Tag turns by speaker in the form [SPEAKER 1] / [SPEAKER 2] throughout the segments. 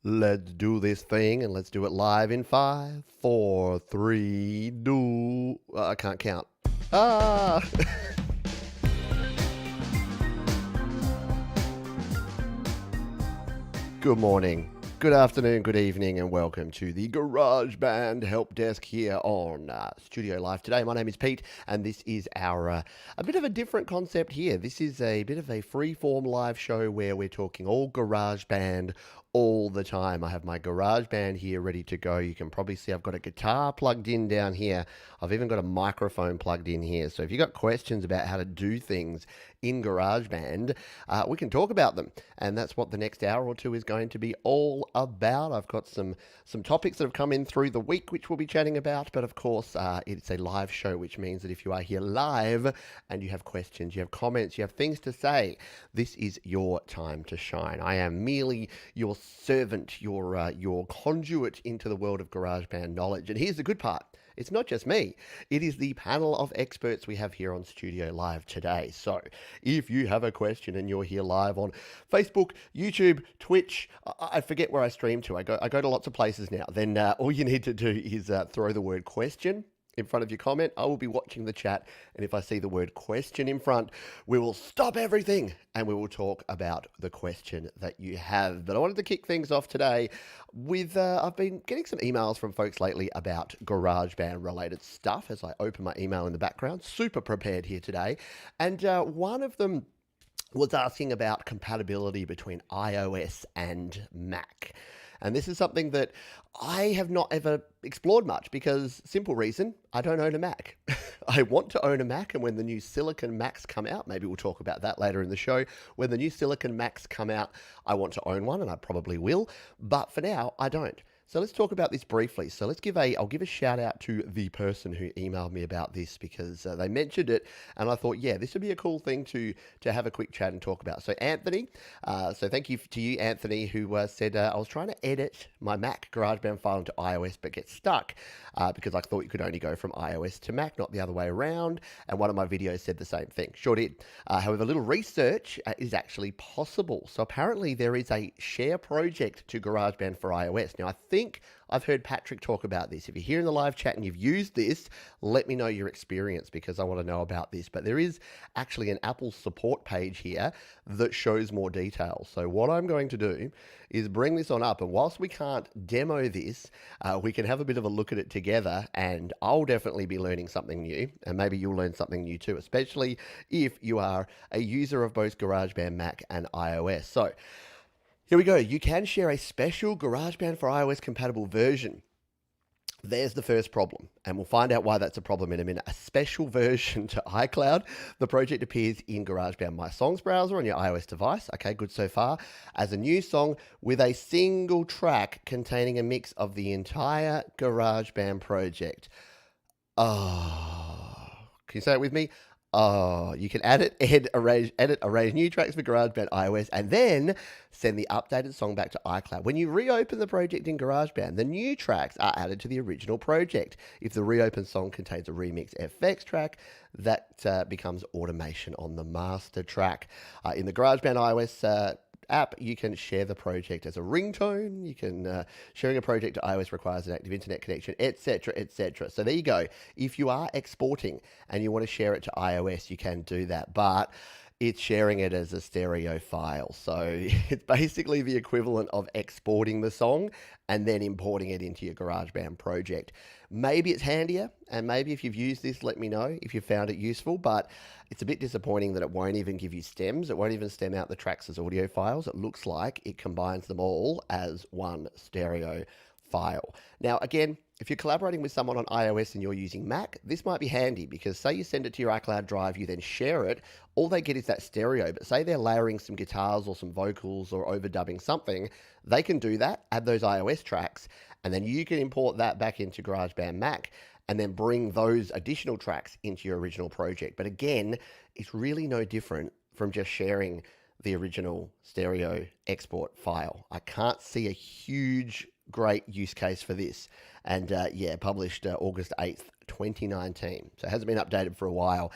[SPEAKER 1] Let's do this thing and let's do it live in 5, 4, 3, do. I can't count. Ah! Good morning, good afternoon, good evening, and welcome to the GarageBand Help Desk here on Studio Live today. My name is Pete, and this is our a bit of a different concept here. This is a bit of a free-form live show where we're talking all GarageBand all the time. I have my GarageBand here ready to go. You can probably see I've got a guitar plugged in down here. I've even got a microphone plugged in here. So if you've got questions about how to do things in GarageBand, we can talk about them. And that's what the next hour or two is going to be all about. I've got some topics that have come in through the week, which we'll be chatting about. But of course, it's a live show, which means that if you are here live and you have questions, you have comments, you have things to say, this is your time to shine. I am merely your servant, your conduit into the world of GarageBand knowledge. And here's the good part. It's not just me. It is the panel of experts we have here on Studio Live today. So if you have a question and you're here live on Facebook, YouTube, Twitch, I forget where I stream to. I go to lots of places now. Then all you need to do is throw the word question in front of your comment. I will be watching the chat, and if I see the word question in front, we will stop everything and we will talk about the question that you have. But I wanted to kick things off today with, I've been getting some emails from folks lately about GarageBand related stuff as I open my email in the background. Super prepared here today. And one of them was asking about compatibility between iOS and Mac. And this is something that I have not ever explored much because, simple reason, I don't own a Mac. I want to own a Mac, and when the new Silicon Macs come out, maybe we'll talk about that later in the show. When the new Silicon Macs come out, I want to own one, and I probably will. But for now, I don't. So let's talk about this briefly. So I'll give a shout out to the person who emailed me about this because they mentioned it, and I thought, yeah, this would be a cool thing to have a quick chat and talk about. So Anthony, so thank you to you, Anthony, who said, I was trying to edit my Mac GarageBand file into iOS, but get stuck because I thought you could only go from iOS to Mac, not the other way around. And one of my videos said the same thing. Sure did. However, a little research is actually possible. So apparently there is a share project to GarageBand for iOS. Now, I think I've heard Patrick talk about this. If you're here in the live chat and you've used this, let me know your experience because I want to know about this. But there is actually an Apple support page here that shows more details. So what I'm going to do is bring this on up. And whilst we can't demo this, we can have a bit of a look at it together. And I'll definitely be learning something new. And maybe you'll learn something new too, especially if you are a user of both GarageBand Mac and iOS. So here we go. You can share a special GarageBand for iOS compatible version. There's the first problem, and we'll find out why that's a problem in a minute. A special version to iCloud. The project appears in GarageBand My Songs browser on your iOS device. Okay, good so far. As a new song with a single track containing a mix of the entire GarageBand project. Oh, can you say it with me? Oh, you can edit, arrange new tracks for GarageBand iOS, and then send the updated song back to iCloud. When you reopen the project in GarageBand, the new tracks are added to the original project. If the reopened song contains a remix FX track, that becomes automation on the master track. In the GarageBand iOS app, you can share the project as a ringtone. You can sharing a project to iOS requires an active internet connection, etc., etc. So there you go. If you are exporting and you want to share it to iOS, you can do that, but it's sharing it as a stereo file. So it's basically the equivalent of exporting the song and then importing it into your GarageBand project. Maybe it's handier, and maybe if you've used this, let me know if you found it useful, but it's a bit disappointing that it won't even give you stems. It won't even stem out the tracks as audio files. It looks like it combines them all as one stereo file. Now, again, if you're collaborating with someone on iOS and you're using Mac, this might be handy because say you send it to your iCloud drive, you then share it, all they get is that stereo, but say they're layering some guitars or some vocals or overdubbing something, they can do that, add those iOS tracks, and then you can import that back into GarageBand Mac and then bring those additional tracks into your original project. But again, it's really no different from just sharing the original stereo export file. I can't see a huge great use case for this. And yeah, published August 8th, 2019. So it hasn't been updated for a while.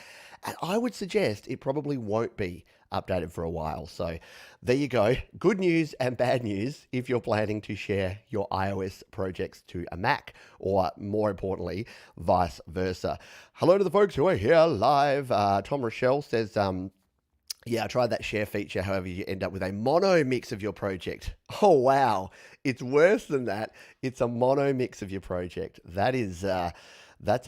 [SPEAKER 1] And I would suggest it probably won't be updated for a while. So there you go. Good news and bad news if you're planning to share your iOS projects to a Mac, or more importantly, vice versa. Hello to the folks who are here live. Tom Rochelle says, yeah, I tried that share feature. However, you end up with a mono mix of your project. Oh, wow. It's worse than that. It's a mono mix of your project. That's a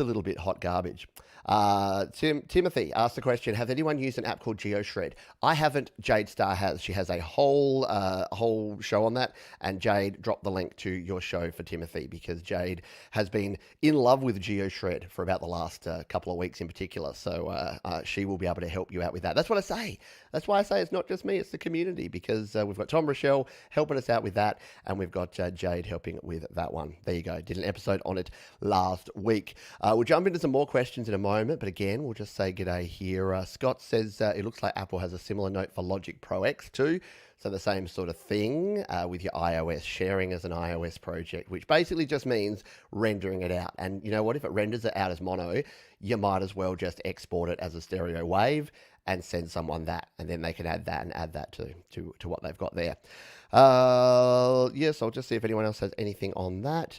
[SPEAKER 1] little bit hot garbage. Timothy asked the question, has anyone used an app called GeoShred? I haven't. Jade Star has. She has a whole show on that, and Jade dropped the link to your show for Timothy, because Jade has been in love with GeoShred for about the last couple of weeks in particular. So she will be able to help you out with that. That's what I say. That's why I say it's not just me, it's the community, because we've got Tom Rochelle helping us out with that, and we've got Jade helping with that one. There you go. Did an episode on it last week. We'll jump into some more questions in a moment, but again, we'll just say g'day here. Scott says it looks like Apple has a similar note for Logic Pro X too. So the same sort of thing with your iOS, sharing as an iOS project, which basically just means rendering it out. And you know what? If it renders it out as mono, you might as well just export it as a stereo wave and send someone that, and then they can add that and add that to what they've got there. Yes, I'll just see if anyone else has anything on that.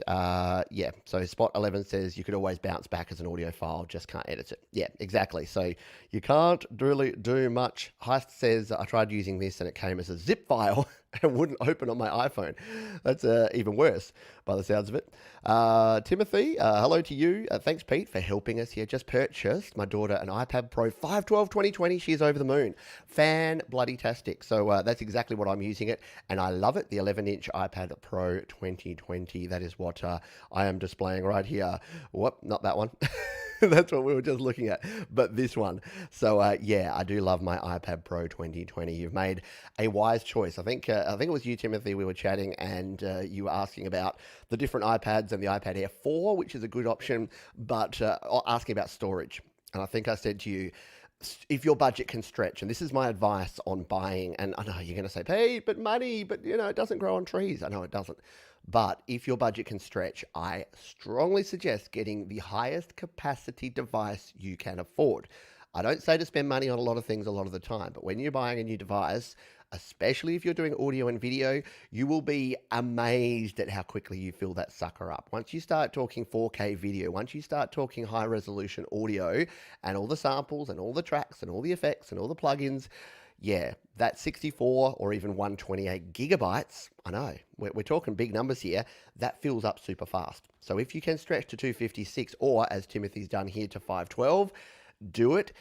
[SPEAKER 1] Yeah, so Spot 11 says you could always bounce back as an audio file, just can't edit it. Yeah, exactly. So you can't really do much. Heist says I tried using this and it came as a zip file and wouldn't open on my iPhone. That's even worse by the sounds of it. Timothy, hello to you. Thanks, Pete, for helping us here. Just purchased my daughter an iPad Pro 512 2020. She is over the moon. Fan-bloody-tastic. So that's exactly what I'm using it, and I love it. The 11-inch iPad Pro 2020. That is what I am displaying right here. Whoop, not that one. That's what we were just looking at, but this one. So yeah, I do love my iPad Pro 2020. You've made a wise choice. I think it was you, Timothy. We were chatting, and you were asking about the different iPads and the iPad Air 4, which is a good option, but asking about storage. And I think I said to you, if your budget can stretch, and this is my advice on buying, and I know you're going to say, hey, but money, but you know, it doesn't grow on trees. I know it doesn't. But if your budget can stretch, I strongly suggest getting the highest capacity device you can afford. I don't say to spend money on a lot of things a lot of the time, but when you're buying a new device, especially if you're doing audio and video, you will be amazed at how quickly you fill that sucker up. Once you start talking 4K video, once you start talking high resolution audio and all the samples and all the tracks and all the effects and all the plugins, yeah, that 64 or even 128 gigabytes, I know, we're talking big numbers here, that fills up super fast. So if you can stretch to 256, or as Timothy's done here, to 512, do it.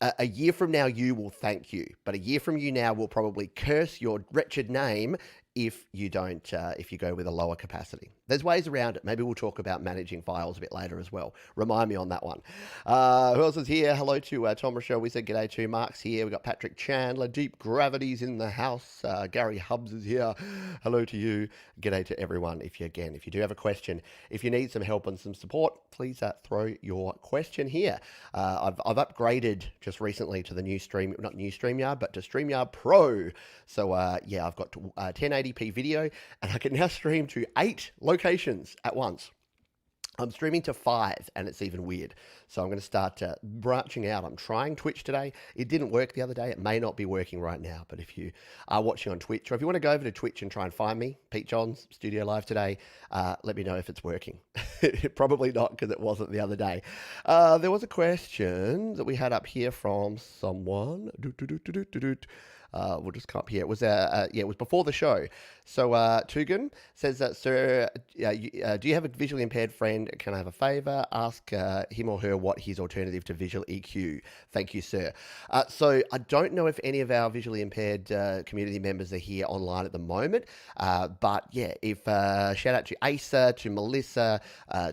[SPEAKER 1] A year from now, you will thank you. But a year from you now will probably curse your wretched name if you don't, if you go with a lower capacity. There's ways around it. Maybe we'll talk about managing files a bit later as well. Remind me on that one. Who else is here? Hello to Tom Rochelle. We said g'day to Mark's here. We got Patrick Chandler. Deep Gravity's in the house. Gary Hubbs is here. Hello to you. G'day to everyone. If you do have a question, if you need some help and some support, please throw your question here. I've upgraded just recently to the new not new StreamYard, but to StreamYard Pro. So yeah, I've got 1080p video, and I can now stream to 8 locations at once. I'm streaming to 5, and it's even weird. So I'm going to start branching out. I'm trying Twitch today. It didn't work the other day. It may not be working right now, but if you are watching on Twitch, or if you want to go over to Twitch and try and find me, Pete Johns, Studio Live today, let me know if it's working. Probably not, because it wasn't the other day. There was a question that we had up here from someone. We'll just come up here. It was it was before the show. So Tugan says, "Sir, do you have a visually impaired friend? Can I have a favour? Ask him or her what his alternative to visual EQ. Thank you, sir." So I don't know if any of our visually impaired community members are here online at the moment, but yeah, if shout out to Asa, to Melissa,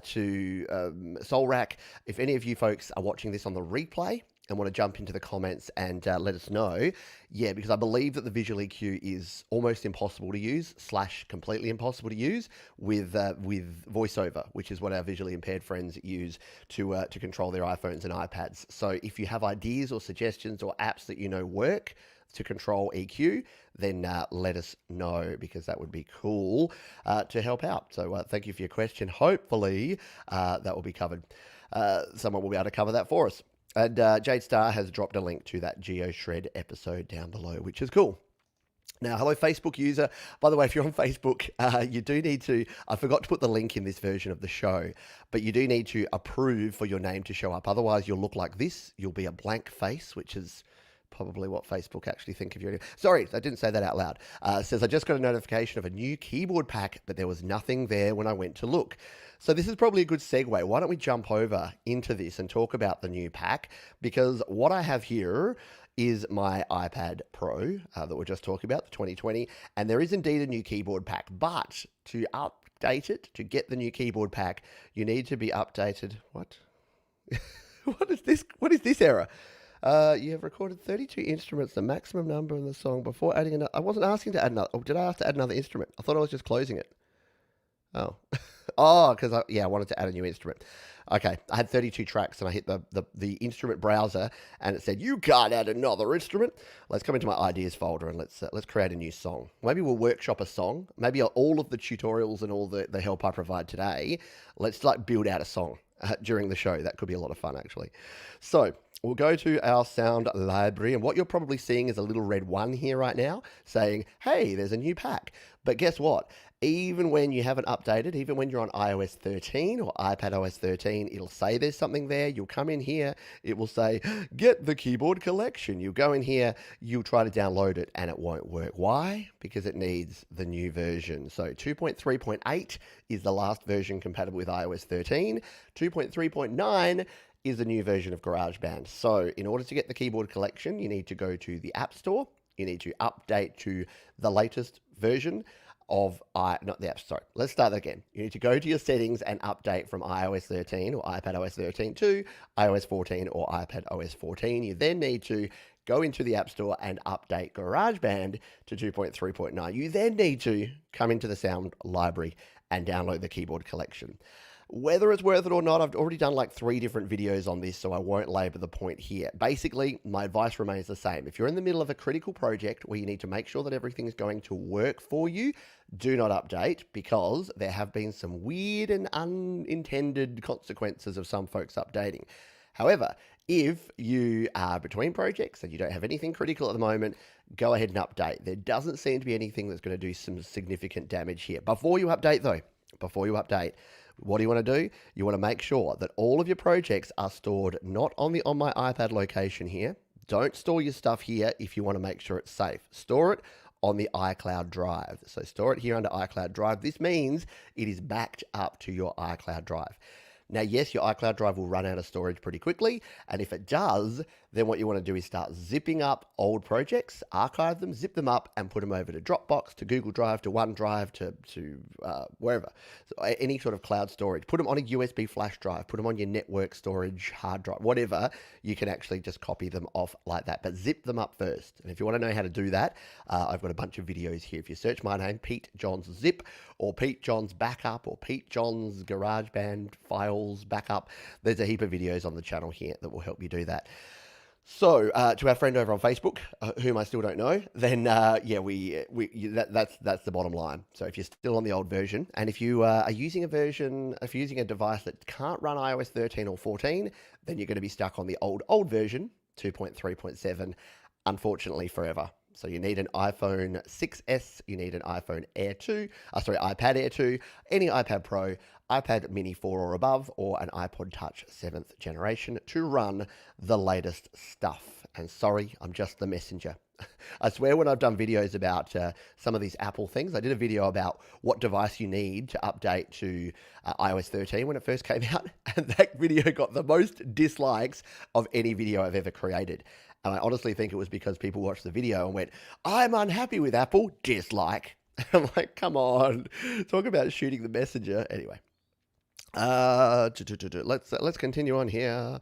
[SPEAKER 1] to Solrak. If any of you folks are watching this on the replay and want to jump into the comments and let us know, yeah, because I believe that the visual EQ is almost impossible to use / completely impossible to use with VoiceOver, which is what our visually impaired friends use to control their iPhones and iPads. So if you have ideas or suggestions or apps that you know work to control EQ, then let us know, because that would be cool to help out. So thank you for your question. Hopefully that will be covered. Someone will be able to cover that for us. And Jade Star has dropped a link to that GeoShred episode down below, which is cool. Now, hello, Facebook user. By the way, if you're on Facebook, you do need to, I forgot to put the link in this version of the show, but you do need to approve for your name to show up. Otherwise, you'll look like this. You'll be a blank face, which is probably what Facebook actually think of you. Sorry, I didn't say that out loud. It says, I just got a notification of a new keyboard pack, but there was nothing there when I went to look. So this is probably a good segue. Why don't we jump over into this and talk about the new pack? Because what I have here is my iPad Pro that we're just talking about, the 2020, and there is indeed a new keyboard pack, but to update it, to get the new keyboard pack, you need to be updated. What? What is this? What is this error? You have recorded 32 instruments, the maximum number in the song, before adding another. I wasn't asking to add another. Oh, did I have to add another instrument? I thought I was just closing it. Oh. Oh, because I wanted to add a new instrument. Okay, I had 32 tracks and I hit the instrument browser and it said, you can't add another instrument. Let's come into my ideas folder and let's create a new song. Maybe we'll workshop a song. Maybe all of the tutorials and all the help I provide today, let's like build out a song during the show. That could be a lot of fun actually. So we'll go to our sound library, and what you're probably seeing is a little red 1 here right now saying, hey, there's a new pack. But guess what? Even when you haven't updated, even when you're on iOS 13 or iPadOS 13, it'll say there's something there. You'll come in here, it will say, get the keyboard collection. You'll go in here, you'll try to download it, and it won't work. Why? Because it needs the new version. So 2.3.8 is the last version compatible with iOS 13. 2.3.9 is the new version of GarageBand. So in order to get the keyboard collection, you need to go to the App Store. You need to update to the latest version of let's start that again. You need to go to your settings and update from iOS 13 or iPadOS 13 to iOS 14 or iPadOS 14. You then need to go into the App Store and update GarageBand to 2.3.9. You then need to come into the sound library and download the keyboard collection. Whether it's worth it or not, I've already done like 3 different videos on this, so I won't labor the point here. Basically, my advice remains the same. If you're in the middle of a critical project where you need to make sure that everything is going to work for you, do not update, because there have been some weird and unintended consequences of some folks updating. However, if you are between projects and you don't have anything critical at the moment, go ahead and update. There doesn't seem to be anything that's going to do some significant damage here. Before you update, what do you want to do? You want to make sure that all of your projects are stored not on my iPad location here. Don't store your stuff here if you want to make sure it's safe. Store it on the iCloud drive. So store it here under iCloud drive. This means it is backed up to your iCloud drive. Now, yes, your iCloud drive will run out of storage pretty quickly, and if it does, then what you want to do is start zipping up old projects, archive them, zip them up, and put them over to Dropbox, to Google Drive, to OneDrive, to wherever. So any sort of cloud storage. Put them on a USB flash drive, put them on your network storage hard drive, whatever. You can actually just copy them off like that, but zip them up first. And if you want to know how to do that, I've got a bunch of videos here. If you search my name, Pete Johns Zip, or Pete Johns Backup, or Pete Johns GarageBand Files Backup, there's a heap of videos on the channel here that will help you do that. So, to our friend over on Facebook, whom I still don't know, then that's the bottom line. So if you're still on the old version, and if you are using if you're using a device that can't run iOS 13 or 14, then you're going to be stuck on the old version, 2.3.7, unfortunately forever. So you need an iPhone 6S, you need an iPhone iPad Air 2, any iPad Pro, iPad Mini 4 or above, or an iPod Touch 7th generation to run the latest stuff. And sorry, I'm just the messenger. I swear when I've done videos about some of these Apple things, I did a video about what device you need to update to iOS 13 when it first came out, and that video got the most dislikes of any video I've ever created. And I honestly think it was because people watched the video and went, I'm unhappy with Apple, dislike. I'm like, come on, talk about shooting the messenger. Anyway, let's continue on here.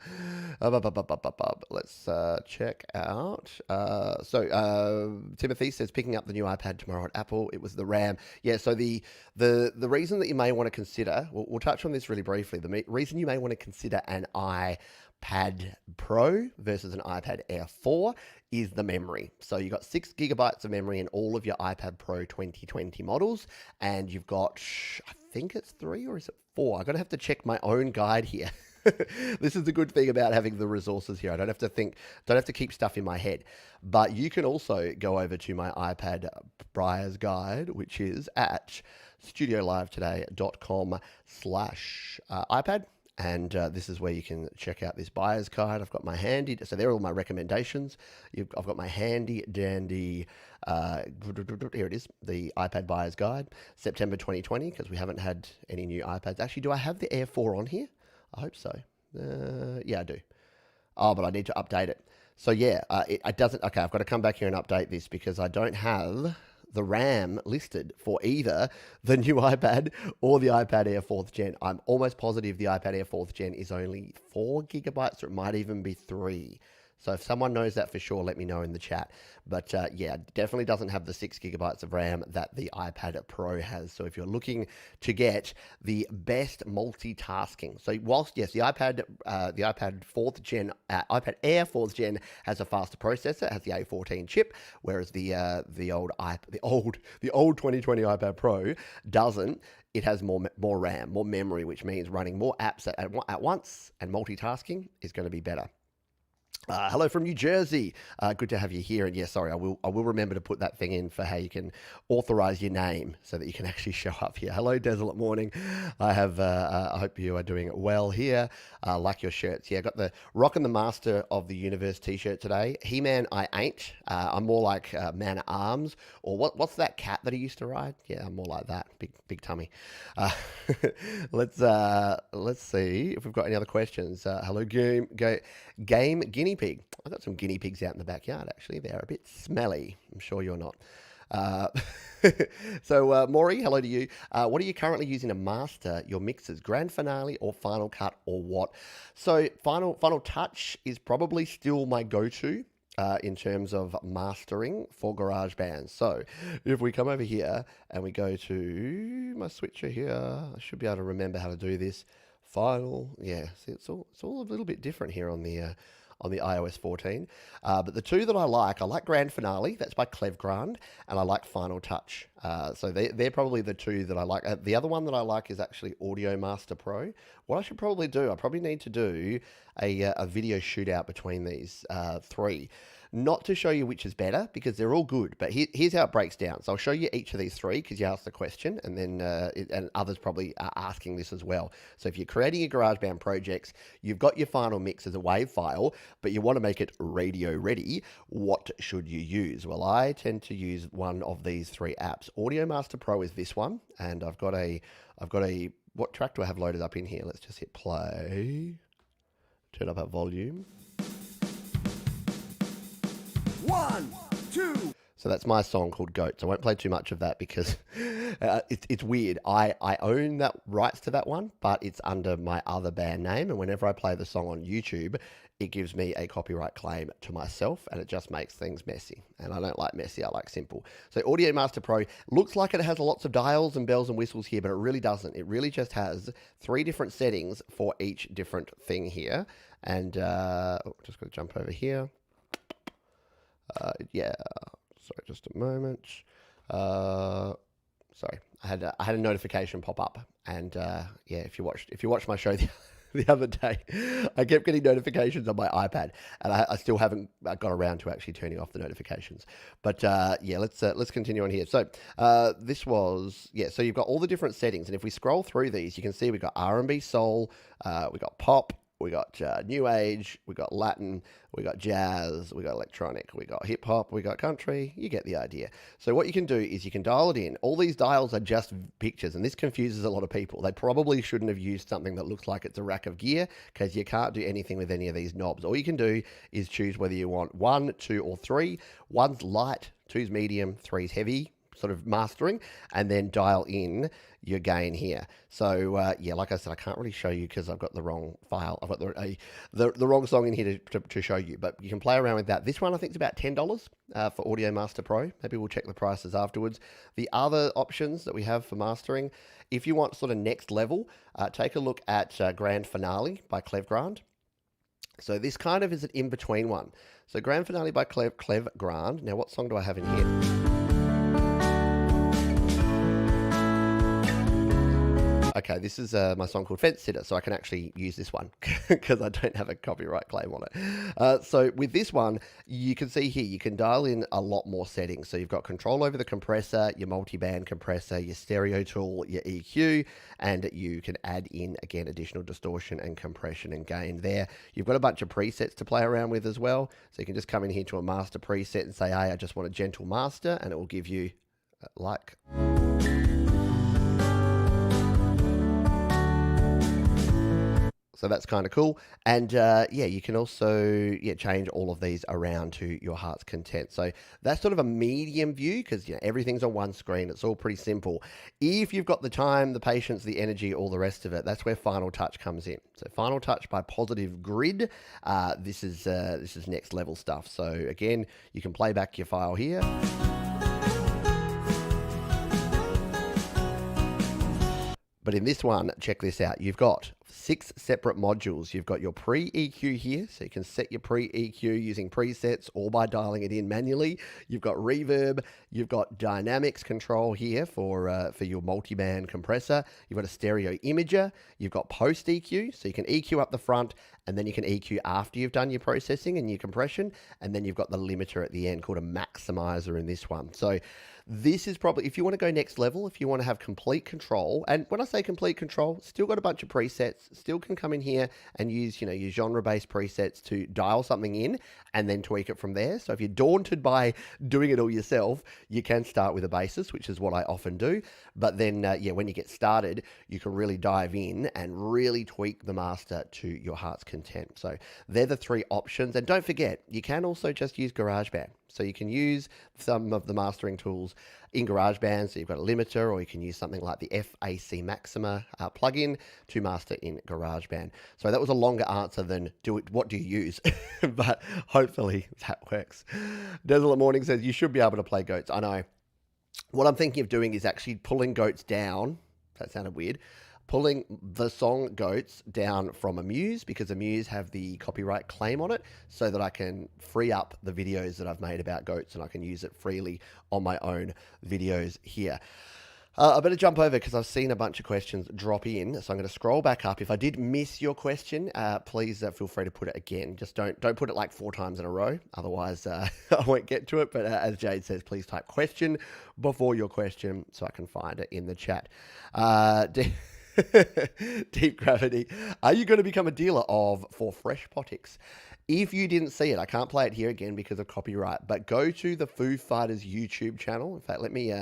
[SPEAKER 1] Let's check out. Timothy says picking up the new iPad tomorrow at Apple. It was the RAM. Yeah. So the reason that you may want to consider, we'll touch on this really briefly. The reason you may want to consider an iPad Pro versus an iPad Air 4 is the memory. So you've got 6 gigabytes of memory in all of your iPad Pro 2020 models, and you've got, I think it's 3 or is it 4? I'm going to have to check my own guide here. This is the good thing about having the resources here. I don't have to keep stuff in my head. But you can also go over to my iPad buyer's guide, which is at studiolivetoday.com/iPad. And this is where you can check out this buyer's guide. I've got my handy, so there are all my recommendations. I've got my handy dandy, here it is, the iPad buyer's guide, September 2020, because we haven't had any new iPads. Actually, do I have the Air 4 on here? I hope so. Yeah, I do. Oh, but I need to update it. So yeah, it doesn't, okay, I've got to come back here and update this because I don't have the RAM listed for either the new iPad or the iPad Air 4th Gen. I'm almost positive the iPad Air 4th Gen is only 4 gigabytes, or it might even be 3. So if someone knows that for sure, let me know in the chat. But yeah, definitely doesn't have the 6 gigabytes of RAM that the iPad Pro has. So if you're looking to get the best multitasking, so whilst yes, the iPad 4th Gen, iPad Air 4th Gen has a faster processor, it has the A14 chip, whereas the old 2020 iPad Pro doesn't. It has more RAM, more memory, which means running more apps at once, and multitasking is going to be better. Hello from New Jersey. Good to have you here. And yeah, sorry, I will remember to put that thing in for how you can authorize your name so that you can actually show up here. Hello, Desolate Morning. I hope you are doing well here. Like your shirts. Yeah, I got the Rockin' the Master of the Universe t-shirt today. He-Man, I ain't. I'm more like Man at Arms, or what's that cat that he used to ride? Yeah, I'm more like that. Big tummy. Let's see if we've got any other questions. Hello, Game Guinea Pig. I've got some guinea pigs out in the backyard, actually. They're a bit smelly. I'm sure you're not. So, Maury, hello to you. What are you currently using to master your mixes? Grand Finale or Final Cut or what? So, Final Touch is probably still my go-to in terms of mastering for GarageBand. So, if we come over here and we go to my switcher here, I should be able to remember how to do this. Final, yeah, see, it's all a little bit different here on the iOS 14. But the two that I like Grand Finale, that's by Clevgrand, and I like Final Touch. So they're probably the two that I like. The other one that I like is actually Audio Master Pro. What I should probably do, I probably need to do a video shootout between these three. Not to show you which is better, because they're all good, but here's how it breaks down. So I'll show you each of these three, because you asked the question, and then and others probably are asking this as well. So if you're creating your GarageBand projects, you've got your final mix as a WAV file, but you want to make it radio ready, what should you use? Well, I tend to use one of these three apps. Audio Master Pro is this one, and I've got a, what track do I have loaded up in here? Let's just hit play, turn up our volume. 1, 2. So that's my song called Goats. I won't play too much of that because it's weird. I own that rights to that one, but it's under my other band name. And whenever I play the song on YouTube, it gives me a copyright claim to myself, and it just makes things messy. And I don't like messy, I like simple. So Audio Master Pro looks like it has lots of dials and bells and whistles here, but it really doesn't. It really just has 3 different settings for each different thing here. And just got to jump over here. Yeah, sorry, just a moment. Sorry, I had a notification pop up, and yeah, if you watched my show the other day, I kept getting notifications on my iPad, and I still haven't got around to actually turning off the notifications. But yeah, let's continue on here. So this was, yeah, so you've got all the different settings, and if we scroll through these, you can see we've got R&B, soul, we got pop, we got new age, we got Latin, we got jazz, we got electronic, we got hip hop, we got country. You get the idea. So what you can do is you can dial it in. All these dials are just pictures, and this confuses a lot of people. They probably shouldn't have used something that looks like it's a rack of gear, because you can't do anything with any of these knobs. All you can do is choose whether you want 1, 2, or 3. 1's light, 2's medium, 3's heavy, sort of mastering, and then dial in your gain here. So yeah, like I said, I can't really show you because I've got the wrong file. I've got the wrong song in here to show you, but you can play around with that. This one I think is about $10 for Audio Master Pro. Maybe we'll check the prices afterwards. The other options that we have for mastering, if you want sort of next level, take a look at Grand Finale by Clevgrand. So this kind of is an in-between one. So Grand Finale by Clevgrand. Now what song do I have in here? Okay, this is my song called Fence Sitter, so I can actually use this one because I don't have a copyright claim on it. So with this one, you can see here, you can dial in a lot more settings. So you've got control over the compressor, your multi-band compressor, your stereo tool, your EQ, and you can add in, again, additional distortion and compression and gain there. You've got a bunch of presets to play around with as well. So you can just come in here to a master preset and say, hey, I just want a gentle master, and it will give you like... So that's kind of cool. And yeah, you can also change all of these around to your heart's content. So that's sort of a medium view because everything's on one screen. It's all pretty simple. If you've got the time, the patience, the energy, all the rest of it, that's where Final Touch comes in. So Final Touch by Positive Grid. This is next level stuff. So again, you can play back your file here. But in this one, check this out. You've got 6 separate modules. You've got your pre-EQ here, so you can set your pre-EQ using presets or by dialing it in manually. You've got reverb. You've got dynamics control here for your multi-band compressor. You've got a stereo imager. You've got post-EQ, so you can EQ up the front, and then you can EQ after you've done your processing and your compression. And then you've got the limiter at the end called a maximizer in this one. So this is probably, if you want to go next level, if you want to have complete control, and when I say complete control, still got a bunch of presets, still can come in here and use, your genre-based presets to dial something in and then tweak it from there. So if you're daunted by doing it all yourself, you can start with a basis, which is what I often do. But then, when you get started, you can really dive in and really tweak the master to your heart's content. So they're the 3 options. And don't forget, you can also just use GarageBand. So you can use some of the mastering tools in GarageBand. So you've got a limiter, or you can use something like the FAC Maxima plugin to master in GarageBand. So that was a longer answer than what do you use? But hopefully that works. Desolate Morning says you should be able to play goats. I know. What I'm thinking of doing is actually pulling goats down. That sounded weird. Pulling the song Goats down from Amuse, because Amuse have the copyright claim on it, so that I can free up the videos that I've made about goats and I can use it freely on my own videos here. I better jump over because I've seen a bunch of questions drop in, so I'm going to scroll back up. If I did miss your question, please feel free to put it again. Just don't put it like 4 times in a row, otherwise I won't get to it. But as Jade says, please type question before your question so I can find it in the chat. Deep Gravity. Are you going to become a dealer for Fresh Potix? If you didn't see it, I can't play it here again because of copyright, but go to the Foo Fighters YouTube channel. In fact, let me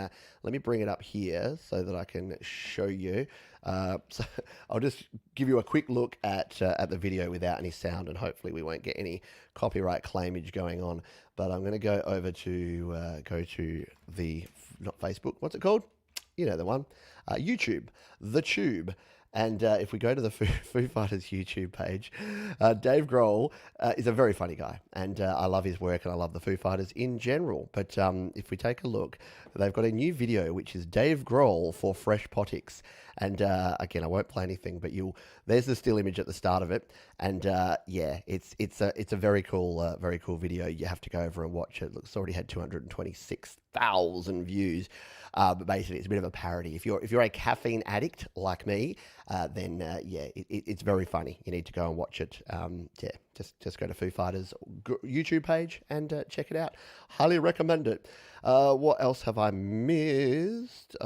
[SPEAKER 1] bring it up here so that I can show you. So I'll just give you a quick look at the video without any sound, and hopefully we won't get any copyright claimage going on. But I'm going to go over to the, not Facebook, what's it called? You know the one. YouTube, The Tube. And if we go to the Foo Fighters YouTube page, Dave Grohl is a very funny guy. And I love his work and I love the Foo Fighters in general. But if we take a look, they've got a new video, which is Dave Grohl for Fresh Potix. And again, I won't play anything, but there's the still image at the start of it. And it's a very cool video. You have to go over and watch it. It's already had 226,000 views. But basically, it's a bit of a parody. If you're a caffeine addict like me, then it's very funny. You need to go and watch it. Just go to Foo Fighters YouTube page and check it out. Highly recommend it. What else have I missed?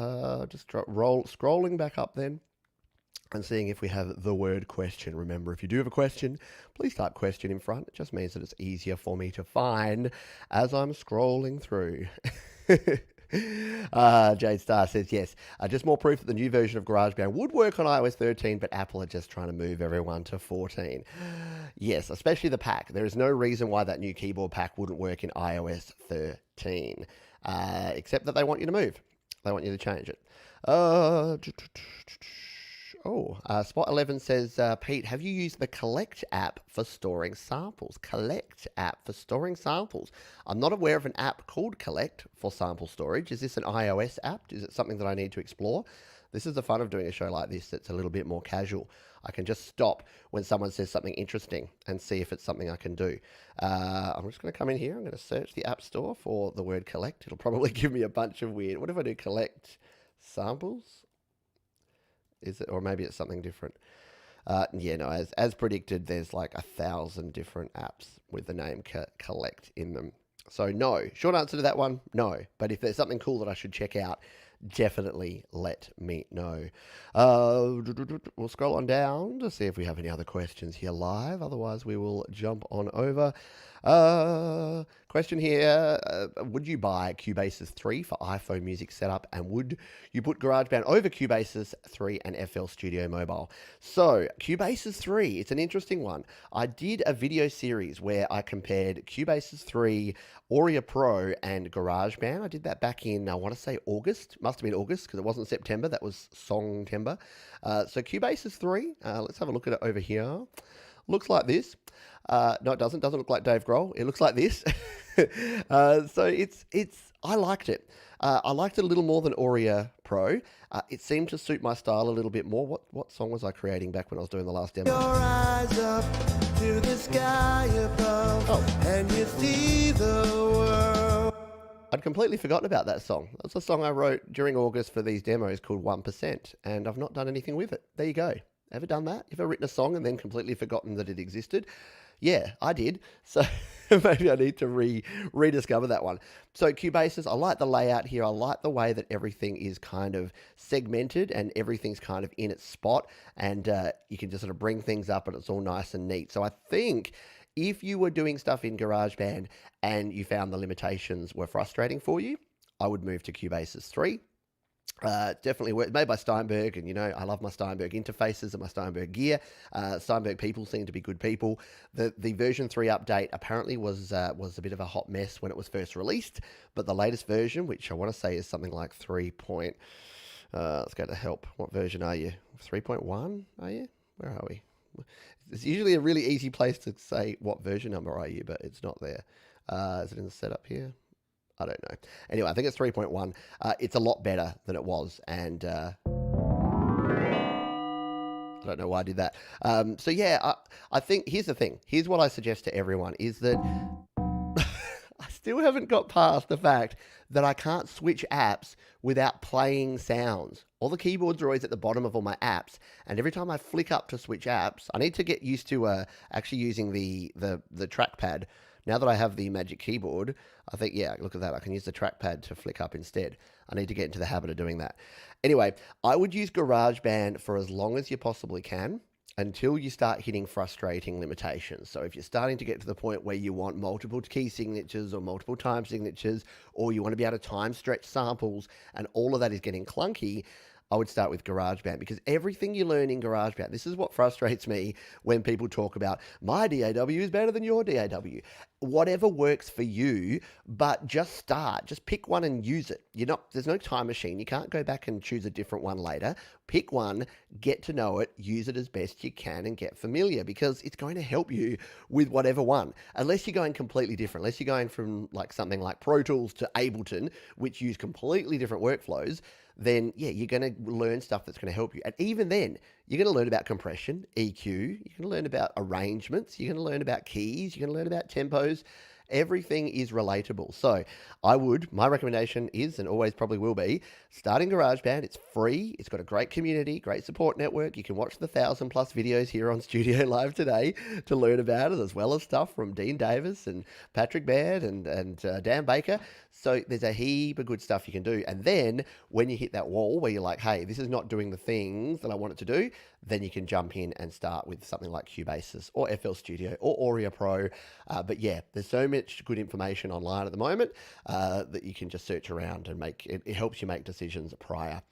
[SPEAKER 1] Just scrolling back up then and seeing if we have the word question. Remember, if you do have a question, please type question in front. It just means that it's easier for me to find as I'm scrolling through. Jade Star says yes. Just more proof that the new version of GarageBand would work on iOS 13, but Apple are just trying to move everyone to 14. Yes, especially the pack. There is no reason why that new keyboard pack wouldn't work in iOS 13, except that they want you to move. They want you to change it. Spot 11 says, Pete, have you used the Collect app for storing samples? Collect app for storing samples. I'm not aware of an app called Collect for sample storage. Is this an iOS app? Is it something that I need to explore? This is the fun of doing a show like this that's a little bit more casual. I can just stop when someone says something interesting and see if it's something I can do. I'm just going to come in here. I'm going to search the App Store for the word collect. It'll probably give me a bunch of weird... What if I do collect samples? Is it, or maybe it's something different? Yeah, no, as predicted, there's like 1,000 different apps with the name collect in them. So no, short answer to that one, no. But if there's something cool that I should check out, definitely let me know. We'll scroll on down to see if we have any other questions here live. Otherwise, we will jump on over. Question here. Would you buy Cubase's 3 for iPhone music setup? And would you put GarageBand over Cubase's 3 and FL Studio Mobile? So, Cubase's 3, it's an interesting one. I did a video series where I compared Cubase's 3, Auria Pro, and GarageBand. I did that back in, I want to say August. Must have been August because it wasn't September. That was Songtember. So, Cubase's 3, let's have a look at it over here. Looks like this. No, it doesn't. Doesn't look like Dave Grohl. It looks like this. So I liked it. I liked it a little more than Auria Pro. It seemed to suit my style a little bit more. What song was I creating back when I was doing the last demo? Your eyes up to the sky above, and you see the world. I'd completely forgotten about that song. That's a song I wrote during August for these demos called 1%, and I've not done anything with it. There you go. Ever done that? Ever written a song and then completely forgotten that it existed? Yeah, I did. So maybe I need to rediscover that one. So Cubase's, I like the layout here. I like the way that everything is kind of segmented and everything's kind of in its spot, and you can just sort of bring things up and it's all nice and neat. So I think if you were doing stuff in GarageBand and you found the limitations were frustrating for you, I would move to Cubase's 3. Definitely made by Steinberg, and I love my Steinberg interfaces and my Steinberg gear. Steinberg people seem to be good people. The version 3 update apparently was a bit of a hot mess when it was first released, but the latest version, which I want to say is something like 3. Let's go to help. What version are you? 3.1? Are you? Where are we? It's usually a really easy place to say what version number are you, but it's not there. Is it in the setup here? I don't know. Anyway, I think it's 3.1. It's a lot better than it was, and I don't know why I did that. So yeah, I think here's the thing. Here's what I suggest to everyone is that I still haven't got past the fact that I can't switch apps without playing sounds. All the keyboards are always at the bottom of all my apps, and every time I flick up to switch apps, I need to get used to actually using the trackpad. Now that I have the Magic Keyboard, I think, yeah, look at that. I can use the trackpad to flick up instead. I need to get into the habit of doing that. Anyway, I would use GarageBand for as long as you possibly can until you start hitting frustrating limitations. So if you're starting to get to the point where you want multiple key signatures or multiple time signatures, or you want to be able to time stretch samples, and all of that is getting clunky, I would start with GarageBand, because everything you learn in GarageBand, this is what frustrates me when people talk about my DAW is better than your DAW. Whatever works for you, but just start. Just pick one and use it. There's no time machine. You can't go back and choose a different one later. Pick one, get to know it, use it as best you can, and get familiar, because it's going to help you with whatever one. Unless you're going completely different, unless you're going from like something like Pro Tools to Ableton, which use completely different workflows, then yeah, you're going to learn stuff that's going to help you. And even then, you're going to learn about compression, EQ, you're going to learn about arrangements, you're going to learn about keys, you're going to learn about tempos. Everything is relatable. So my recommendation is, and always probably will be, starting GarageBand. It's free. It's got a great community, great support network. You can watch the 1,000+ videos here on Studio Live today to learn about it, as well as stuff from Dean Davis and Patrick Baird and Dan Baker. So there's a heap of good stuff you can do. And then when you hit that wall where you're like, hey, this is not doing the things that I want it to do, then you can jump in and start with something like Cubase or FL Studio or Auria Pro. But yeah, there's so much good information online at the moment that you can just search around and it helps you make decisions prior.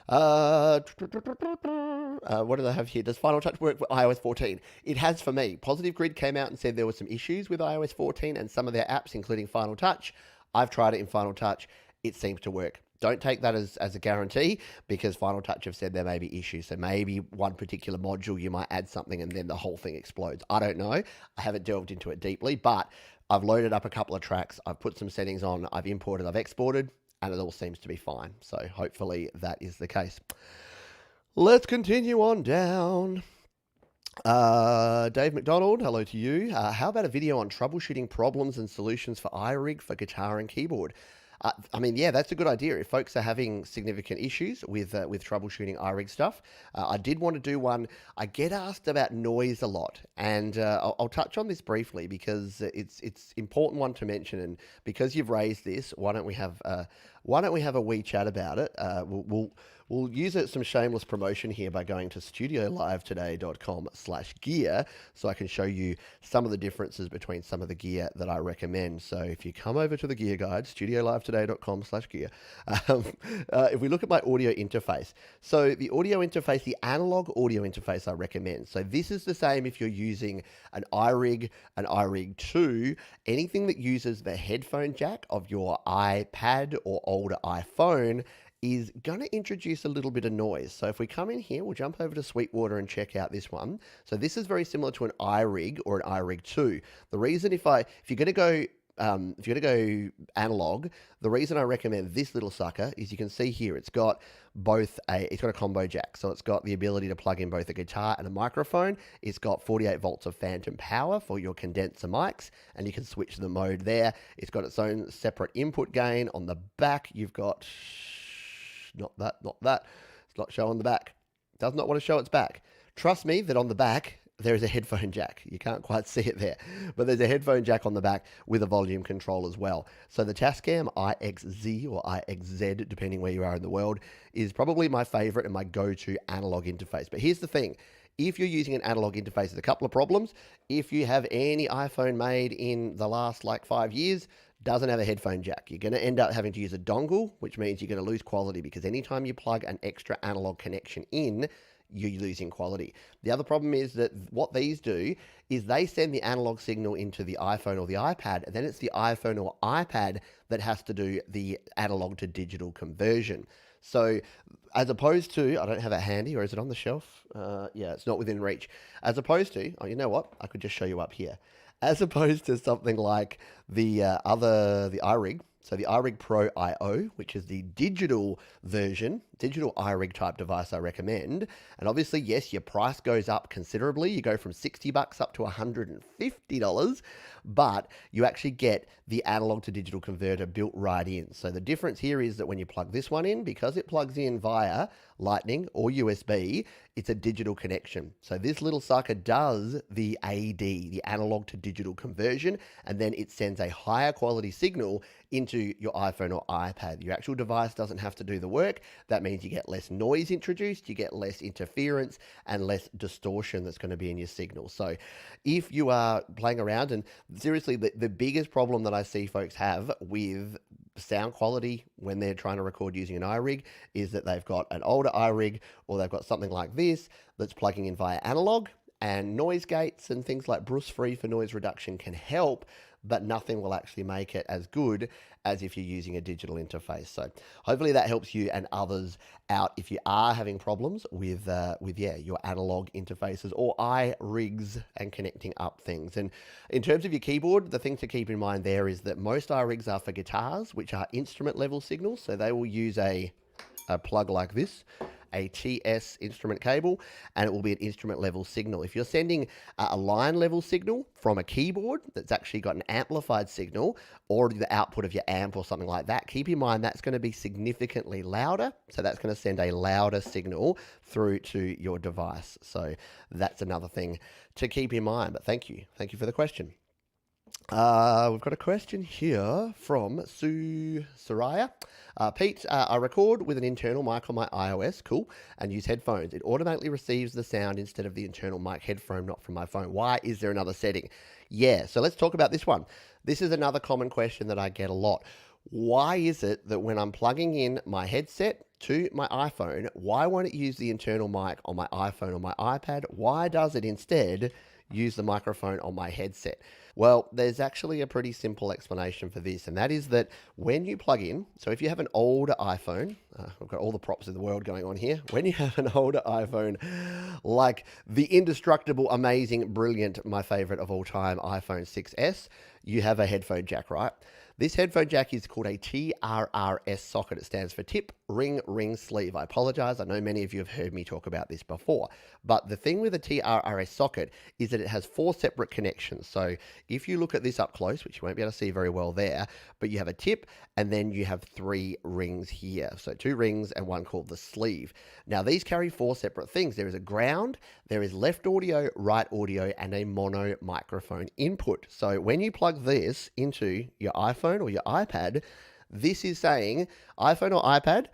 [SPEAKER 1] What do they have here? Does Final Touch work with iOS 14? It has for me. Positive Grid came out and said there were some issues with iOS 14 and some of their apps, including Final Touch. I've tried it in Final Touch. It seems to work. Don't take that as a guarantee, because Final Touch have said there may be issues. So maybe one particular module, you might add something and then the whole thing explodes. I don't know. I haven't delved into it deeply, but I've loaded up a couple of tracks. I've put some settings on. I've imported, I've exported, and it all seems to be fine. So hopefully that is the case. Let's continue on down. Dave McDonald, hello to you. How about a video on troubleshooting problems and solutions for iRig for guitar and keyboard? I mean, yeah, that's a good idea. If folks are having significant issues with troubleshooting iRig stuff, I did want to do one. I get asked about noise a lot, and I'll touch on this briefly because it's important one to mention. And because you've raised this, why don't we have a wee chat about it? We'll use some shameless promotion here by going to studiolivetoday.com/gear so I can show you some of the differences between some of the gear that I recommend. So if you come over to the gear guide, studiolivetoday.com/gear, if we look at my audio interface, so the audio interface, the analog audio interface I recommend. So this is the same if you're using an iRig, an iRig 2, anything that uses the headphone jack of your iPad or older iPhone is going to introduce a little bit of noise. So if we come in here, we'll jump over to Sweetwater and check out this one. So this is very similar to an iRig or an iRig 2. The reason if you're going to go analog, the reason I recommend this little sucker is you can see here it's got it's got a combo jack. So it's got the ability to plug in both a guitar and a microphone. It's got 48 volts of phantom power for your condenser mics, and you can switch the mode there. It's got its own separate input gain. On the back, you've got not that. It's not showing the back. Does not want to show its back. Trust me that on the back, there is a headphone jack. You can't quite see it there, but there's a headphone jack on the back with a volume control as well. So the Tascam IXZ or IXZ, depending where you are in the world, is probably my favorite and my go-to analog interface. But here's the thing. If you're using an analog interface, there's a couple of problems. If you have any iPhone made in the last 5 years, doesn't have a headphone jack, you're going to end up having to use a dongle, which means you're going to lose quality because anytime you plug an extra analog connection in, you're losing quality. The other problem is that what these do is they send the analog signal into the iPhone or the iPad, and then it's the iPhone or iPad that has to do the analog to digital conversion. So as opposed to, I don't have it handy, or is it on the shelf? Yeah, it's not within reach. As opposed to, oh, you know what? I could just show you up here. As opposed to something like the iRig, so the iRig Pro IO, which is the digital version, digital iRig type device I recommend. And obviously, yes, your price goes up considerably. You go from $60 up to $150, but you actually get the analog to digital converter built right in. So the difference here is that when you plug this one in, because it plugs in via Lightning or USB, it's a digital connection. So this little sucker does the AD, the analog to digital conversion, and then it sends a higher quality signal into your iPhone or iPad. Your actual device doesn't have to do the work. That means you get less noise introduced, you get less interference and less distortion that's going to be in your signal. So if you are playing around, and seriously, the biggest problem that I see folks have with sound quality when they're trying to record using an iRig is that they've got an older iRig or they've got something like this that's plugging in via analog, and noise gates and things like Bruce Free for noise reduction can help, but nothing will actually make it as good as if you're using a digital interface. So hopefully that helps you and others out if you are having problems with your analog interfaces or iRigs and connecting up things. And in terms of your keyboard, the thing to keep in mind there is that most iRigs are for guitars, which are instrument level signals. So they will use a plug like this, a TS instrument cable, and it will be an instrument level signal. If you're sending a line level signal from a keyboard that's actually got an amplified signal or the output of your amp or something like that, keep in mind that's going to be significantly louder. So that's going to send a louder signal through to your device. So that's another thing to keep in mind. But thank you. Thank you for the question. We've got a question here from Soraya. Pete, I record with an internal mic on my iOS, cool, and use headphones. It automatically receives the sound instead of the internal mic headphone, not from my phone. Why is there another setting? Yeah, so let's talk about this one. This is another common question that I get a lot. Why is it that when I'm plugging in my headset to my iPhone, why won't it use the internal mic on my iPhone or my iPad? Why does it instead use the microphone on my headset? Well, there's actually a pretty simple explanation for this, and that is that when you plug in, so if you have an older iPhone, I've got all the props in the world going on here. When you have an older iPhone, like the indestructible, amazing, brilliant, my favorite of all time, iPhone 6S, you have a headphone jack, right? This headphone jack is called a TRRS socket. It stands for tip, ring, ring, sleeve. I apologize. I know many of you have heard me talk about this before. But the thing with a TRRS socket is that it has 4 separate connections. So if you look at this up close, which you won't be able to see very well there, but you have a tip and then you have 3 rings here. So 2 rings and 1 called the sleeve. Now these carry 4 separate things. There is a ground, there is left audio, right audio, and a mono microphone input. So when you plug this into your iPhone or your iPad, this is saying, iPhone or iPad,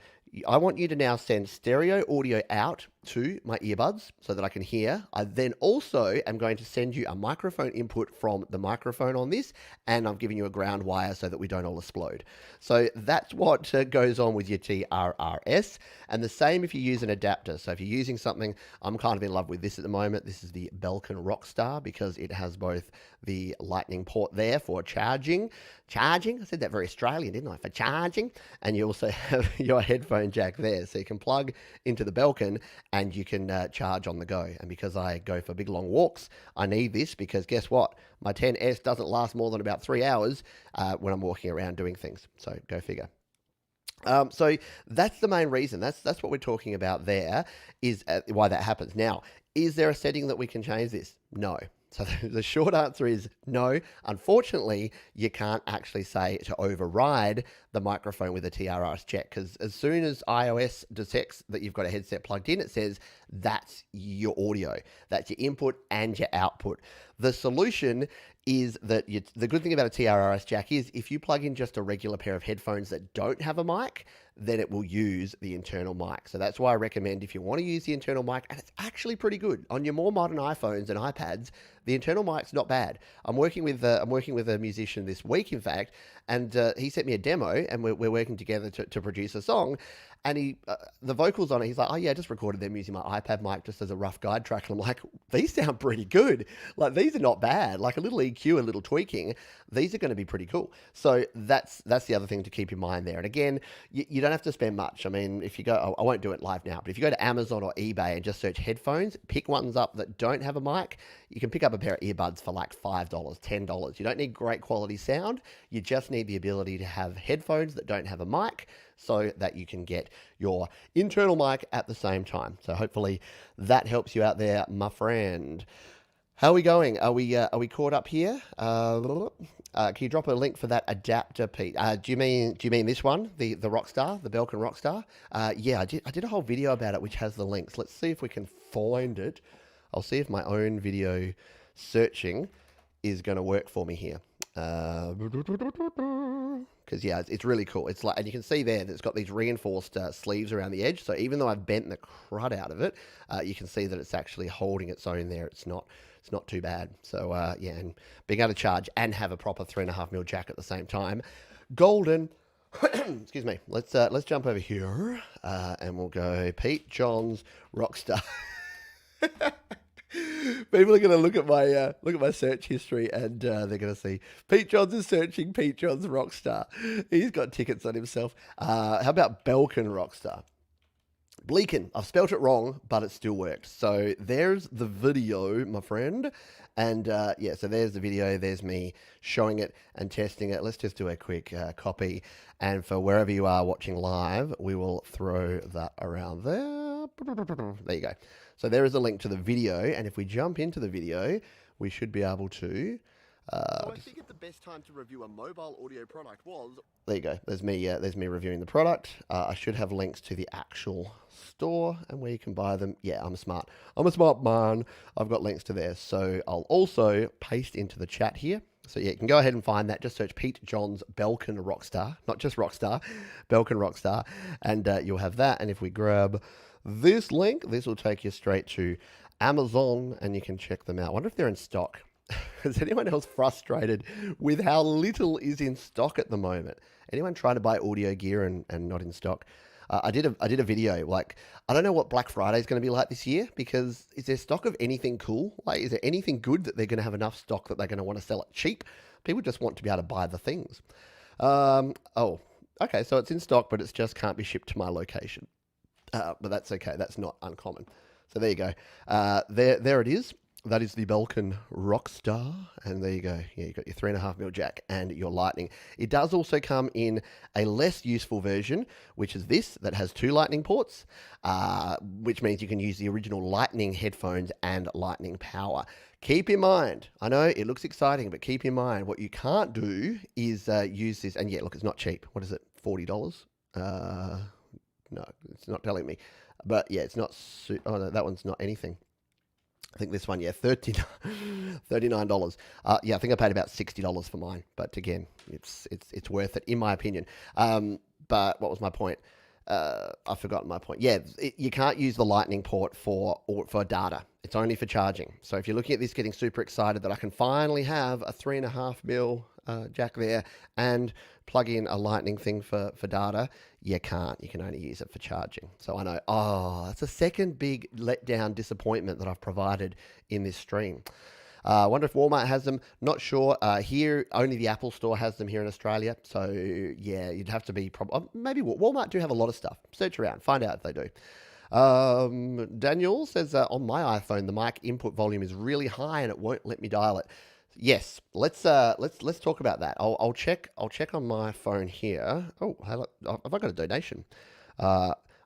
[SPEAKER 1] I want you to now send stereo audio out to my earbuds so that I can hear. I then also am going to send you a microphone input from the microphone on this, and I'm giving you a ground wire so that we don't all explode. So that's what goes on with your TRRS, and the same if you use an adapter. So if you're using something, I'm kind of in love with this at the moment. This is the Belkin Rockstar because it has both the lightning port there for charging, I said that very Australian, didn't I, for charging, and you also have your headphone jack there, so you can plug into the Belkin and you can charge on the go. And because I go for big long walks, I need this because guess what? My 10S doesn't last more than about 3 hours when I'm walking around doing things. So go figure. So that's the main reason. That's what we're talking about there, is why that happens. Now, is there a setting that we can change this? No. So the short answer is no. Unfortunately, you can't actually say to override the microphone with a TRRS jack, because as soon as iOS detects that you've got a headset plugged in, it says that's your audio, that's your input and your output. The solution is that the good thing about a TRRS jack is if you plug in just a regular pair of headphones that don't have a mic, then it will use the internal mic. So that's why I recommend, if you want to use the internal mic, and it's actually pretty good on your more modern iPhones and iPads, the internal mic's not bad. I'm working with a musician this week, in fact, and he sent me a demo, and we're working together to produce a song. And the vocals on it, he's like, oh yeah, I just recorded them using my iPad mic just as a rough guide track. And I'm like, these sound pretty good. Like, these are not bad. Like a little EQ, a little tweaking, these are going to be pretty cool. So that's the other thing to keep in mind there. And again, you don't have to spend much. I mean, if you go, I won't do it live now, but if you go to Amazon or eBay and just search headphones, pick ones up that don't have a mic, you can pick up a pair of earbuds for like $5, $10. You don't need great quality sound. You just need the ability to have headphones that don't have a mic, so that you can get your internal mic at the same time. So hopefully that helps you out there, my friend. How are we going? Are we caught up here? Can you drop a link for that adapter, Pete? Do you mean this one, the Rockstar, the Belkin Rockstar? Yeah, I did a whole video about it, which has the links. Let's see if we can find it. I'll see if my own video searching is going to work for me here. Because yeah, it's really cool. It's like, and you can see there that it's got these reinforced sleeves around the edge. So even though I've bent the crud out of it, you can see that it's actually holding its own there. It's not too bad. So yeah, and being able to charge and have a proper 3.5mm jack at the same time, golden. Excuse me. Let's jump over here and we'll go Pete Johns Rockstar. People are going to look at my search history, and they're going to see Pete Johns is searching Pete Johns Rockstar. He's got tickets on himself. How about Belkin Rockstar? Belkin. I've spelt it wrong, but it still worked. So there's the video, my friend. And yeah, so there's the video. There's me showing it and testing it. Let's just do a quick copy. And for wherever you are watching live, we will throw that around there. There you go. So there is a link to the video. And if we jump into the video, we should be able to... so I think the best time to review a mobile audio product was... There you go. There's me reviewing the product. I should have links to the actual store and where you can buy them. Yeah, I'm smart. I'm a smart man. I've got links to there. So I'll also paste into the chat here. So yeah, you can go ahead and find that. Just search Pete Johns Belkin Rockstar, not just Rockstar, Belkin Rockstar, and you'll have that. And if we grab this link, this will take you straight to Amazon, and you can check them out. I wonder if they're in stock. Is anyone else frustrated with how little is in stock at the moment? Anyone trying to buy audio gear and not in stock? I did a video, like, I don't know what Black Friday is going to be like this year, because is there stock of anything cool? Like, is there anything good that they're going to have enough stock that they're going to want to sell it cheap? People just want to be able to buy the things. Oh, okay, so it's in stock, but it just can't be shipped to my location. But that's okay. That's not uncommon. So there you go. There it is. That is the Belkin Rockstar, and there you go. Yeah, you got your 3.5mm jack and your Lightning. It does also come in a less useful version, which is this, that has two Lightning ports, which means you can use the original Lightning headphones and Lightning power. Keep in mind, I know it looks exciting, but keep in mind what you can't do is use this. And yeah, look, it's not cheap. What is it? $40? No, it's not telling me. But yeah, it's not. Oh no, that one's not anything. I think this one, yeah, $39. Yeah, I think I paid about $60 for mine. But again, it's worth it in my opinion. But what was my point? I've forgotten my point. Yeah, you can't use the Lightning port for data. It's only for charging. So if you're looking at this, getting super excited that I can finally have a 3.5mm jack there and plug in a Lightning thing for data, you can't. You can only use it for charging. So I know, that's a second big letdown disappointment that I've provided in this stream. I wonder if Walmart has them. Not sure. Here, only the Apple Store has them here in Australia. So, yeah, you'd have to be... maybe Walmart do have a lot of stuff. Search around. Find out if they do. Daniel says, on my iPhone, the mic input volume is really high and it won't let me dial it. Yes, let's talk about that. I'll check on my phone here. Oh, have I got a donation?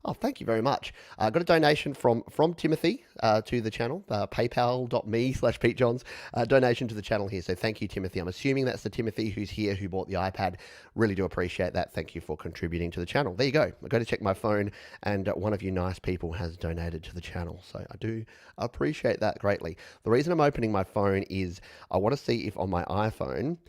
[SPEAKER 1] Oh, thank you very much. I got a donation from Timothy to the channel, paypal.me/PeteJohns, donation to the channel here. So thank you, Timothy. I'm assuming that's the Timothy who's here who bought the iPad. Really do appreciate that. Thank you for contributing to the channel. There you go. I go to check my phone and one of you nice people has donated to the channel. So I do appreciate that greatly. The reason I'm opening my phone is I want to see if on my iPhone,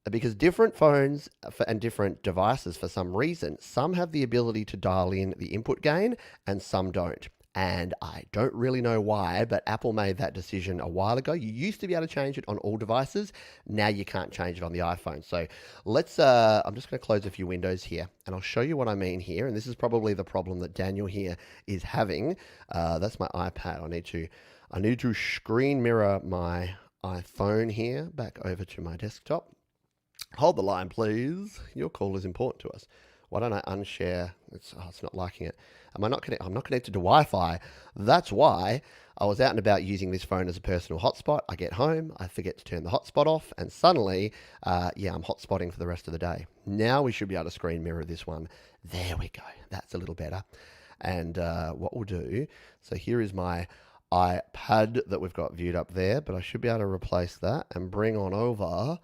[SPEAKER 1] because different phones and different devices, for some reason, some have the ability to dial in the input gain and some don't. And I don't really know why, but Apple made that decision a while ago. You used to be able to change it on all devices. Now you can't change it on the iPhone. So let's, I'm just going to close a few windows here and I'll show you what I mean here. And this is probably the problem that Daniel here is having. That's my iPad. I need to screen mirror my iPhone here back over to my desktop. Hold the line, please. Your call is important to us. Why don't I unshare? It's not liking it. I'm not connected to Wi-Fi. That's why I was out and about using this phone as a personal hotspot. I get home, I forget to turn the hotspot off, and suddenly, I'm hotspotting for the rest of the day. Now we should be able to screen mirror this one. There we go. That's a little better. And what we'll do, so here is my iPad that we've got viewed up there, but I should be able to replace that and bring on over...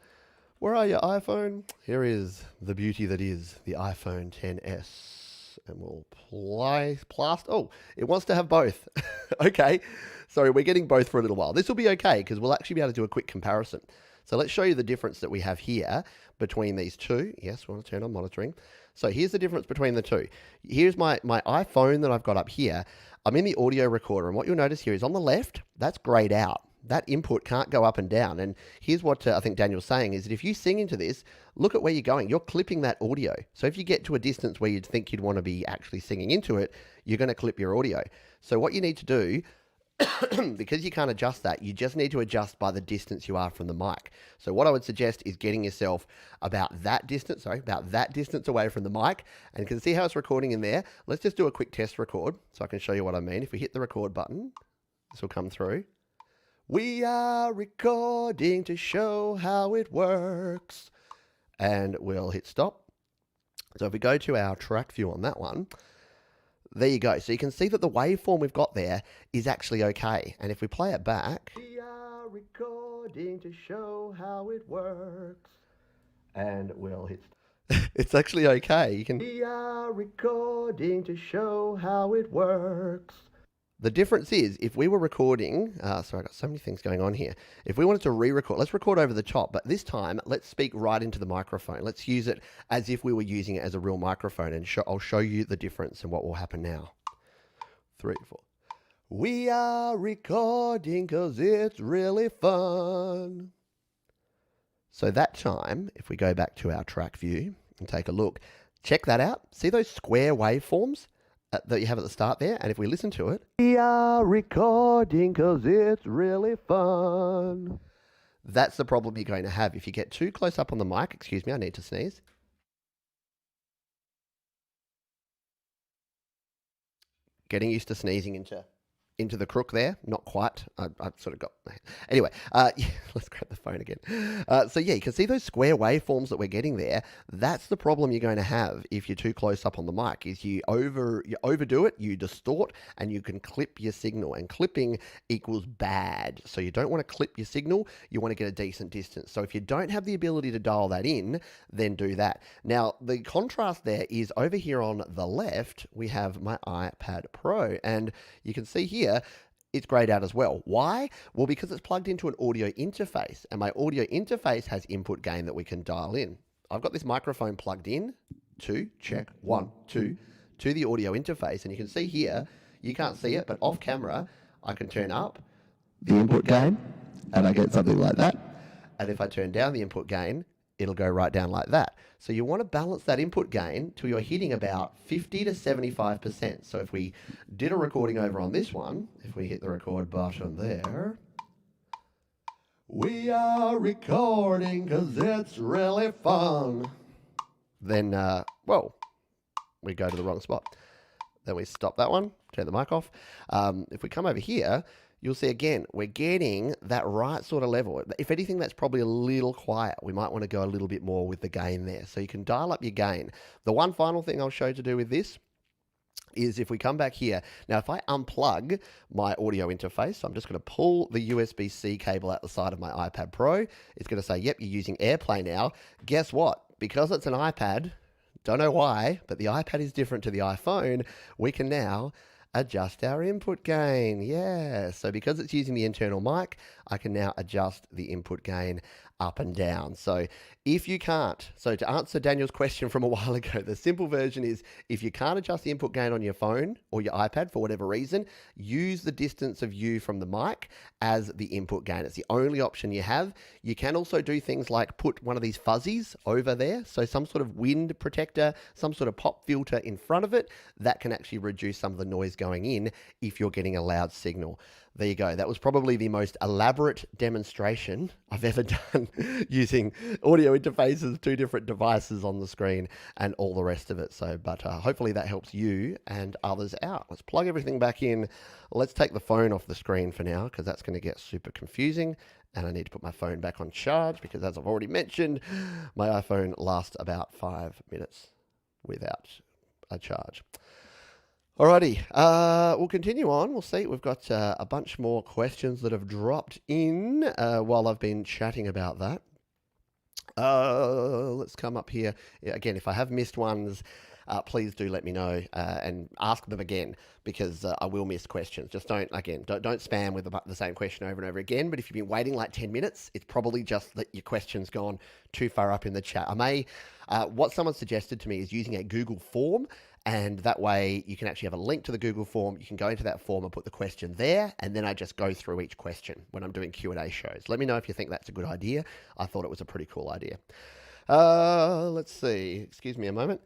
[SPEAKER 1] Where are your iPhone? Here is the beauty that is the iPhone XS. And we'll plaster. Oh, it wants to have both. Okay. Sorry, we're getting both for a little while. This will be okay because we'll actually be able to do a quick comparison. So let's show you the difference that we have here between these two. Yes, we want to turn on monitoring. So here's the difference between the two. Here's my iPhone that I've got up here. I'm in the audio recorder, and what you'll notice here is on the left, that's grayed out. That input can't go up and down. And here's what I think Daniel's saying is that if you sing into this, look at where you're going. You're clipping that audio. So if you get to a distance where you'd think you'd want to be actually singing into it, you're going to clip your audio. So what you need to do, because you can't adjust that, you just need to adjust by the distance you are from the mic. So what I would suggest is getting yourself about that distance away from the mic. And you can see how it's recording in there. Let's just do a quick test record so I can show you what I mean. If we hit the record button, this will come through. We are recording to show how it works. And we'll hit stop. So if we go to our track view on that one, there you go. So you can see that the waveform we've got there is actually okay. And if we play it back, we are recording to show how it works. And we'll hit stop. It's actually okay. We are recording to show how it works. The difference is, if we were recording, sorry, I've got so many things going on here. If we wanted to re-record, let's record over the top, but this time, let's speak right into the microphone. Let's use it as if we were using it as a real microphone, and I'll show you the difference and what will happen now. 3, 4. We are recording because it's really fun. So that time, if we go back to our track view and take a look, check that out. See those square waveforms that you have at the start there? And if we listen to it, we are recording because it's really fun. That's the problem you're going to have. If you get too close up on the mic, excuse me, I need to sneeze. Getting used to sneezing into into the crook there. Not quite. I've sort of got... Anyway, yeah, let's grab the phone again. So yeah, you can see those square waveforms that we're getting there. That's the problem you're going to have if you're too close up on the mic, is you overdo it, you distort, and you can clip your signal. And clipping equals bad. So you don't want to clip your signal. You want to get a decent distance. So if you don't have the ability to dial that in, then do that. Now, the contrast there is over here on the left, we have my iPad Pro. And you can see here, it's grayed out as well. Why? Well, because it's plugged into an audio interface, and my audio interface has input gain that we can dial in. I've got this microphone plugged in to, check, 1, 2, to the audio interface, and you can see here, you can't see it, but off camera, I can turn up the input gain, and I get something like that. And if I turn down the input gain, it'll go right down like that. So you want to balance that input gain till you're hitting about 50 to 75%. So if we did a recording over on this one, if we hit the record button there, we are recording because it's really fun. Then, well, we go to the wrong spot. Then we stop that one, turn the mic off. If we come over here, you'll see again, we're getting that right sort of level. If anything, that's probably a little quiet. We might want to go a little bit more with the gain there. So you can dial up your gain. The one final thing I'll show you to do with this is if we come back here. Now, if I unplug my audio interface, so I'm just going to pull the USB-C cable out the side of my iPad Pro. It's going to say, yep, you're using AirPlay now. Guess what? Because it's an iPad, don't know why, but the iPad is different to the iPhone, we can now adjust our input gain. Yeah, so because it's using the internal mic, I can now adjust the input gain up and down. So if you can't, so to answer Daniel's question from a while ago, the simple version is if you can't adjust the input gain on your phone or your iPad for whatever reason, use the distance of you from the mic as the input gain. It's the only option you have. You can also do things like put one of these fuzzies over there. So some sort of wind protector, some sort of pop filter in front of it, that can actually reduce some of the noise going in if you're getting a loud signal. There you go. That was probably the most elaborate demonstration I've ever done using audio interfaces, 2 different devices on the screen and all the rest of it. So, but hopefully that helps you and others out. Let's plug everything back in. Let's take the phone off the screen for now because that's going to get super confusing. And I need to put my phone back on charge because, as I've already mentioned, my iPhone lasts about 5 minutes without a charge. Alrighty, we'll continue on. We'll see. We've got a bunch more questions that have dropped in while I've been chatting about that. Let's come up here. Again, if I have missed ones, please do let me know and ask them again because I will miss questions. Just don't spam with the same question over and over again. But if you've been waiting like 10 minutes, it's probably just that your question's gone too far up in the chat. What someone suggested to me is using a Google form. And that way you can actually have a link to the Google form. You can go into that form and put the question there. And then I just go through each question when I'm doing Q&A shows. Let me know if you think that's a good idea. I thought it was a pretty cool idea. Let's see. Excuse me a moment.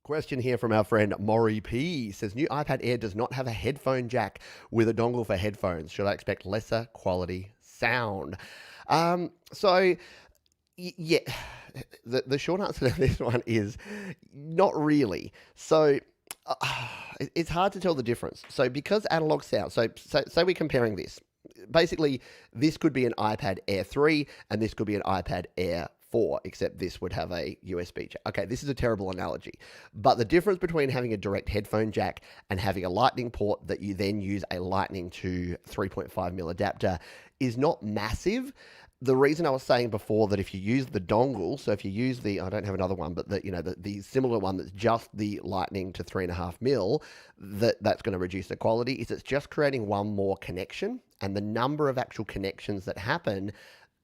[SPEAKER 1] Question here from our friend Maury P. Says, new iPad Air does not have a headphone jack with a dongle for headphones. Should I expect lesser quality sound? Yeah, the short answer to this one is not really. So it's hard to tell the difference. So because analog sound, so we're comparing this. Basically, this could be an iPad Air 3 and this could be an iPad Air 4, except this would have a USB jack. Okay, this is a terrible analogy. But the difference between having a direct headphone jack and having a lightning port that you then use a lightning to 3.5mm adapter is not massive. The reason I was saying before that if you use the dongle, so if you use the, I don't have another one, but the similar one that's just the lightning to 3.5mm, that's going to reduce the quality, is it's just creating one more connection, and the number of actual connections that happen,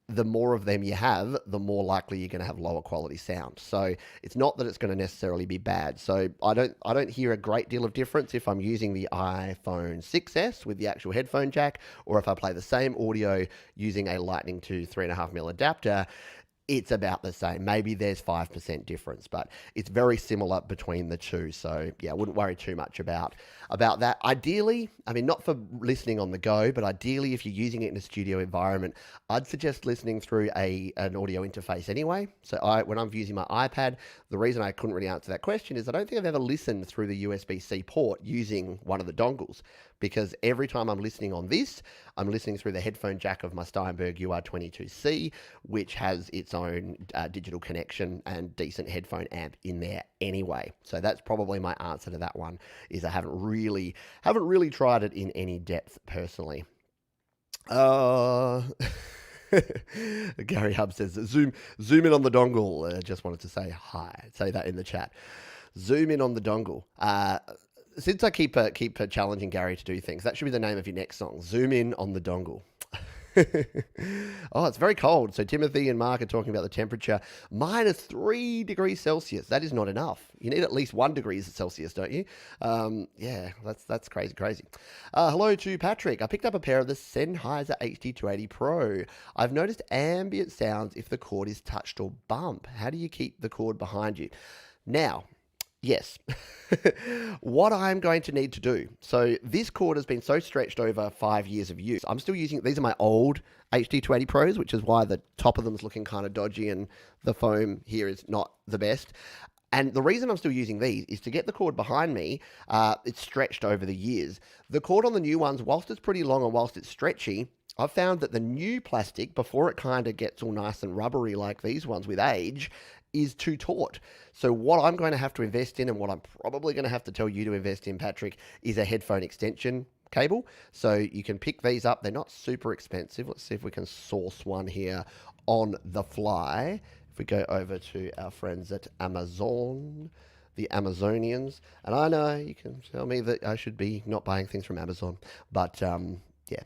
[SPEAKER 1] the more of them you have, the more likely you're going to have lower quality sound. So it's not that it's going to necessarily be bad. So I don't hear a great deal of difference if I'm using the iPhone 6s with the actual headphone jack, or if I play the same audio using a lightning to 3.5mm adapter. it's about the same. Maybe there's 5% difference, but it's very similar between the two. So yeah, I wouldn't worry too much about that. Ideally, I mean, not for listening on the go, but ideally, if you're using it in a studio environment, I'd suggest listening through an audio interface anyway. So when I'm using my iPad, the reason I couldn't really answer that question is I don't think I've ever listened through the USB-C port using one of the dongles, because every time I'm listening on this, I'm listening through the headphone jack of my Steinberg UR22C, which has its own digital connection and decent headphone amp in there anyway. So that's probably my answer to that one, is I haven't really tried it in any depth personally. Gary Hub says, zoom in on the dongle. Just wanted to say hi. Say that in the chat. Zoom in on the dongle. Since I keep challenging Gary to do things, that should be the name of your next song. Zoom in on the dongle. Oh, it's very cold. So Timothy and Mark are talking about the temperature. -3 degrees Celsius. That is not enough. You need at least 1 degree Celsius, don't you? Yeah, that's crazy. Hello to Patrick. I picked up a pair of the Sennheiser HD280 Pro. I've noticed ambient sounds if the cord is touched or bumped. How do you keep the cord behind you? Now, yes. What I'm going to need to do. So this cord has been so stretched over 5 years of use. I'm still using, these are my old HD280 Pros, which is why the top of them is looking kind of dodgy and the foam here is not the best. And the reason I'm still using these is to get the cord behind me. It's stretched over the years. The cord on the new ones, whilst it's pretty long and whilst it's stretchy, I've found that the new plastic, before it kind of gets all nice and rubbery like these ones with age, is too taut. So what I'm going to have to invest in, and what I'm probably going to have to tell you to invest in, Patrick, is a headphone extension cable. So you can pick these up. They're not super expensive. Let's see if we can source one here on the fly. If we go over to our friends at Amazon, the Amazonians, and I know you can tell me that I should be not buying things from Amazon, but yeah,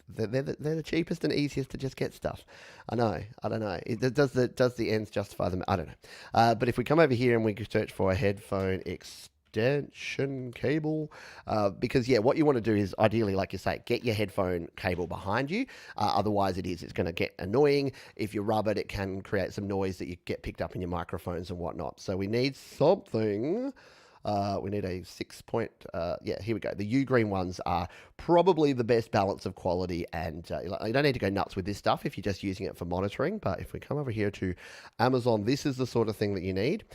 [SPEAKER 1] they're the cheapest and easiest to just get stuff. I know. I don't know. Does the ends justify them? I don't know. But if we come over here and we search for a headphone extension cable, because yeah, what you want to do is ideally, like you say, get your headphone cable behind you. Otherwise, it's going to get annoying. If you rub it, it can create some noise that you get picked up in your microphones and whatnot. So we need something. We need a 6-point, yeah, here we go. The U-green ones are probably the best balance of quality, and you don't need to go nuts with this stuff if you're just using it for monitoring, but if we come over here to Amazon, this is the sort of thing that you need,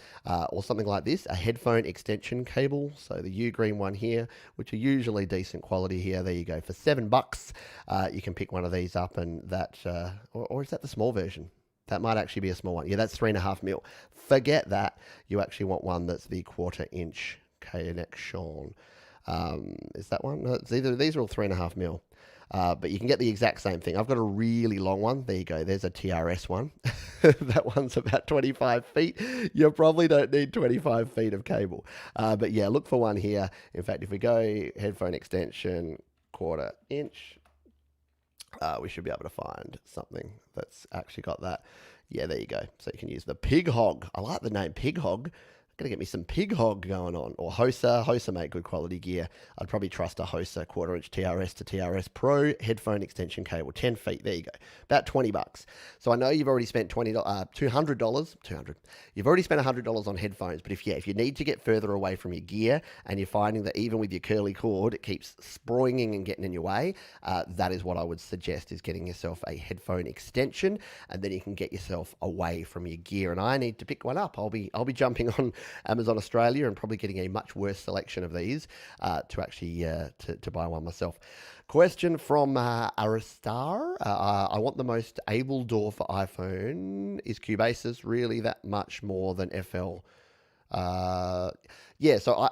[SPEAKER 1] or something like this, a headphone extension cable. So the U-green one here, which are usually decent quality here, there you go. For $7, you can pick one of these up, and that, or is that the small version? That might actually be a small one. Yeah, that's 3.5 mil. Forget that. You actually want one that's the 1/4 inch connection. Is that one? No, it's either, these are all 3.5 mil. But you can get the exact same thing. I've got a really long one. There you go. There's a TRS one. That one's about 25 feet. You probably don't need 25 feet of cable. But yeah, look for one here. In fact, if we go headphone extension, 1/4 inch, we should be able to find something that's actually got that. Yeah, there you go. So you can use the Pig Hog. I like the name Pig Hog. Gonna get me some Pig Hog going on, or Hosa. Hosa make good quality gear. I'd probably trust a Hosa 1/4 inch TRS to TRS Pro headphone extension cable, 10 feet. There you go, about $20. So I know you've already spent $200. You've already spent $100 on headphones. But if you need to get further away from your gear, and you're finding that even with your curly cord, it keeps sprawling and getting in your way, that is what I would suggest, is getting yourself a headphone extension, and then you can get yourself away from your gear. And I need to pick one up. I'll be jumping on Amazon Australia and probably getting a much worse selection of these to actually to buy one myself. Question from Aristar. I want the most able DAW for iPhone. Is Cubase really that much more than FL? Yeah, so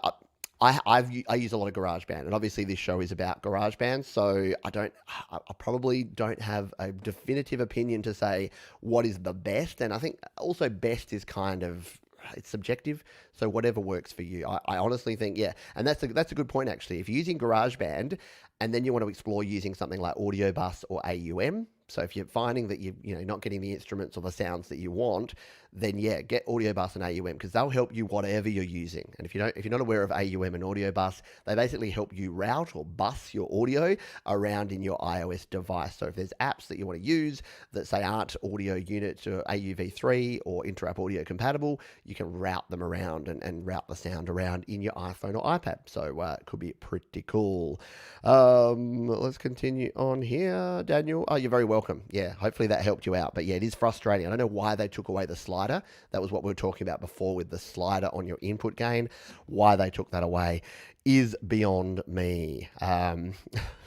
[SPEAKER 1] I use a lot of GarageBand, and obviously this show is about GarageBand, so I probably don't have a definitive opinion to say what is the best, and I think also best is kind of, it's subjective, so whatever works for you. I honestly think, yeah, and that's a good point actually. If you're using GarageBand and then you want to explore using something like Audio Bus or AUM, so if you're finding that you're not getting the instruments or the sounds that you want, then yeah, get Audio Bus and AUM because they'll help you whatever you're using. And if you're not aware of AUM and Audio Bus, they basically help you route or bus your audio around in your iOS device. So if there's apps that you want to use that say aren't audio units or AUV3 or Interrupt Audio compatible, you can route them around and route the sound around in your iPhone or iPad. So it could be pretty cool. Let's continue on here. Daniel, oh, you're very welcome. Yeah, hopefully that helped you out. But yeah, it is frustrating. I don't know why they took away the slider. That was what we were talking about before with the slider on your input gain. Why they took that away is beyond me.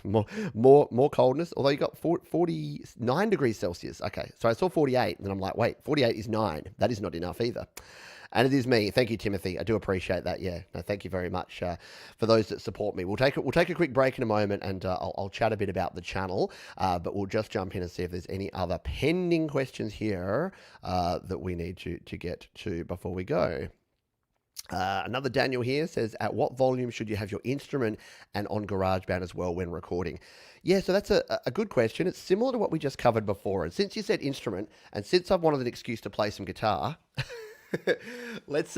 [SPEAKER 1] More coldness, although you got 49 degrees Celsius. Okay, so I saw 48, and then I'm like, wait, 48 is 9. That is not enough either. And it is me. Thank you, Timothy. I do appreciate that. Yeah, no, thank you very much for those that support me. We'll take a quick break in a moment, and I'll chat a bit about the channel. But we'll just jump in and see if there's any other pending questions here that we need to get to before we go. Another Daniel here says, at what volume should you have your instrument and on GarageBand as well when recording? Yeah, so that's a good question. It's similar to what we just covered before. And since you said instrument, and since I've wanted an excuse to play some guitar, let's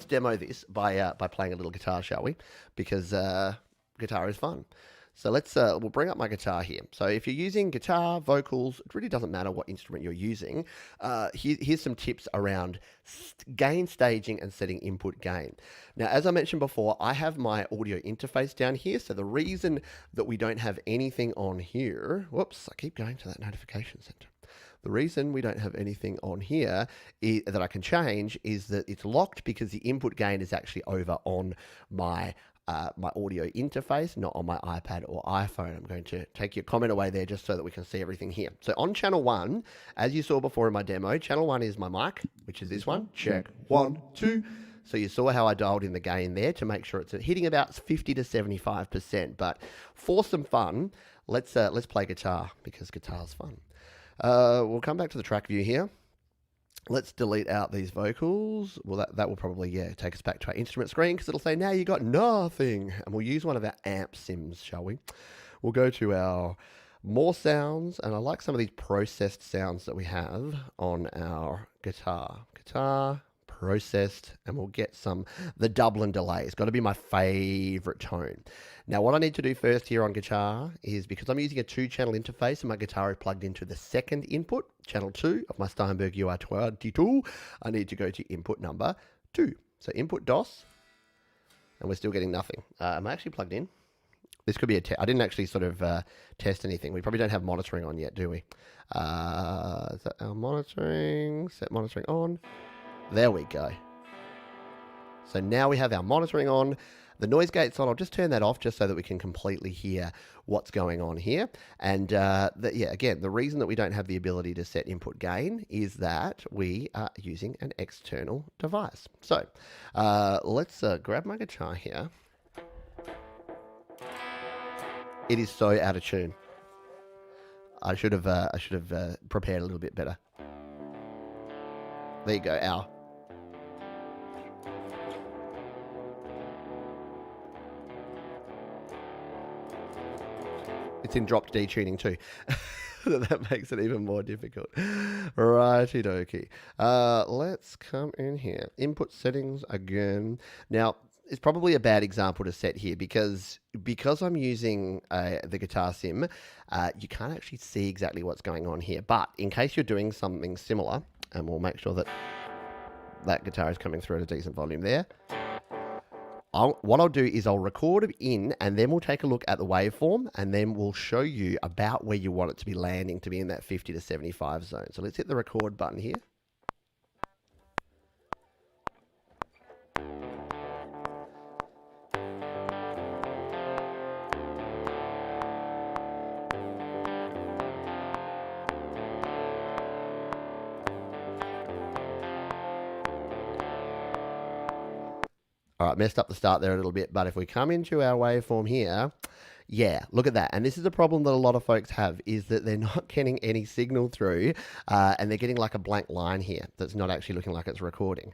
[SPEAKER 1] demo this by playing a little guitar, shall we? Because guitar is fun. So we'll bring up my guitar here. So if you're using guitar, vocals, it really doesn't matter what instrument you're using. Here's some tips around gain staging and setting input gain. Now, as I mentioned before, I have my audio interface down here. So the reason that we don't have anything on here, whoops, I keep going to that notification center. The reason we don't have anything on here that I can change is that it's locked because the input gain is actually over on my audio interface, not on my iPad or iPhone. I'm going to take your comment away there just so that we can see everything here. So on channel 1, as you saw before in my demo, channel 1 is my mic, which is this one. Check. 1, 2. So you saw how I dialed in the gain there to make sure it's hitting about 50 to 75%. But for some fun, let's play guitar because guitar's fun. We'll come back to the track view here. Let's delete out these vocals. Well, that will probably, take us back to our instrument screen because it'll say, now you got nothing. And we'll use one of our amp sims, shall we? We'll go to our more sounds, and I like some of these processed sounds that we have on our guitar. Guitar, processed, and we'll get the Dublin delay. It's got to be my favorite tone. Now, what I need to do first here on guitar is, because I'm using a 2-channel interface and my guitar is plugged into the second input, channel 2 of my Steinberg UR22, I need to go to input number 2. So input DOS, and we're still getting nothing. Am I actually plugged in? This could be a test. I didn't actually sort of test anything. We probably don't have monitoring on yet, do we? Is that our monitoring? Set monitoring on. There we go. So now we have our monitoring on. The noise gate's on. I'll just turn that off just so that we can completely hear what's going on here. And again, the reason that we don't have the ability to set input gain is that we are using an external device. So let's grab my guitar here. It is so out of tune. I should have prepared a little bit better. There you go. Ow. It's in dropped D tuning too. That makes it even more difficult. Righty dokie. Let's come in here. Input settings again. Now, it's probably a bad example to set here because I'm using the guitar sim, you can't actually see exactly what's going on here. But in case you're doing something similar, and we'll make sure that guitar is coming through at a decent volume there. What I'll do is I'll record it in, and then we'll take a look at the waveform, and then we'll show you about where you want it to be landing to be in that 50 to 75 zone. So let's hit the record button here. All right, messed up the start there a little bit, but if we come into our waveform here, yeah, look at that. And this is a problem that a lot of folks have, is that they're not getting any signal through, and they're getting like a blank line here that's not actually looking like it's recording.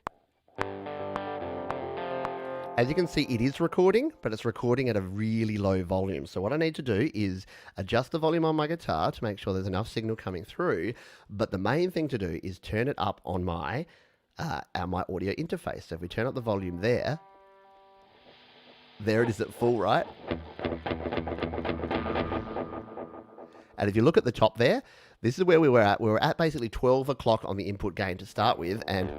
[SPEAKER 1] As you can see, it is recording, but it's recording at a really low volume. So what I need to do is adjust the volume on my guitar to make sure there's enough signal coming through. But the main thing to do is turn it up on my my audio interface. So if we turn up the volume there it is at full, right? And if you look at the top there, this is where we were at. We were at basically 12 o'clock on the input gain to start with, and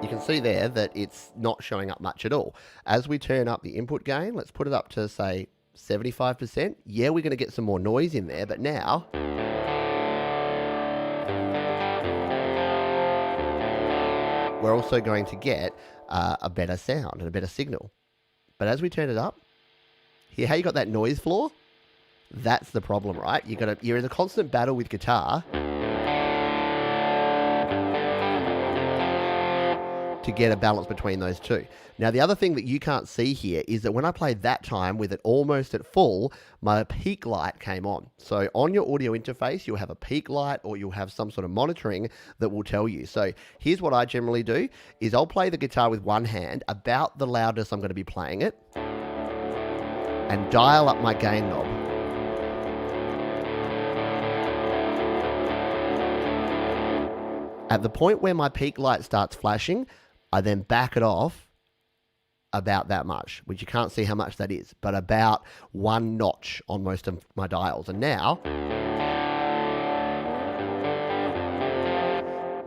[SPEAKER 1] you can see there that it's not showing up much at all. As we turn up the input gain, let's put it up to, say, 75%. Yeah, we're going to get some more noise in there, but now we're also going to get a better sound and a better signal. But as we turn it up, hear how you got that noise floor? That's the problem, right? You're in a constant battle with guitar to get a balance between those two. Now, the other thing that you can't see here is that when I played that time with it almost at full, my peak light came on. So on your audio interface, you'll have a peak light or you'll have some sort of monitoring that will tell you. So here's what I generally do is I'll play the guitar with one hand about the loudness I'm going to be playing it and dial up my gain knob. At the point where my peak light starts flashing, I then back it off about that much, which you can't see how much that is, but about one notch on most of my dials. And now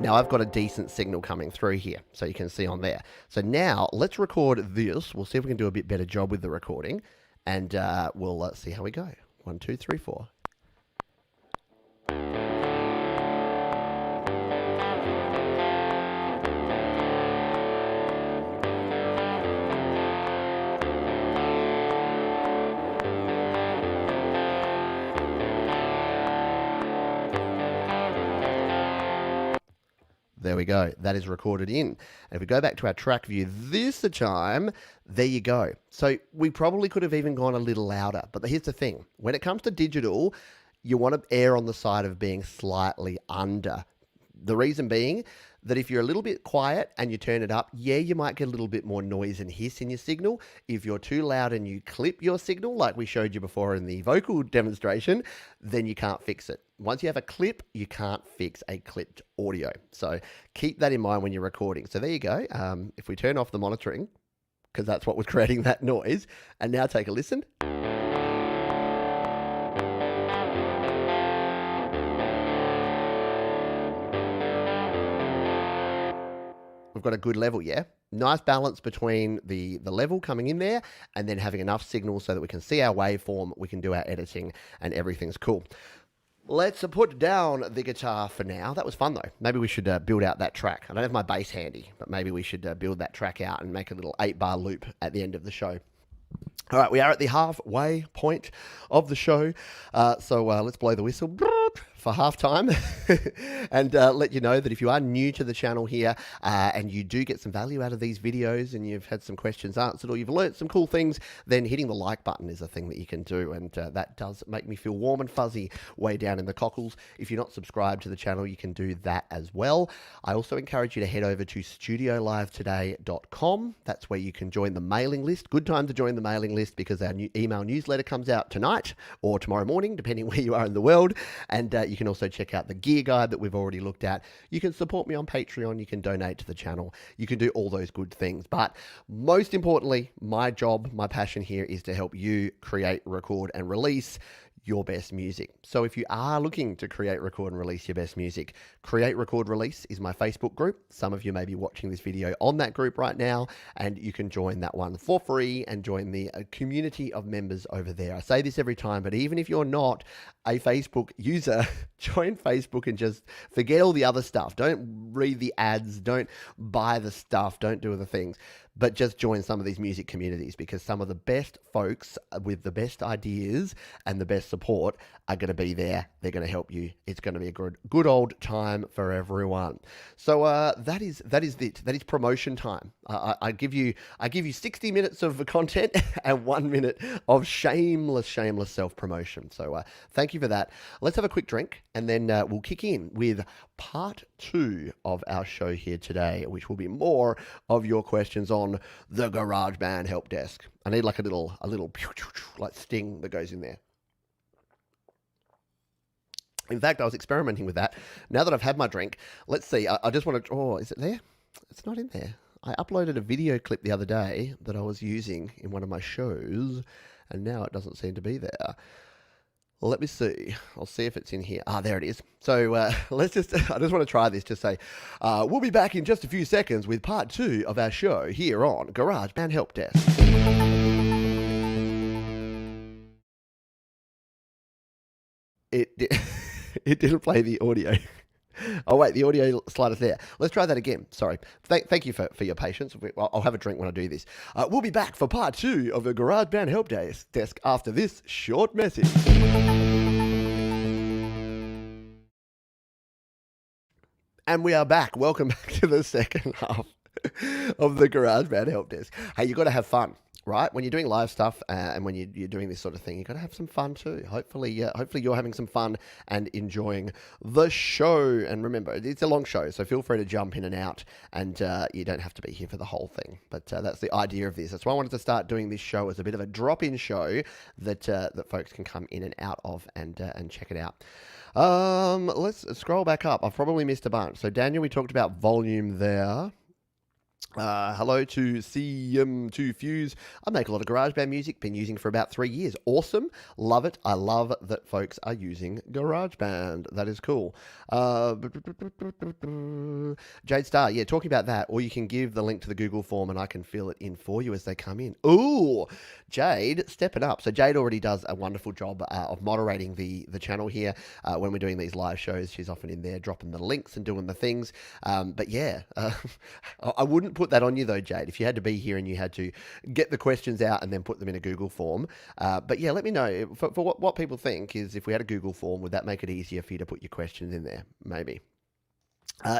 [SPEAKER 1] I've got a decent signal coming through here, so you can see on there. So now let's record this. We'll see if we can do a bit better job with the recording, and we'll see how we go. 1, 2, 3, 4. There we go. That is recorded in. And if we go back to our track view this time, there you go. So we probably could have even gone a little louder. But here's the thing. When it comes to digital, you want to err on the side of being slightly under. The reason being that if you're a little bit quiet and you turn it up, yeah, you might get a little bit more noise and hiss in your signal. If you're too loud and you clip your signal, like we showed you before in the vocal demonstration, then you can't fix it. Once you have a clip, you can't fix a clipped audio. So keep that in mind when you're recording. So there you go. If we turn off the monitoring, because that's what was creating that noise, and now take a listen. We've got a good level, yeah? Nice balance between the level coming in there and then having enough signal so that we can see our waveform, we can do our editing, and everything's cool. Let's put down the guitar for now. That was fun, though. Maybe we should build out that track. I don't have my bass handy, but maybe we should build that track out and make a little 8-bar loop at the end of the show. All right, we are at the halfway point of the show, so let's blow the whistle for halftime and let you know that if you are new to the channel here and you do get some value out of these videos and you've had some questions answered or you've learnt some cool things, then hitting the like button is a thing that you can do, and that does make me feel warm and fuzzy way down in the cockles. If you're not subscribed to the channel, you can do that as well. I also encourage you to head over to studiolivetoday.com. That's where you can join the mailing list. Good time to join the mailing list because our new email newsletter comes out tonight or tomorrow morning, depending where you are in the world. And you can also check out the gear guide that we've already looked at. You can support me on Patreon. You can donate to the channel. You can do all those good things. But most importantly, my job, my passion here is to help you create, record, and release your best music. So if you are looking to create, record, and release your best music, Create, Record, Release is my Facebook group. Some of you may be watching this video on that group right now, and you can join that one for free and join the community of members over there. I say this every time, but even if you're not a Facebook user, join Facebook and just forget all the other stuff. Don't read the ads, don't buy the stuff, don't do other things, but just join some of these music communities, because some of the best folks with the best ideas and the best support are going to be there. They're going to help you. It's going to be a good old time for everyone. So that is it. That is promotion time. I give you 60 minutes of content and 1 minute of shameless self-promotion. So thank you for that. Let's have a quick drink and then we'll kick in with part 2 of our show here today, which will be more of your questions on the GarageBand help desk. I need like a little like sting that goes in there. In fact, I was experimenting with that. Now that I've had my drink, let's see. I just want to. Oh, is it there? It's not in there. I uploaded a video clip the other day that I was using in one of my shows, and now it doesn't seem to be there. Well, let me see. I'll see if it's in here. Ah, there it is. So let's just. I just want to try this. Just say, we'll be back in just a few seconds with part 2 of our show here on GarageBand Help Desk. It didn't play the audio. Oh, wait, the audio slider's there. Let's try that again. Sorry. Thank you for your patience. I'll have a drink when I do this. We'll be back for part 2 of the GarageBand Help Desk after this short message. And we are back. Welcome back to the second half of the GarageBand Help Desk. Hey, you got to have fun, right? When you're doing live stuff and when you're doing this sort of thing, you got to have some fun too. Hopefully you're having some fun and enjoying the show. And remember, it's a long show, so feel free to jump in and out, and you don't have to be here for the whole thing. But that's the idea of this. That's why I wanted to start doing this show as a bit of a drop-in show that folks can come in and out of and check it out. Let's scroll back up. I've probably missed a bunch. So Daniel, we talked about volume there. Hello to CM2 Fuse. I make a lot of GarageBand music, been using for about 3 years. Awesome. Love it. I love that folks are using GarageBand. That is cool. Jade Star, yeah, talking about that. Or you can give the link to the Google form and I can fill it in for you as they come in. Ooh, Jade, stepping up. So Jade already does a wonderful job of moderating the channel here. When we're doing these live shows, she's often in there dropping the links and doing the things. But yeah, I wouldn't put that on you though, Jade, if you had to be here and you had to get the questions out and then put them in a Google form. But yeah, let me know for what people think is if we had a Google form, would that make it easier for you to put your questions in there? Maybe.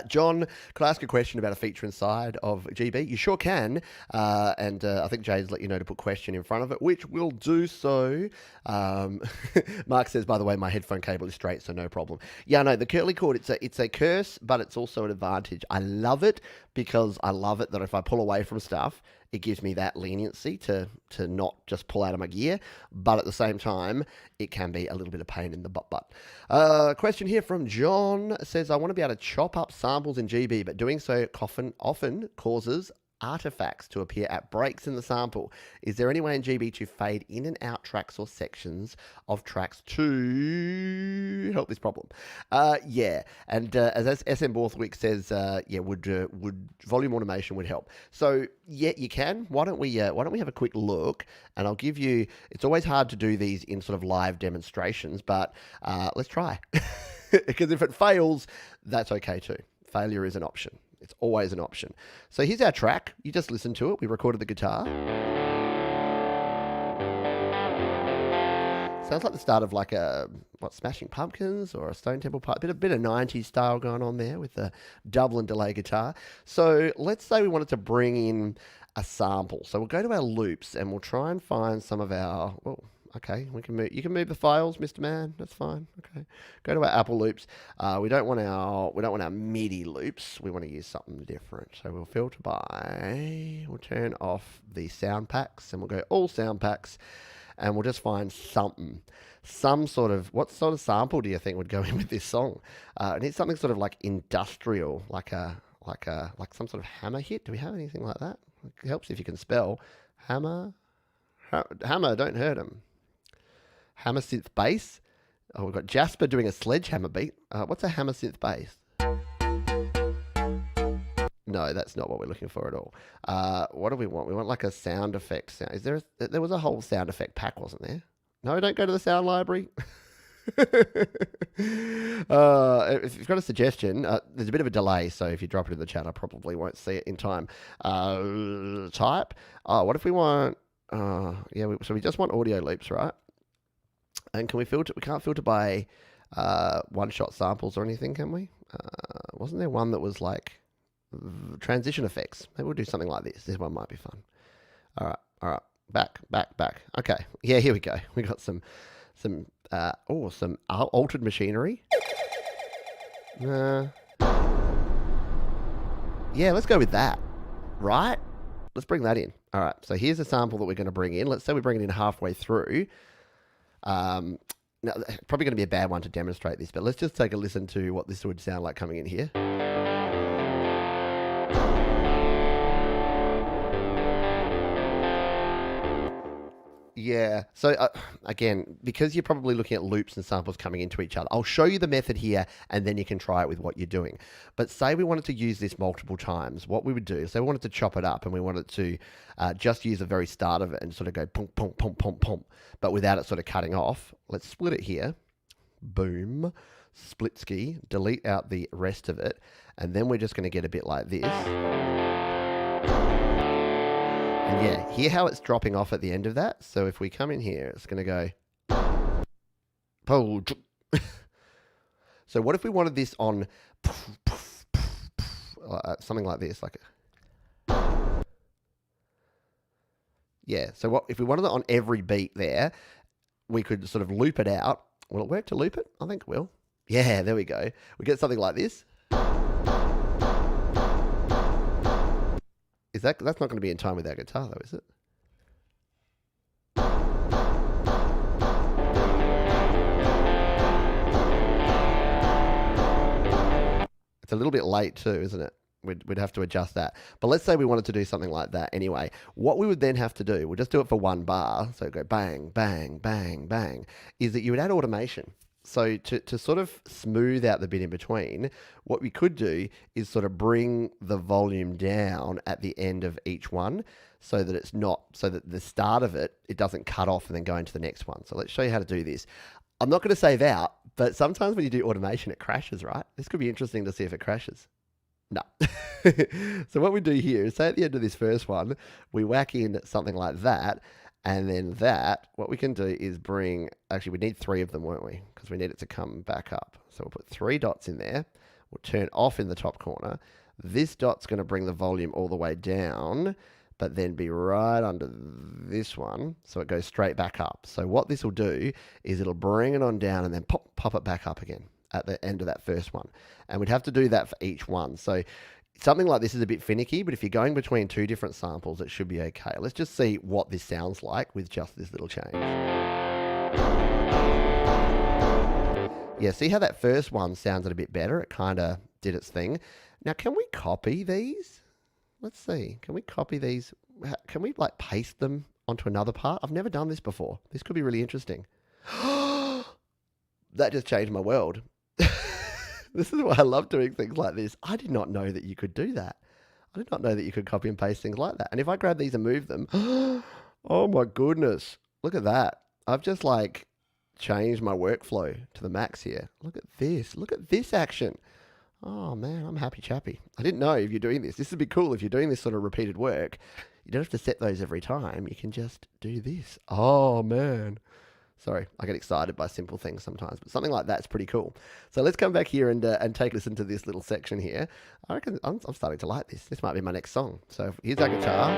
[SPEAKER 1] John, could I ask a question about a feature inside of GB? You sure can. And I think Jade's let you know to put question in front of it, which we'll do so. Mark says, by the way, my headphone cable is straight, so no problem. Yeah, no, the curly cord, it's a curse, but it's also an advantage. I love it because I love it that if I pull away from stuff, it gives me that leniency to not just pull out of my gear, but at the same time, it can be a little bit of pain in the butt. Question here from John says, I want to be able to chop up samples in GB, but doing so often causes artifacts to appear at breaks in the sample. Is there any way in GB to fade in and out tracks or sections of tracks to help this problem? Yeah, and as SM Borthwick says, yeah, would volume automation would help. So yeah, you can. Why don't we have a quick look? And I'll give you. It's always hard to do these in sort of live demonstrations, but let's try. Because if it fails, that's okay too. Failure is an option. It's always an option. So here's our track. You just listen to it. We recorded the guitar. Sounds like the start of like a, Smashing Pumpkins or a Stone Temple Pilots. Bit of 90s style going on there with the double and delay guitar. So let's say we wanted to bring in a sample. So we'll go to our loops and we'll try and find some of our, okay, we can move. You can move the files, Mr. Man. That's fine. Okay, go to our Apple loops. We don't want our MIDI loops. We want to use something different. So we'll filter by. We'll turn off the sound packs and we'll go all sound packs, and we'll just find something, some sort of. What sort of sample do you think would go in with this song? It needs something sort of like industrial, like some sort of hammer hit. Do we have anything like that? It helps if you can spell hammer. Hammer, don't hurt him. Hammer synth bass. Oh, we've got Jasper doing a sledgehammer beat. What's a hammer synth bass? No, that's not what we're looking for at all. What do we want? We want like a sound effect sound. There was a whole sound effect pack, wasn't there? No, don't go to the sound library. If you've got a suggestion, there's a bit of a delay, so if you drop it in the chat, I probably won't see it in time. Type. Oh, what if we want? Yeah, so we just want audio loops, right? And can we filter? We can't filter by one-shot samples or anything, can we? Wasn't there one that was like transition effects? Maybe we'll do something like this. This one might be fun. All right. Back. Okay. Yeah, here we go. We got some altered machinery. Yeah, let's go with that. Right? Let's bring that in. All right. So here's a sample that we're going to bring in. Let's say we bring it in halfway through. Now, probably going to be a bad one to demonstrate this, but let's just take a listen to what this would sound like coming in here. Yeah. So again, because you're probably looking at loops and samples coming into each other, I'll show you the method here, and then you can try it with what you're doing. But say we wanted to use this multiple times, what we would do, say we wanted to chop it up, and we wanted to just use the very start of it and sort of go pump, pump, pump, pump, pump, but without it sort of cutting off. Let's split it here. Boom. Split ski. Delete out the rest of it, and then we're just going to get a bit like this. And yeah, hear how it's dropping off at the end of that? So if we come in here, it's going to go... So what if we wanted this on something like this? Yeah, so what if we wanted it on every beat there, we could sort of loop it out. Will it work to loop it? I think it will. Yeah, there we go. We get something like this. That's not going to be in time with our guitar, though, is it? It's a little bit late too, isn't it? We'd have to adjust that. But let's say we wanted to do something like that anyway. What we would then have to do, we'll just do it for one bar, so go bang, bang, bang, bang, is that you would add automation. So to sort of smooth out the bit in between, what we could do is sort of bring the volume down at the end of each one so that it's not, so that the start of it doesn't cut off and then go into the next one. So let's show you how to do this. I'm not going to save out, but sometimes when you do automation, it crashes, right? This could be interesting to see if it crashes. No. So what we do here is say at the end of this first one, we whack in something like that. And then that, what we can do is bring, actually we need 3 of them, won't we? Because we need it to come back up. So we'll put 3 dots in there. We'll turn off in the top corner. This dot's going to bring the volume all the way down, but then be right under this one. So it goes straight back up. So what this will do is it'll bring it on down and then pop it back up again at the end of that first one. And we'd have to do that for each one. So something like this is a bit finicky, but if you're going between 2 different samples, it should be okay. Let's just see what this sounds like with just this little change. Yeah, see how that first one sounded a bit better? It kind of did its thing. Now, can we copy these? Let's see. Can we copy these? Can we like paste them onto another part? I've never done this before. This could be really interesting. That just changed my world. This is why I love doing things like this. I did not know that you could do that. I did not know that you could copy and paste things like that. And if I grab these and move them, oh my goodness, look at that. I've just like changed my workflow to the max here. Look at this. Look at this action. Oh man, I'm happy chappy. I didn't know if you're doing this. This would be cool if you're doing this sort of repeated work. You don't have to set those every time. You can just do this. Oh man. Sorry, I get excited by simple things sometimes, but something like that's pretty cool. So let's come back here and take a listen to this little section here. I reckon I'm starting to like this. This might be my next song. So here's our guitar.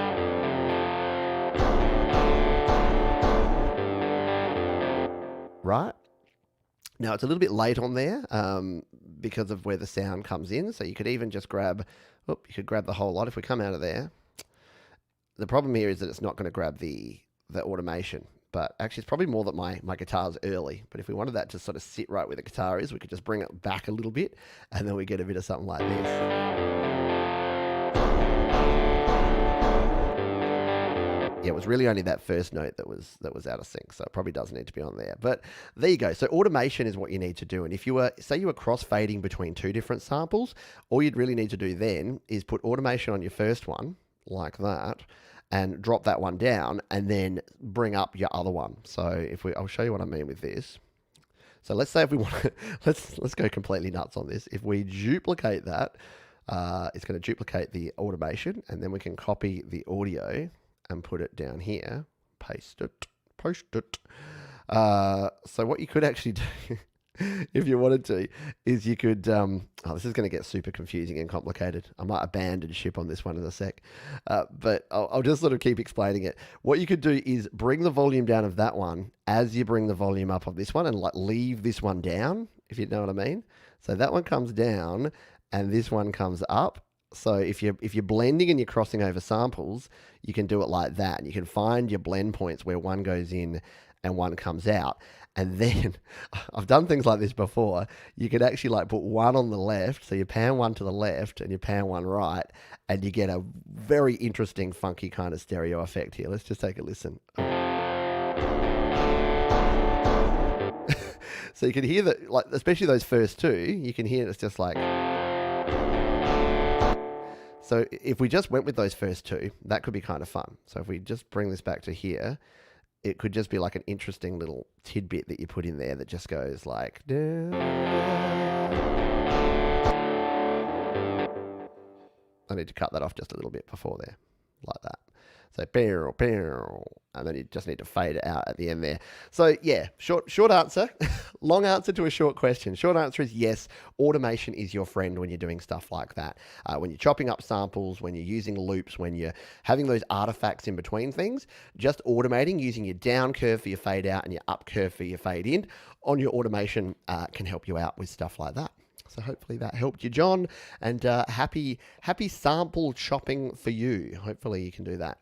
[SPEAKER 1] Right. Now it's a little bit late on there because of where the sound comes in. So you could even just grab, you could grab the whole lot. If we come out of there, the problem here is that it's not going to grab the automation. But actually, it's probably more that my guitar's early. But if we wanted that to sort of sit right where the guitar is, we could just bring it back a little bit, and then we get a bit of something like this. Yeah, it was really only that first note that was out of sync, so it probably does need to be on there. But there you go. So automation is what you need to do. And if you were, say you were cross-fading between 2 different samples, all you'd really need to do then is put automation on your first one, like that, and drop that one down, and then bring up your other one. So I'll show you what I mean with this. So let's say if we want to, let's go completely nuts on this. If we duplicate that, it's going to duplicate the automation, and then we can copy the audio and put it down here, paste it, post it. So what you could actually do, if you wanted to, is you could, this is going to get super confusing and complicated. I might abandon ship on this one in a sec, but I'll just sort of keep explaining it. What you could do is bring the volume down of that one as you bring the volume up of this one, and like leave this one down, if you know what I mean. So that one comes down and this one comes up. So if you're blending and you're crossing over samples, you can do it like that. And you can find your blend points where one goes in and one comes out. And then I've done things like this before. You can actually like put one on the left. So you pan one to the left and you pan one right, and you get a very interesting, funky kind of stereo effect here. Let's just take a listen. So you can hear that, like, especially those first two, you can hear it's just like. So if we just went with those first two, that could be kind of fun. So if we just bring this back to here, it could just be like an interesting little tidbit that you put in there that just goes like. I need to cut that off just a little bit before there, like that. So, and then you just need to fade it out at the end there. So, yeah, short answer, long answer to a short question. Short answer is yes, automation is your friend when you're doing stuff like that. When you're chopping up samples, when you're using loops, when you're having those artifacts in between things, just automating using your down curve for your fade out and your up curve for your fade in on your automation can help you out with stuff like that. So hopefully that helped you, John, and happy sample chopping for you. Hopefully you can do that.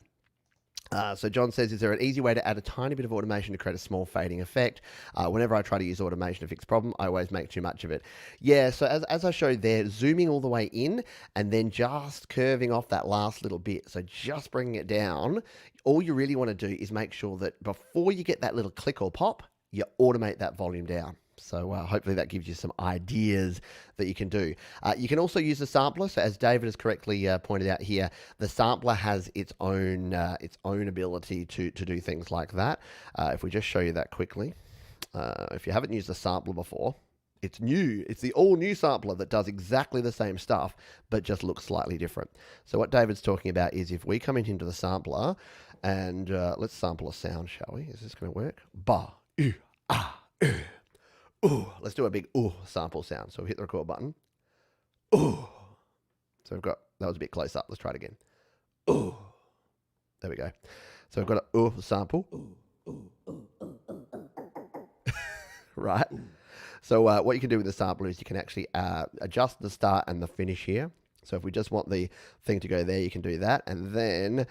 [SPEAKER 1] So John says, is there an easy way to add a tiny bit of automation to create a small fading effect? Whenever I try to use automation to fix a problem, I always make too much of it. Yeah, so as I showed there, zooming all the way in and then just curving off that last little bit. So just bringing it down. All you really want to do is make sure that before you get that little click or pop, you automate that volume down. So hopefully that gives you some ideas that you can do. You can also use the sampler. So as David has correctly pointed out here, the sampler has its own ability to do things like that. If we just show you that quickly, if you haven't used the sampler before, it's new. It's the all new sampler that does exactly the same stuff, but just looks slightly different. So what David's talking about is if we come into the sampler and let's sample a sound, shall we? Is this going to work? Ba, ah, ooh, let's do a big ooh sample sound. So we hit the record button. Ooh. So we've got, that was a bit close up. Let's try it again. Ooh. There we go. So we've got an ooh sample. Right. So what you can do with the sampler is you can actually adjust the start and the finish here. So if we just want the thing to go there, you can do that. And then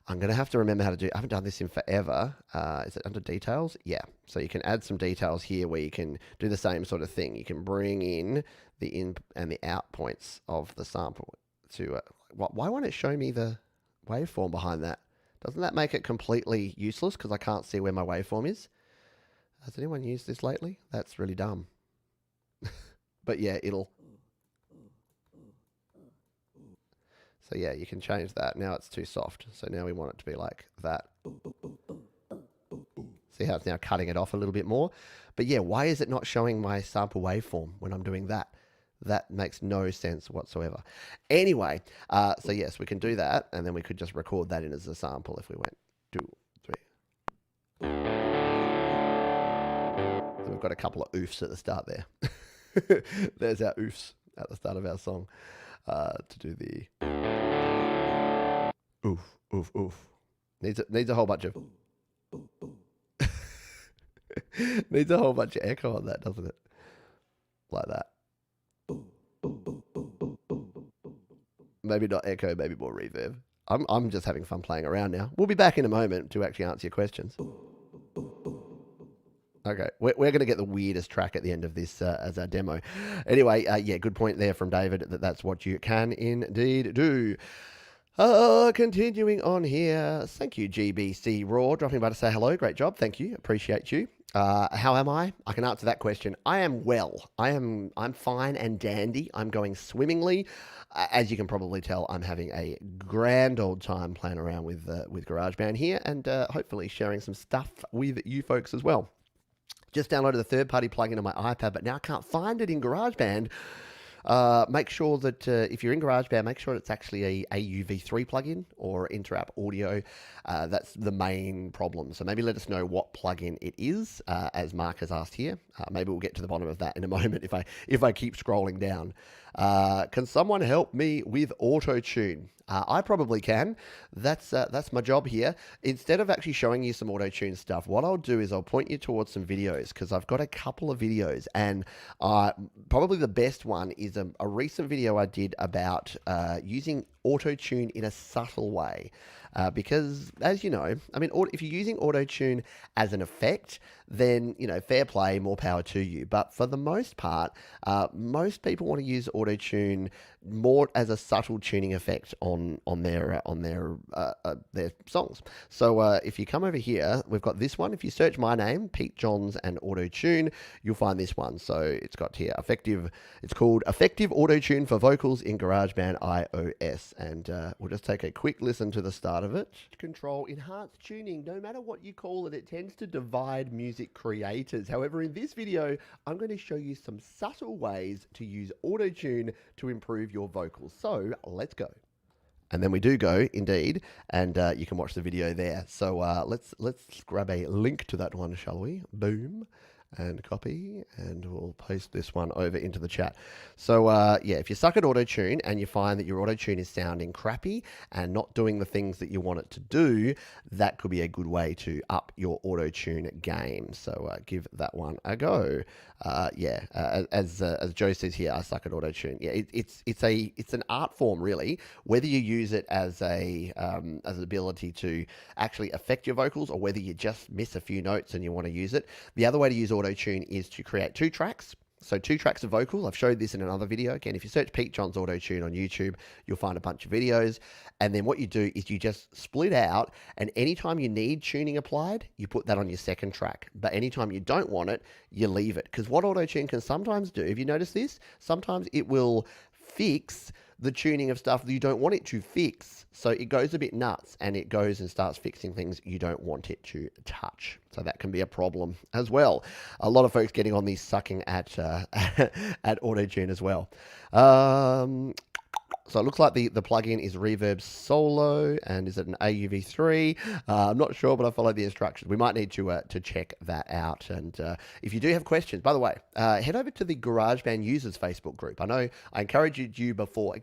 [SPEAKER 1] I'm going to have to remember how to do, I haven't done this in forever. Is it under details? Yeah. So you can add some details here where you can do the same sort of thing. You can bring in the in and the out points of the sample to, why won't it show me the waveform behind that? Doesn't that make it completely useless because I can't see where my waveform is? Has anyone used this lately? That's really dumb. But yeah, it'll. So yeah, you can change that. Now it's too soft. So now we want it to be like that. See how it's now cutting it off a little bit more? But yeah, why is it not showing my sample waveform when I'm doing that? That makes no sense whatsoever. Anyway, so yes, we can do that. And then we could just record that in as a sample if we went 2, 3. So we've got a couple of oofs at the start there. There's our oofs at the start of our song to do the oof, oof, oof. Needs a whole bunch of needs a whole bunch of echo on that, doesn't it? Like that. Maybe not echo, maybe more reverb. I'm just having fun playing around now. We'll be back in a moment to actually answer your questions. Okay, we're going to get the weirdest track at the end of this as our demo. Anyway, yeah, good point there from David that's what you can indeed do. Continuing on here. Thank you, GBC Raw, dropping by to say hello. Great job. Thank you. Appreciate you. How am I? I can answer that question. I am well. I'm fine and dandy. I'm going swimmingly. As you can probably tell, I'm having a grand old time playing around with GarageBand here and hopefully sharing some stuff with you folks as well. Just downloaded the third-party plugin on my iPad, but now I can't find it in GarageBand. Make sure that if you're in GarageBand, make sure it's actually a AUV3 plugin or Interapp Audio. That's the main problem. So maybe let us know what plugin it is, as Mark has asked here. Maybe we'll get to the bottom of that in a moment if I keep scrolling down. Can someone help me with auto-tune? I probably can. That's my job here. Instead of actually showing you some auto-tune stuff, what I'll do is I'll point you towards some videos because I've got a couple of videos, and probably the best one is a recent video I did about using auto-tune in a subtle way. Because, as you know, I mean, if you're using auto-tune as an effect, then, fair play, more power to you. But for the most part, most people want to use auto-tune more as a subtle tuning effect on their songs. So if you come over here, we've got this one. If you search my name, Pete Johns and auto-tune, you'll find this one. So it's got here it's called Effective Auto-Tune for Vocals in GarageBand iOS. And we'll just take a quick listen to the start of it. Control enhanced tuning. No matter what you call it, it tends to divide music creators. However, in this video, I'm going to show you some subtle ways to use auto-tune to improve your vocals. So let's go. And then we do go, indeed, and you can watch the video there. So let's grab a link to that one, shall we? Boom. And copy, and we'll paste this one over into the chat. So yeah, if you suck at auto-tune and you find that your auto-tune is sounding crappy and not doing the things that you want it to do, that could be a good way to up your auto-tune game. So give that one a go. Yeah, as Joe says here, I suck at auto-tune. Yeah, it's an art form, really. Whether you use it as an ability to actually affect your vocals, or whether you just miss a few notes and you want to use it. The other way to use auto-tune is to create 2 tracks. So 2 tracks of vocal. I've showed this in another video. Again, if you search Pete Johns Auto-Tune on YouTube, you'll find a bunch of videos. And then what you do is you just split out, and anytime you need tuning applied, you put that on your second track. But anytime you don't want it, you leave it. Because what auto-tune can sometimes do, if you notice this, sometimes it will fix the tuning of stuff that you don't want it to fix. So it goes a bit nuts, and it goes and starts fixing things you don't want it to touch. So that can be a problem as well. A lot of folks getting on these sucking at at auto-tune as well. So it looks like the plugin is Reverb Solo, and is it an AUV3? I'm not sure, but I followed the instructions. We might need to check that out. And if you do have questions, by the way, head over to the GarageBand Users Facebook group. I know I encouraged you before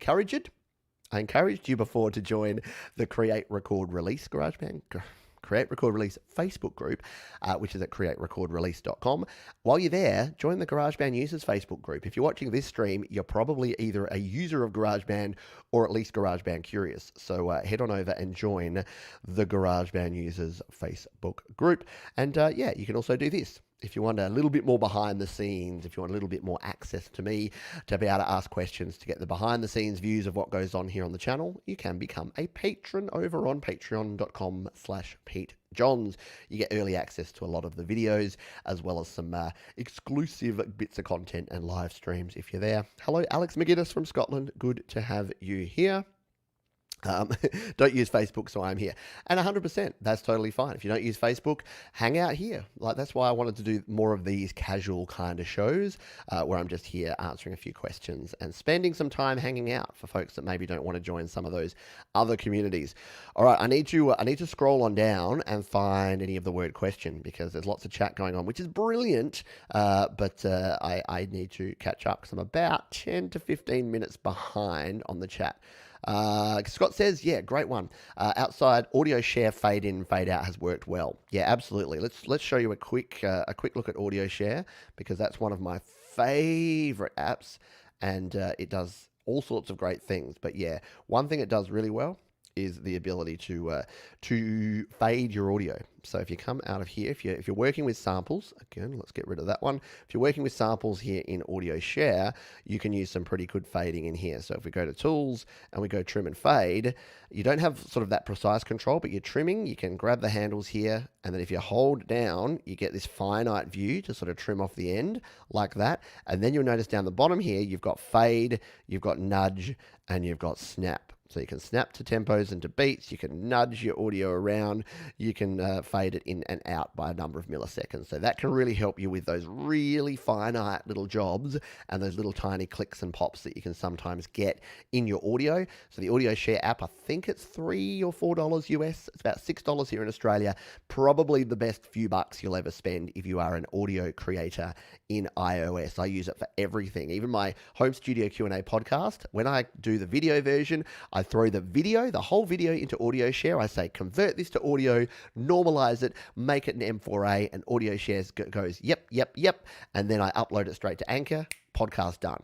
[SPEAKER 1] to join the Create, Record, Release GarageBand. Create, Record, Release Facebook group, which is at createrecordrelease.com. While you're there, join the GarageBand Users Facebook group. If you're watching this stream, you're probably either a user of GarageBand or at least GarageBand curious. So head on over and join the GarageBand Users Facebook group. And yeah, you can also do this. If you want a little bit more behind the scenes, if you want a little bit more access to me to be able to ask questions, to get the behind the scenes views of what goes on here on the channel, you can become a patron over on patreon.com/PeteJohns. You get early access to a lot of the videos, as well as some exclusive bits of content and live streams if you're there. Hello, Alex McGuinness from Scotland. Good to have you here. Don't use Facebook, so I'm here. And 100%, that's totally fine. If you don't use Facebook, hang out here. Like, that's why I wanted to do more of these casual kind of shows where I'm just here answering a few questions and spending some time hanging out for folks that maybe don't want to join some of those other communities. All right, I need to scroll on down and find any of the word question, because there's lots of chat going on, which is brilliant, but I need to catch up because I'm about 10 to 15 minutes behind on the chat. Scott says, yeah, great one. Outside audio share fade in, fade out has worked well. Yeah, absolutely. Let's show you a quick look at audio share, because that's one of my favorite apps, and it does all sorts of great things. But yeah, one thing it does really well is the ability to fade your audio. So if you come out of here, if you're working with samples, again, let's get rid of that one. If you're working with samples here in Audio Share, you can use some pretty good fading in here. So if we go to Tools and we go Trim and Fade, you don't have sort of that precise control, but you're trimming. You can grab the handles here, and then if you hold down, you get this finite view to sort of trim off the end like that. And then you'll notice down the bottom here, you've got Fade, you've got Nudge, and you've got Snap. So you can snap to tempos and to beats, you can nudge your audio around, you can fade it in and out by a number of milliseconds. So that can really help you with those really finite little jobs and those little tiny clicks and pops that you can sometimes get in your audio. So the Audio Share app, I think it's $3 or $4 US. It's about $6 here in Australia. Probably the best few bucks you'll ever spend if you are an audio creator in iOS. I use it for everything. Even my home studio Q&A podcast, when I do the video version, I throw the whole video into Audio Share. I say, convert this to audio, normalize it, make it an M4A, and Audio Share goes, yep. And then I upload it straight to Anchor, podcast done.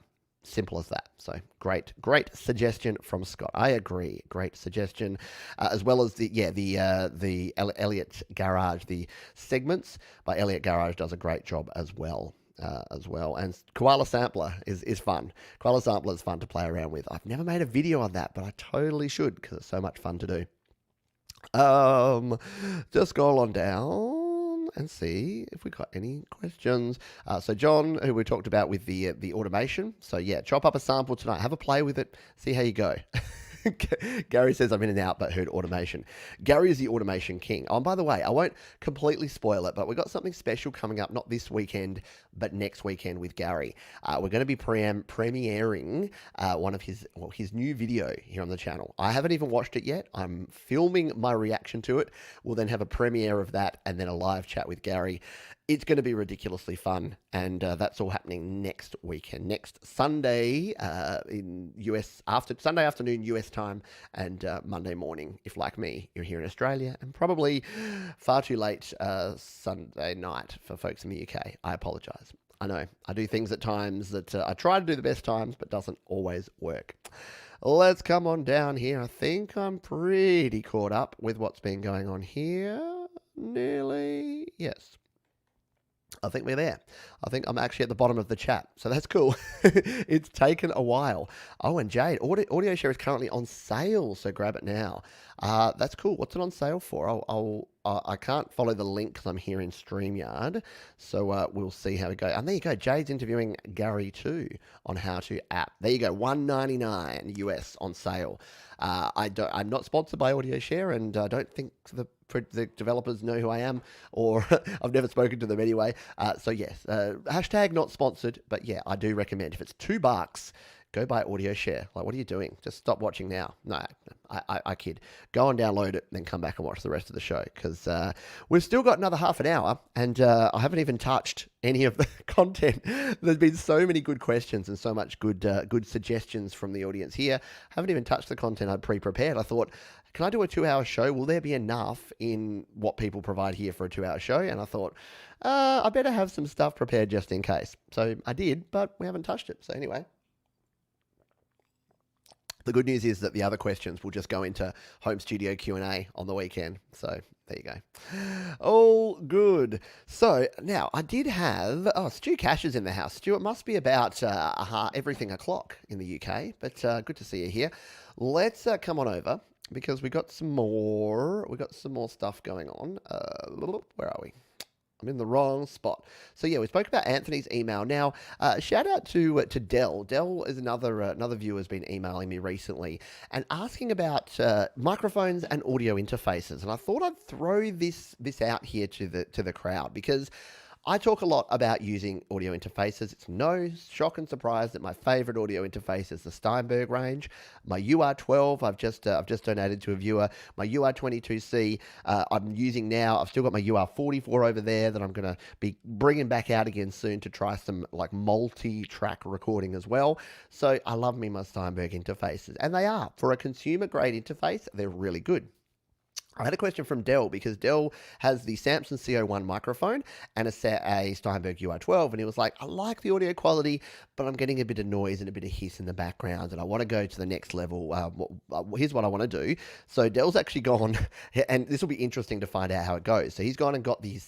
[SPEAKER 1] Simple as that. So great suggestion from Scott. I agree. Great suggestion, as well as the Elliott Garage, the segments by Elliott Garage does a great job as well. And Koala Sampler is fun. Koala Sampler is fun to play around with. I've never made a video on that, but I totally should because it's so much fun to do. Just scroll on down and see if we got any questions. So John, who we talked about with the automation. So yeah, chop up a sample tonight. Have a play with it. See how you go. Gary says I'm in and out, but heard automation. Gary is the automation king. Oh, and by the way, I won't completely spoil it, but we've got something special coming up, not this weekend, but next weekend with Gary. We're going to be premiering one of his new video here on the channel. I haven't even watched it yet. I'm filming my reaction to it. We'll then have a premiere of that and then a live chat with Gary. It's going to be ridiculously fun, and that's all happening next weekend, next Sunday in Sunday afternoon US time, and Monday morning, if like me, you're here in Australia, and probably far too late Sunday night for folks in the UK. I apologise. I know I do things at times that I try to do the best times, but doesn't always work. Let's come on down here. I think I'm pretty caught up with what's been going on here. Nearly, yes. I think we're there. I think I'm actually at the bottom of the chat. So that's cool. It's taken a while. Oh, and Jade, Audio Share is currently on sale, so grab it now. That's cool. What's it on sale for? I can't follow the link because I'm here in StreamYard. So we'll see how we go. And there you go. Jade's interviewing Gary too on how to app. There you go. $199 US on sale. I'm not sponsored by Audio Share, and I don't think the developers know who I am, or I've never spoken to them anyway. So yes, hashtag not sponsored, but yeah, I do recommend if it's $2, go buy Audio Share. Like, what are you doing? Just stop watching now. No, I kid. Go and download it, then come back and watch the rest of the show, because we've still got another half an hour, and I haven't even touched any of the content. There's been so many good questions and so much good suggestions from the audience here. Haven't even touched the content I'd pre-prepared. I thought, can I do a 2-hour show? Will there be enough in what people provide here for a 2-hour show? And I thought, I better have some stuff prepared just in case. So I did, but we haven't touched it. So anyway. The good news is that the other questions will just go into home studio Q&A on the weekend. So there you go. All good. So now I did have, Stu Cash is in the house. Stu, it must be about everything o'clock in the UK, but good to see you here. Let's come on over because we got some more stuff going on. Where are we? I'm in the wrong spot. So yeah, we spoke about Anthony's email. Now, shout out to Dell. Dell is another viewer has been emailing me recently and asking about microphones and audio interfaces. And I thought I'd throw this out here to the crowd because I talk a lot about using audio interfaces. It's no shock and surprise that my favorite audio interface is the Steinberg range. My UR12, I've just donated to a viewer. My UR22C, I'm using now. I've still got my UR44 over there that I'm going to be bringing back out again soon to try some like multi-track recording as well. So I love me my Steinberg interfaces, and they are for a consumer grade interface. They're really good. I had a question from Dell because Dell has the Samson CO1 microphone and a Steinberg UR12, and he was like, I like the audio quality, but I'm getting a bit of noise and a bit of hiss in the background, and I want to go to the next level. Here's what I want to do. So Dell's actually gone, and this will be interesting to find out how it goes. So he's gone and got the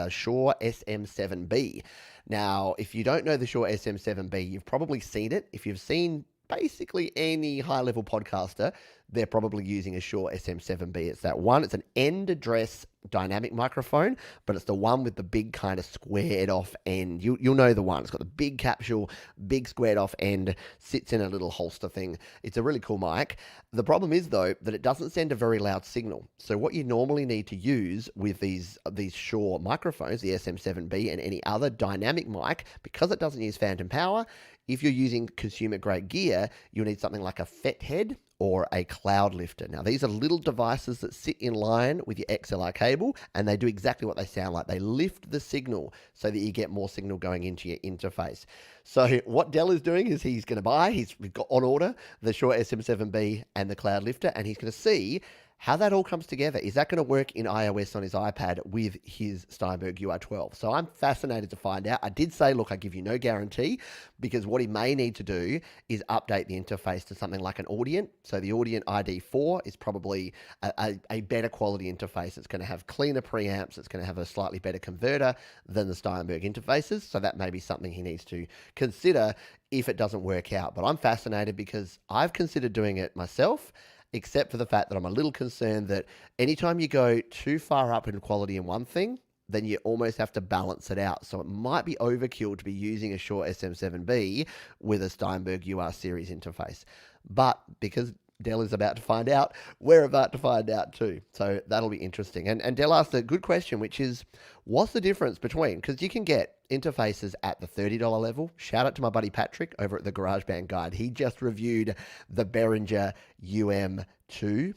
[SPEAKER 1] Shure SM7B. Now, if you don't know the Shure SM7B, you've probably seen it. If you've seen basically any high-level podcaster, they're probably using a Shure SM7B. It's that one. It's an end address dynamic microphone, but it's the one with the big kind of squared off end. You'll know the one. It's got the big capsule, big squared off end, sits in a little holster thing. It's a really cool mic. The problem is though that it doesn't send a very loud signal. So what you normally need to use with these Shure microphones, the SM7B and any other dynamic mic, because it doesn't use phantom power, if you're using consumer grade gear, you'll need something like a FET head or a cloud lifter. Now, these are little devices that sit in line with your XLR cable, and they do exactly what they sound like. They lift the signal so that you get more signal going into your interface. So what Dell is doing is he's going to buy, he's got on order the Shure SM7B and the cloud lifter, and he's going to see how that all comes together. Is that going to work in iOS on his iPad with his Steinberg UI12? So I'm fascinated to find out. I did say, look, I give you no guarantee, because what he may need to do is update the interface to something like an Audient. So the Audient ID4 is probably a better quality interface. It's going to have cleaner preamps. It's going to have a slightly better converter than the Steinberg interfaces. So that may be something he needs to consider if it doesn't work out. But I'm fascinated because I've considered doing it myself, except for the fact that I'm a little concerned that anytime you go too far up in quality in one thing, then you almost have to balance it out. So it might be overkill to be using a Shure SM7B with a Steinberg UR series interface. But because Dell is about to find out, we're about to find out too. So that'll be interesting. And Dell asked a good question, which is, what's the difference between, because you can get interfaces at the $30 level. Shout out to my buddy Patrick over at the GarageBand Guide. He just reviewed the Behringer UM2,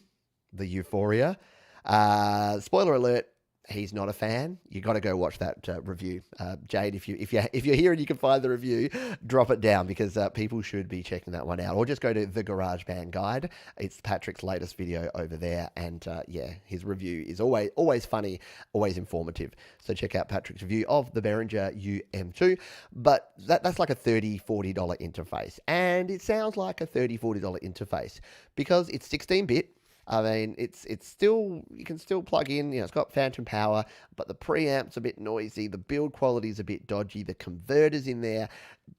[SPEAKER 1] the Euphoria. Spoiler alert, he's not a fan. You got to go watch that review, Jade. If you're here and you can find the review, drop it down, because people should be checking that one out. Or just go to the GarageBand Guide. It's Patrick's latest video over there, and yeah, his review is always funny, always informative. So check out Patrick's review of the Behringer UM2. But that's like a $30, $40 interface, and it sounds like a $30, $40 interface because it's 16-bit. I mean, it's still, you can still plug in, it's got phantom power, but the preamp's a bit noisy, the build quality's a bit dodgy, the converters in there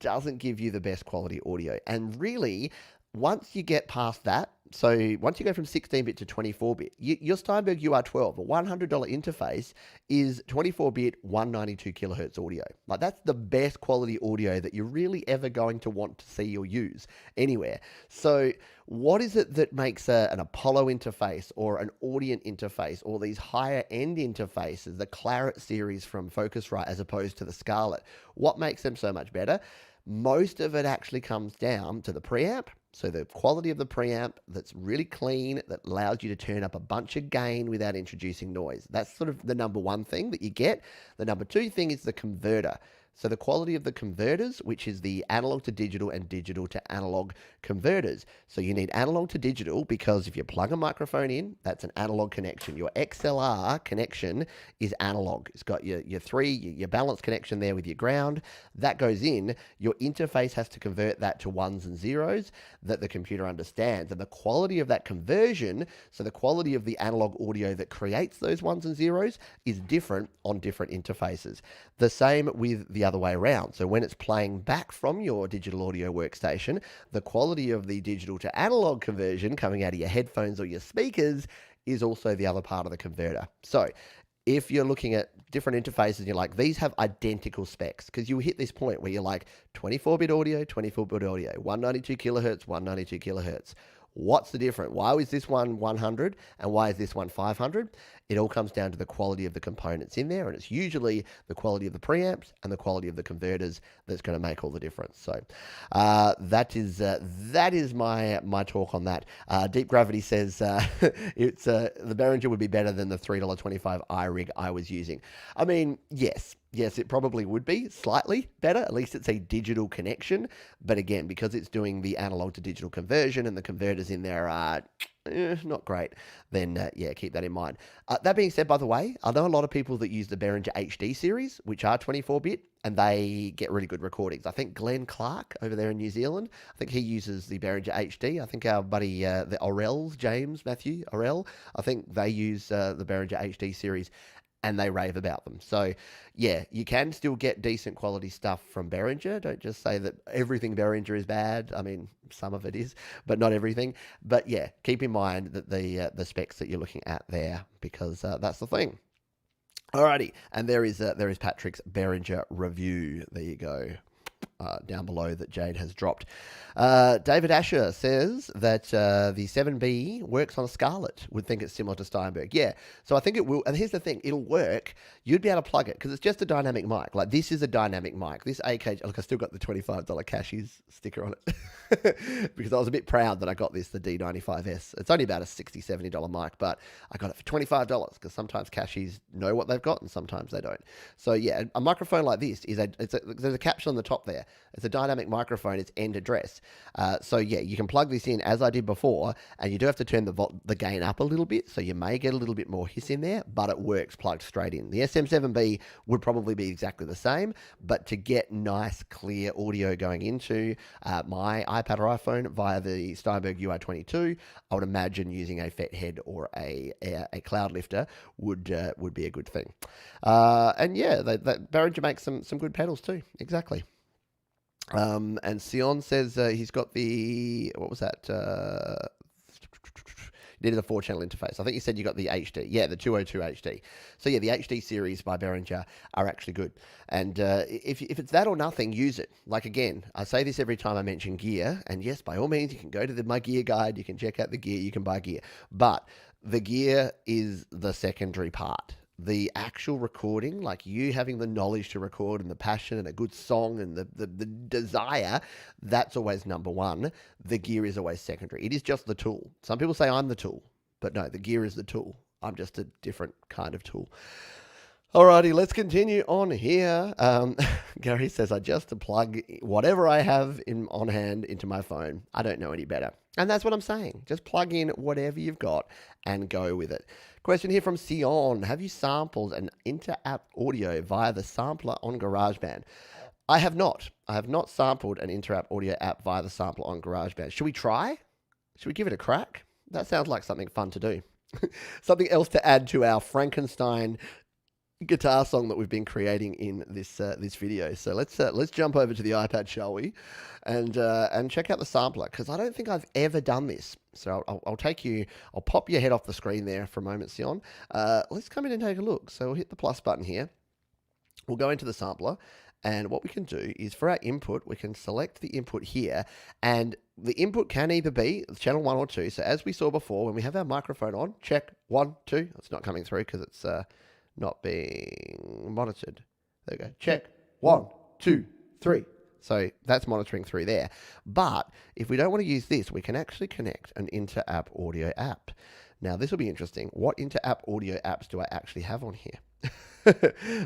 [SPEAKER 1] doesn't give you the best quality audio. And really, once you get past that, so once you go from 16-bit to 24-bit, your Steinberg UR12, a $100 interface, is 24-bit 192 kilohertz audio. Like, that's the best quality audio that you're really ever going to want to see or use anywhere. So what is it that makes an Apollo interface or an Audient interface or these higher end interfaces, the Claret series from Focusrite as opposed to the Scarlett? What makes them so much better? Most of it actually comes down to the preamp. So the quality of the preamp that's really clean, that allows you to turn up a bunch of gain without introducing noise. That's sort of the number one thing that you get. The number two thing is the converter. So the quality of the converters, which is the analog to digital and digital to analog converters. So you need analog to digital because if you plug a microphone in, that's an analog connection. Your XLR connection is analog. It's got your balance connection there with your ground. That goes in. Your interface has to convert that to ones and zeros that the computer understands. And the quality of that conversion, so the quality of the analog audio that creates those ones and zeros, is different on different interfaces. The same with the other way around. So when it's playing back from your digital audio workstation, the quality of the digital to analog conversion coming out of your headphones or your speakers is also the other part of the converter. So if you're looking at different interfaces and you're like, these have identical specs, because you hit this point where you're like 24-bit audio, 24-bit audio, 192 kilohertz, 192 kilohertz. What's the difference? Why is this one 100 and why is this one 500? It all comes down to the quality of the components in there, and it's usually the quality of the preamps and the quality of the converters that's going to make all the difference. So that is my talk on that. Deep Gravity says it's the Behringer would be better than the $3.25 iRig I was using. I mean, yes, it probably would be slightly better. At least it's a digital connection. But again, because it's doing the analog to digital conversion and the converters in there are not great, then yeah, keep that in mind. That being said, by the way, I know a lot of people that use the Behringer HD series, which are 24-bit, and they get really good recordings. I think Glenn Clark over there in New Zealand, I think he uses the Behringer HD. I think our buddy, the Orells, James Matthew Orell, I think they use the Behringer HD series, and they rave about them. So yeah, you can still get decent quality stuff from Behringer. Don't just say that everything Behringer is bad. I mean, some of it is, but not everything. But yeah, keep in mind that the specs that you're looking at there, because that's the thing. Alrighty, and there is Patrick's Behringer review. There you go. Down below that Jade has dropped. David Asher says that the 7B works on a Scarlett. Would think it's similar to Steinberg. Yeah, so I think it will. And here's the thing, it'll work. You'd be able to plug it because it's just a dynamic mic. Like, this is a dynamic mic. This AKG, look, I still got the $25 Cashies sticker on it because I was a bit proud that I got this, the D95S. It's only about a $60, $70 mic, but I got it for $25 because sometimes Cashies know what they've got and sometimes they don't. So yeah, a microphone like this there's a caption on the top there. It's a dynamic microphone. It's end address. So yeah, you can plug this in as I did before, and you do have to turn the gain up a little bit, so you may get a little bit more hiss in there, but it works plugged straight in. The SM7B would probably be exactly the same, but to get nice, clear audio going into my iPad or iPhone via the Steinberg UI22, I would imagine using a FET head or a cloud lifter would be a good thing. And yeah, Behringer makes some good pedals too. Exactly. And Sion says he's got the, what was that? Needed a 4-channel interface. I think you said you got the HD. Yeah, the 202 HD. So yeah, the HD series by Behringer are actually good. And if it's that or nothing, use it. Like again, I say this every time I mention gear. And yes, by all means, you can go to my gear guide. You can check out the gear. You can buy gear. But the gear is the secondary part. The actual recording, like you having the knowledge to record and the passion and a good song and the desire, that's always number one. The gear is always secondary. It is just the tool. Some people say I'm the tool, but no, the gear is the tool. I'm just a different kind of tool. Alrighty, let's continue on here. Gary says, I just plug whatever I have on hand into my phone. I don't know any better. And that's what I'm saying. Just plug in whatever you've got and go with it. Question here from Sion. Have you sampled an inter-app audio via the sampler on GarageBand? I have not. I have not sampled an inter-app audio app via the sampler on GarageBand. Should we try? Should we give it a crack? That sounds like something fun to do. Something else to add to our Frankenstein guitar song that we've been creating in this video. So let's jump over to the iPad, shall we, and check out the sampler, because I don't think I've ever done this. So I'll pop your head off the screen there for a moment, Sion. Let's come in and take a look. So we'll hit the plus button here. We'll go into the sampler, and what we can do is for our input, we can select the input here, and the input can either be channel 1 or 2. So as we saw before, when we have our microphone on, check 1, 2. It's not coming through because it's not being monitored. There we go. Check 1, 2, 3. So that's monitoring through there. But if we don't want to use this, we can actually connect an inter-app audio app. Now this will be interesting. What inter-app audio apps do I actually have on here?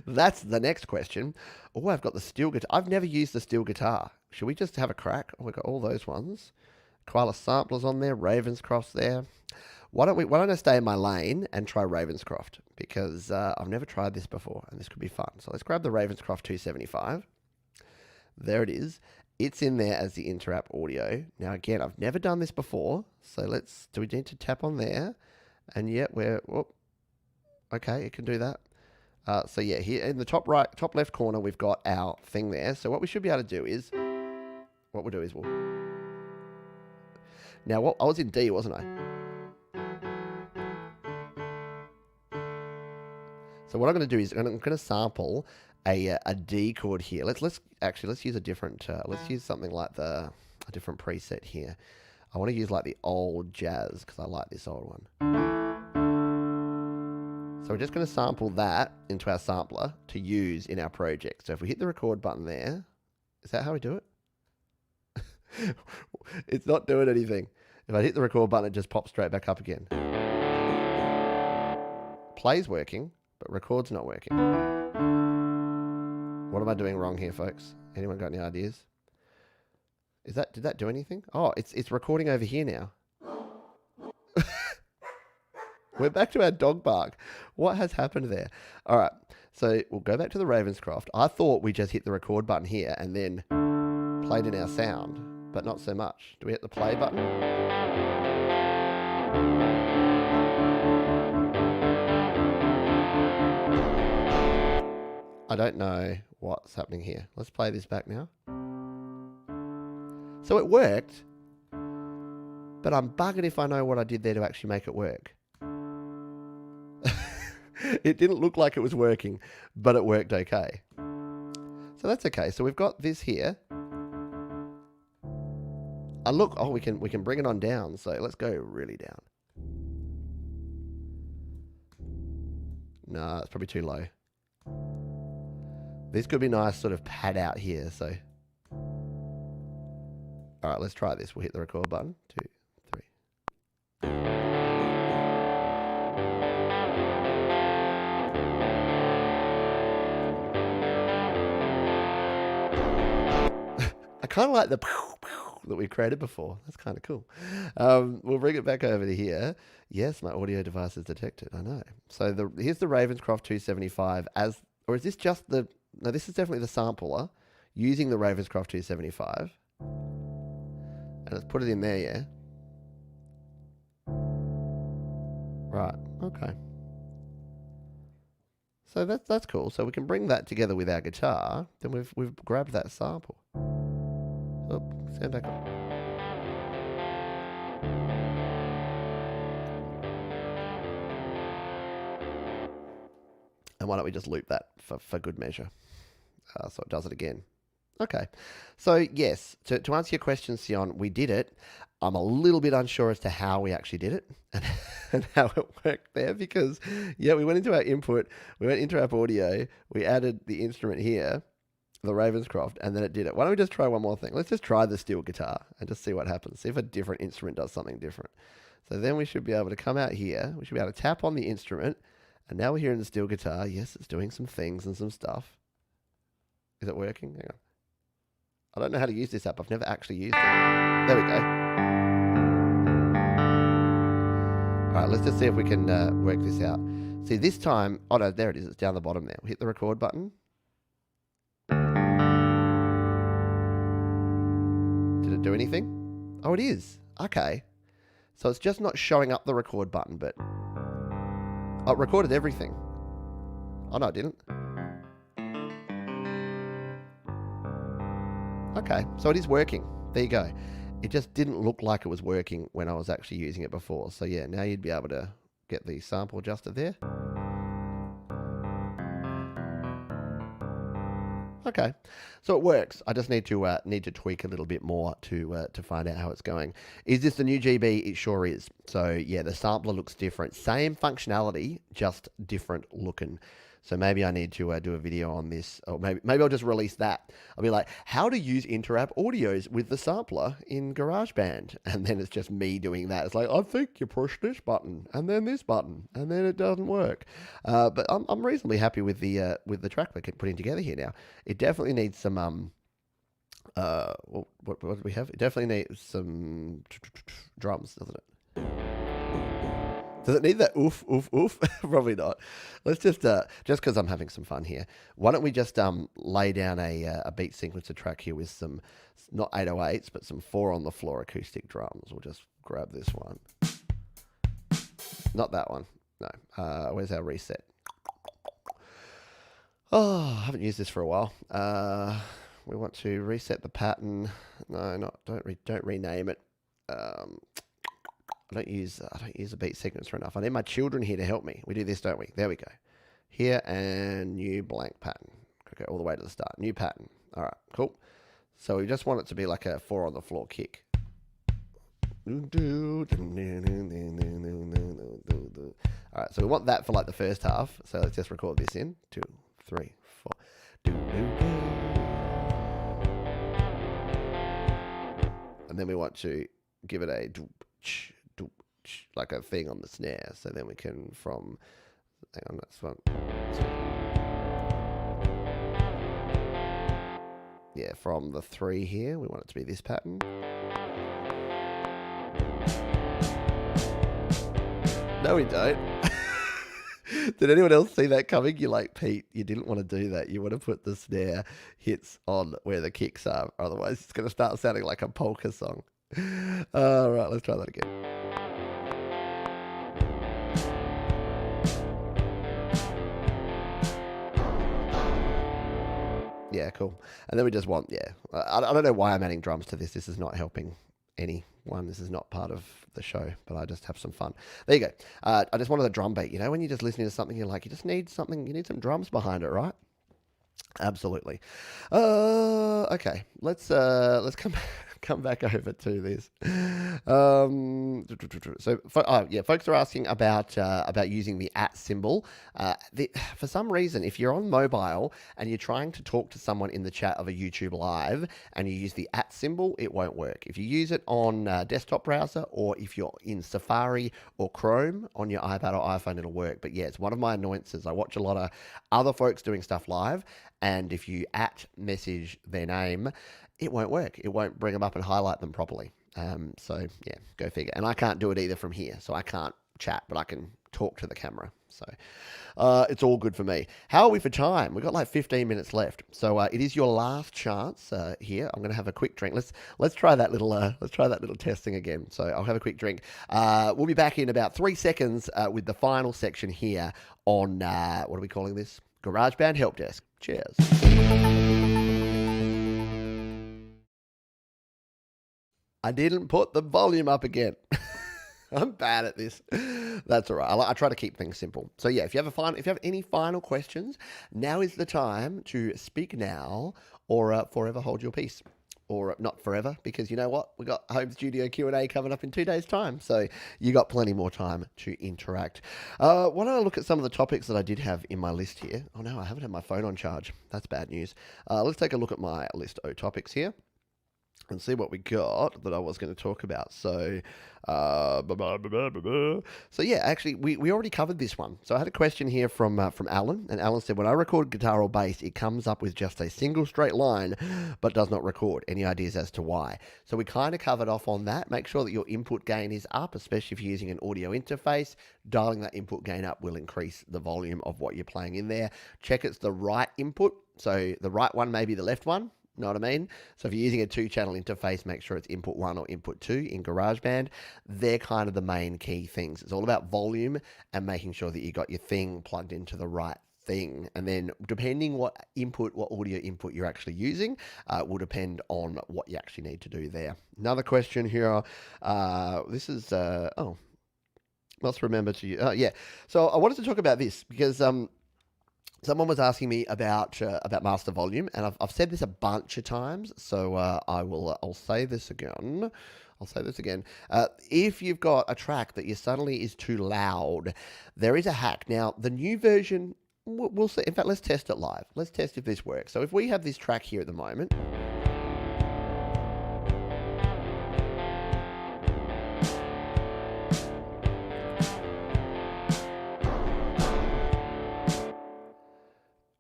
[SPEAKER 1] That's the next question. Oh, I've got the steel guitar. I've never used the steel guitar. Should we just have a crack? Oh, we've got all those ones. Koala Samplers on there. Ravenscroft's there. Why don't I stay in my lane and try Ravenscroft, because I've never tried this before and this could be fun. So let's grab the Ravenscroft 275. There it is. It's in there as the inter-app audio. Now again, I've never done this before, so do we need to tap on there? And yet okay, it can do that. So yeah, here in the top left corner, we've got our thing there. So what we should be able to do is, now I was in D, wasn't I? So what I'm going to do is I'm going to sample a D chord here. Let's use a different. Let's use something like a different preset here. I want to use like the old jazz because I like this old one. So we're just going to sample that into our sampler to use in our project. So if we hit the record button there, is that how we do it? It's not doing anything. If I hit the record button, it just pops straight back up again. Play's working, but record's not working. What am I doing wrong here, folks? Anyone got any ideas? Did that do anything? Oh, it's recording over here now. We're back to our dog bark. What has happened there? All right, so we'll go back to the Ravenscroft. I thought we just hit the record button here and then played in our sound, but not so much. Do we hit the play button? I don't know what's happening here. Let's play this back now. So it worked, but I'm buggered if I know what I did there to actually make it work. It didn't look like it was working, but it worked okay. So that's okay. So we've got this here. And look, we can bring it on down. So let's go really down. No, it's probably too low. This could be nice sort of pad out here, so. All right, let's try this. We'll hit the record button. 2, 3. kind of like the that we created before. That's kind of cool. We'll bring it back over to here. Yes, my audio device is detected. I know. So here's the Ravenscroft 275 or is this just no, this is definitely the sampler using the Ravenscroft 275. And let's put it in there, yeah? Right, okay. So that's cool. So we can bring that together with our guitar. Then we've grabbed that sample. Oh, stand back up. And why don't we just loop that for good measure? So it does it again. Okay. So yes, to answer your question, Sion, we did it. I'm a little bit unsure as to how we actually did it and how it worked there because, yeah, we went into our input, we went into our audio, we added the instrument here, the Ravenscroft, and then it did it. Why don't we just try one more thing? Let's just try the steel guitar and just see what happens. See if a different instrument does something different. So then we should be able to come out here. We should be able to tap on the instrument. And now we're hearing the steel guitar. Yes, it's doing some things and some stuff. Is it working? Hang on. I don't know how to use this app. I've never actually used it. There we go. All right, let's just see if we can work this out. See, this time, oh no, there it is. It's down the bottom there. We'll hit the record button. Did it do anything? Oh, it is. Okay. So it's just not showing up the record button, but oh, it recorded everything. Oh no, it didn't. Okay, so it is working. There you go. It just didn't look like it was working when I was actually using it before. So yeah, now you'd be able to get the sample adjuster there. Okay, so it works. I just need to tweak a little bit more to find out how it's going. Is this the new GB? It sure is. So yeah, the sampler looks different. Same functionality, just different looking. So maybe I need to do a video on this, or maybe I'll just release that. I'll be like, how to use inter-app audios with the sampler in GarageBand, and then it's just me doing that. It's like, I think you push this button and then this button, and then it doesn't work. But I'm reasonably happy with the track we're putting together here now. It definitely needs some what do we have? It definitely needs some drums, doesn't it? Does it need that oof, oof, oof? Probably not. Let's just because I'm having some fun here, why don't we just lay down a beat sequencer track here with some, not 808s, but some 4 on the floor acoustic drums. We'll just grab this one. Not that one. No. Where's our reset? Oh, I haven't used this for a while. We want to reset the pattern. No, don't rename it. I don't use a beat sequencer enough. I need my children here to help me. We do this, don't we? There we go. Here and new blank pattern. Okay, all the way to the start. New pattern. All right, cool. So we just want it to be like a 4 on the floor kick. All right, so we want that for like the first half. So let's just record this in. 2, 3, 4. And then we want to give it a like a thing on the snare. So then we can hang on, that's one. Yeah, from the 3 here, we want it to be this pattern. No, we don't. Did anyone else see that coming? You're like, Pete, you didn't want to do that. You want to put the snare hits on where the kicks are. Otherwise, it's going to start sounding like a polka song. All right, let's try that again. Yeah, cool. And then we just want, I don't know why I'm adding drums to this. This is not helping anyone. This is not part of the show, but I just have some fun. There you go. I just wanted a drum beat. You know, when you're just listening to something, you're like, you just need something, you need some drums behind it, right? Absolutely. Okay, let's come back over to this. Folks are asking about using the @ symbol. For some reason, if you're on mobile and you're trying to talk to someone in the chat of a YouTube live and you use the @ symbol, it won't work. If you use it on a desktop browser, or if you're in Safari or Chrome on your iPad or iPhone, it'll work. But yeah, it's one of my annoyances. I watch a lot of other folks doing stuff live, and if you @ message their name, it won't work. It won't bring them up and highlight them properly. So yeah, go figure. And I can't do it either from here. So I can't chat, but I can talk to the camera. So it's all good for me. How are we for time? We've got like 15 minutes left. So it is your last chance here. I'm going to have a quick drink. Let's try that little testing again. So I'll have a quick drink. We'll be back in about 3 seconds with the final section here on what are we calling this? GarageBand Help Desk. Cheers. I didn't put the volume up again. I'm bad at this. That's all right. I try to keep things simple. So yeah, if you have any final questions, now is the time to speak now, or forever hold your peace, or not forever, because you know what? We got home studio Q&A coming up in 2 days' time, so you got plenty more time to interact. Why don't I look at some of the topics that I did have in my list here? Oh no, I haven't had my phone on charge. That's bad news. Let's take a look at my list of topics here and see what we got that I was going to talk about. So, so yeah, actually, we already covered this one. So I had a question here from Alan, and Alan said, when I record guitar or bass, it comes up with just a single straight line, but does not record. Any ideas as to why? So we kind of covered off on that. Make sure that your input gain is up, especially if you're using an audio interface. Dialing that input gain up will increase the volume of what you're playing in there. Check it's the right input. So the right one may be the left one. Know what I mean? So if you're using a 2-channel interface, make sure it's input 1 or input 2 in GarageBand. They're kind of the main key things. It's all about volume and making sure that you got your thing plugged into the right thing. And then depending what audio input you're actually using, will depend on what you actually need to do there. Another question here. This is, must remember to, yeah. So I wanted to talk about this because, someone was asking me about master volume, and I've said this a bunch of times, so I'll say this again. If you've got a track that you suddenly is too loud, there is a hack. Now, the new version, we'll see. In fact, let's test it live. Let's test if this works. So if we have this track here at the moment.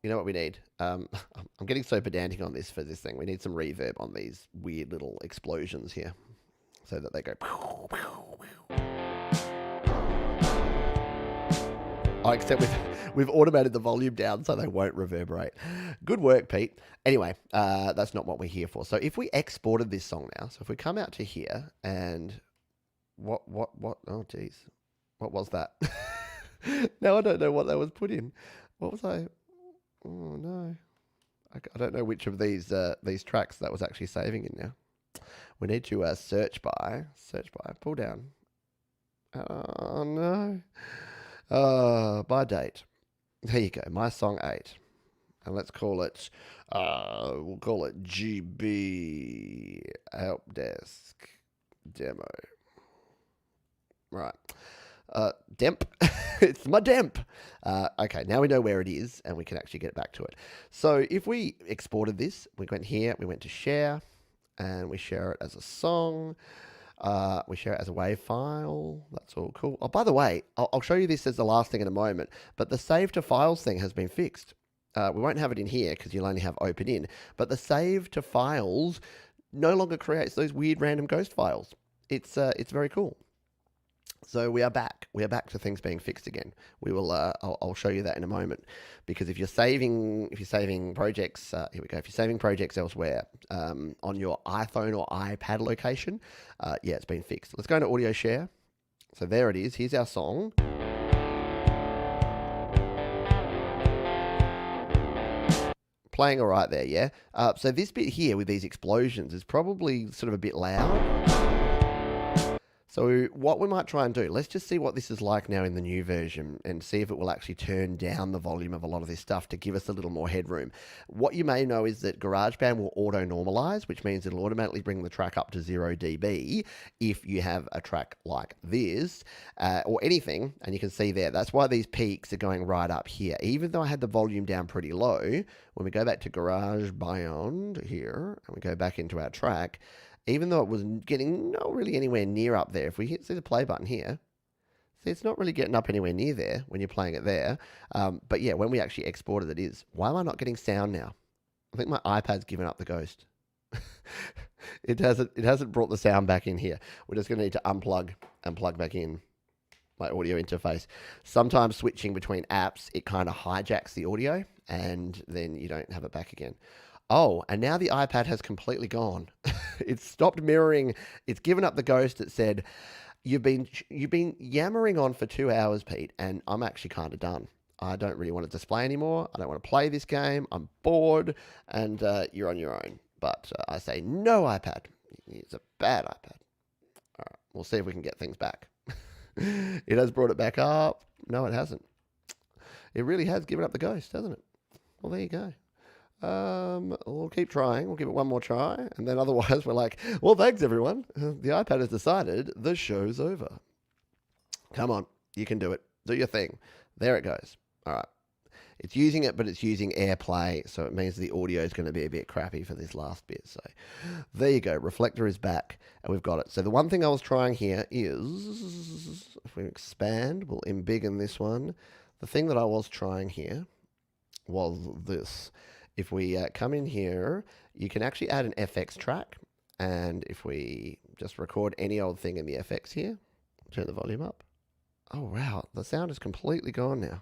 [SPEAKER 1] You know what we need? I'm getting so pedantic on this for this thing. We need some reverb on these weird little explosions here so that they go. Oh, except we've automated the volume down so they won't reverberate. Good work, Pete. Anyway, that's not what we're here for. So if we exported this song now, so if we come out to here and what? Oh, geez. What was that? Now I don't know what that was put in. What was I? Oh no, I don't know which of these tracks that was actually saving in now. We need to search by, pull down. Oh no, by date. There you go, my song 8, and let's call it. We'll call it GB Help Desk Demo. Right. Demp. It's my demp. Okay, now we know where it is and we can actually get back to it. So if we exported this, we went here, we went to share, and we share it as a song. We share it as a WAV file. That's all cool. Oh, by the way, I'll show you this as the last thing in a moment, but the save to files thing has been fixed. We won't have it in here because you'll only have open in, but the save to files no longer creates those weird random ghost files. It's very cool. So we are back. We are back to things being fixed again. We will. I'll show you that in a moment, because if you're saving projects, here we go. If you're saving projects elsewhere on your iPhone or iPad location, yeah, it's been fixed. Let's go into Audio Share. So there it is. Here's our song. Playing all right there, yeah. So this bit here with these explosions is probably sort of a bit loud. So what we might try and do, let's just see what this is like now in the new version and see if it will actually turn down the volume of a lot of this stuff to give us a little more headroom. What you may know is that GarageBand will auto-normalize, which means it'll automatically bring the track up to 0 dB if you have a track like this or anything, and you can see there, that's why these peaks are going right up here. Even though I had the volume down pretty low, when we go back to GarageBand here, and we go back into our track, even though it was getting not really anywhere near up there, if we see the play button here, see it's not really getting up anywhere near there when you're playing it there. But yeah, when we actually exported it is. Why am I not getting sound now? I think my iPad's given up the ghost. It hasn't brought the sound back in here. We're just going to need to unplug and plug back in my audio interface. Sometimes switching between apps, it kind of hijacks the audio and then you don't have it back again. Oh, and now the iPad has completely gone. It's stopped mirroring. It's given up the ghost. It said, you've been yammering on for 2 hours, Pete, and I'm actually kind of done. I don't really want to display anymore. I don't want to play this game. I'm bored, and you're on your own. But I say, no iPad. It's a bad iPad. All right, we'll see if we can get things back. It has brought it back up. No, it hasn't. It really has given up the ghost, hasn't it? Well, there you go. We'll keep trying. We'll give it one more try. And then otherwise we're like, well, thanks, everyone. The iPad has decided the show's over. Come on. You can do it. Do your thing. There it goes. All right. It's using it, but it's using AirPlay, so it means the audio is going to be a bit crappy for this last bit. So there you go. Reflector is back, and we've got it. So the one thing I was trying here is, if we expand, we'll embiggen this one. The thing that I was trying here was this. If we come in here, you can actually add an FX track, and if we just record any old thing in the FX here, turn the volume up. Oh, wow. The sound is completely gone now.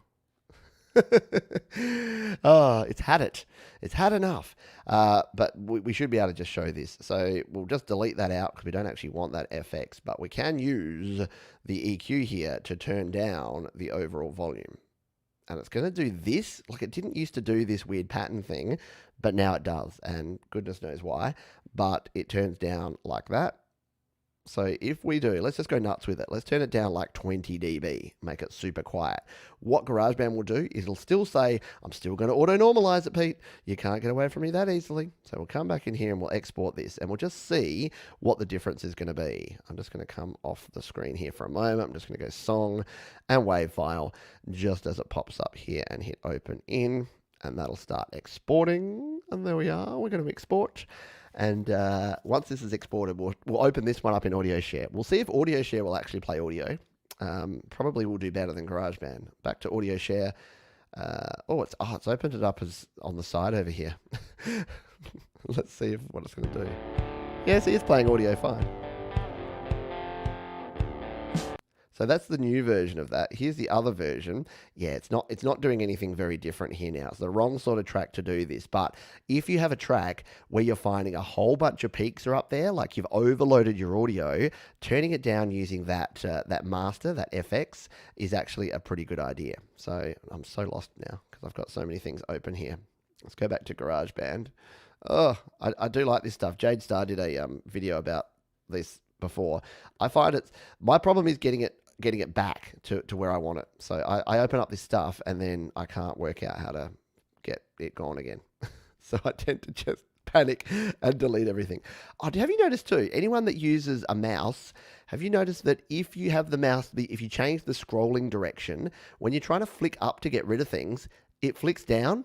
[SPEAKER 1] Oh, it's had it. It's had enough. But we should be able to just show this. So we'll just delete that out because we don't actually want that FX. But we can use the EQ here to turn down the overall volume. And it's going to do this. Like, it didn't used to do this weird pattern thing, but now it does. And goodness knows why. But it turns down like that. So if we do, let's just go nuts with it. Let's turn it down like 20 dB, make it super quiet. What GarageBand will do is it'll still say, I'm still going to auto-normalize it, Pete. You can't get away from me that easily. So we'll come back in here and we'll export this and we'll just see what the difference is going to be. I'm just going to come off the screen here for a moment. I'm just going to go song and wave file just as it pops up here and hit open in, and that'll start exporting. And there we are. We're going to export. And once this is exported, we'll open this one up in Audio Share. We'll see if Audio Share will actually play audio. Probably will do better than GarageBand. Back to Audio Share. It's opened it up as on the side over here. Let's see what it's going to do. Yeah, see, it's playing audio fine. So that's the new version of that. Here's the other version. Yeah, it's not doing anything very different here now. It's the wrong sort of track to do this. But if you have a track where you're finding a whole bunch of peaks are up there, like you've overloaded your audio, turning it down using that master, that FX, is actually a pretty good idea. So I'm so lost now because I've got so many things open here. Let's go back to GarageBand. Oh, I do like this stuff. Jade Star did a video about this before. I find my problem is getting it back to where I want it. So I open up this stuff and then I can't work out how to get it gone again. So I tend to just panic and delete everything. Oh, have you noticed too, anyone that uses a mouse, have you noticed that if you have the mouse, if you change the scrolling direction, when you're trying to flick up to get rid of things, it flicks down?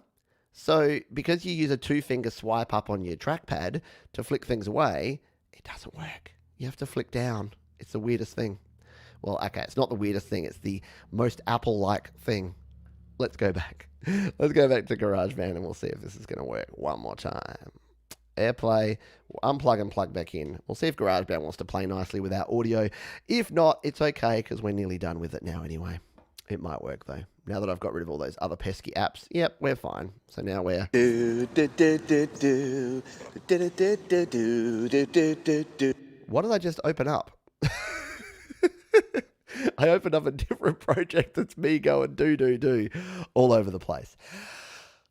[SPEAKER 1] So because you use a 2-finger swipe up on your trackpad to flick things away, it doesn't work. You have to flick down. It's the weirdest thing. Well, okay, it's not the weirdest thing. It's the most Apple-like thing. Let's go back. Let's go back to GarageBand and we'll see if this is going to work one more time. AirPlay, we'll unplug and plug back in. We'll see if GarageBand wants to play nicely without audio. If not, it's okay because we're nearly done with it now anyway. It might work though. Now that I've got rid of all those other pesky apps, yep, we're fine. So now we're... What did I just open up? I opened up a different project that's me going do all over the place.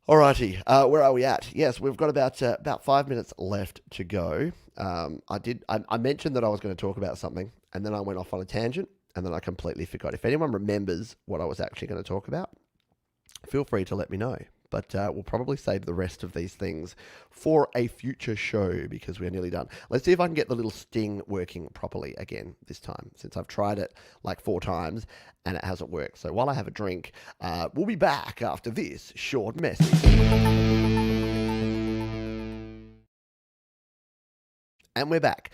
[SPEAKER 1] Alrighty, where are we at? Yes, we've got about 5 minutes left to go. I mentioned that I was going to talk about something, and then I went off on a tangent, and then I completely forgot. If anyone remembers what I was actually going to talk about, feel free to let me know. But we'll probably save the rest of these things for a future show because we're nearly done. Let's see if I can get the little sting working properly again this time, since I've tried it like 4 times and it hasn't worked. So while I have a drink, we'll be back after this short message. And we're back.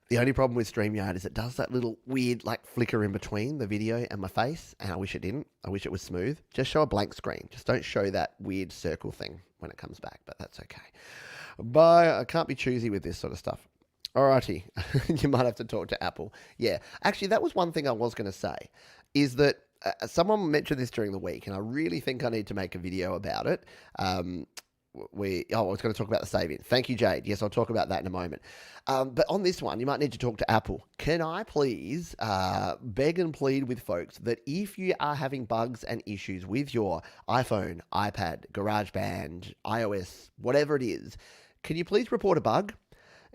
[SPEAKER 1] The only problem with StreamYard is it does that little weird like flicker in between the video and my face, and I wish it didn't. I wish it was smooth. Just show a blank screen. Just don't show that weird circle thing when it comes back, but that's okay. I can't be choosy with this sort of stuff. Alrighty, you might have to talk to Apple. Yeah, actually, that was one thing I was going to say, is that someone mentioned this during the week, and I really think I need to make a video about it. I was going to talk about the save-in. Thank you, Jade. Yes, I'll talk about that in a moment. But on this one, you might need to talk to Apple. Can I please beg and plead with folks that if you are having bugs and issues with your iPhone, iPad, GarageBand, iOS, whatever it is, can you please report a bug?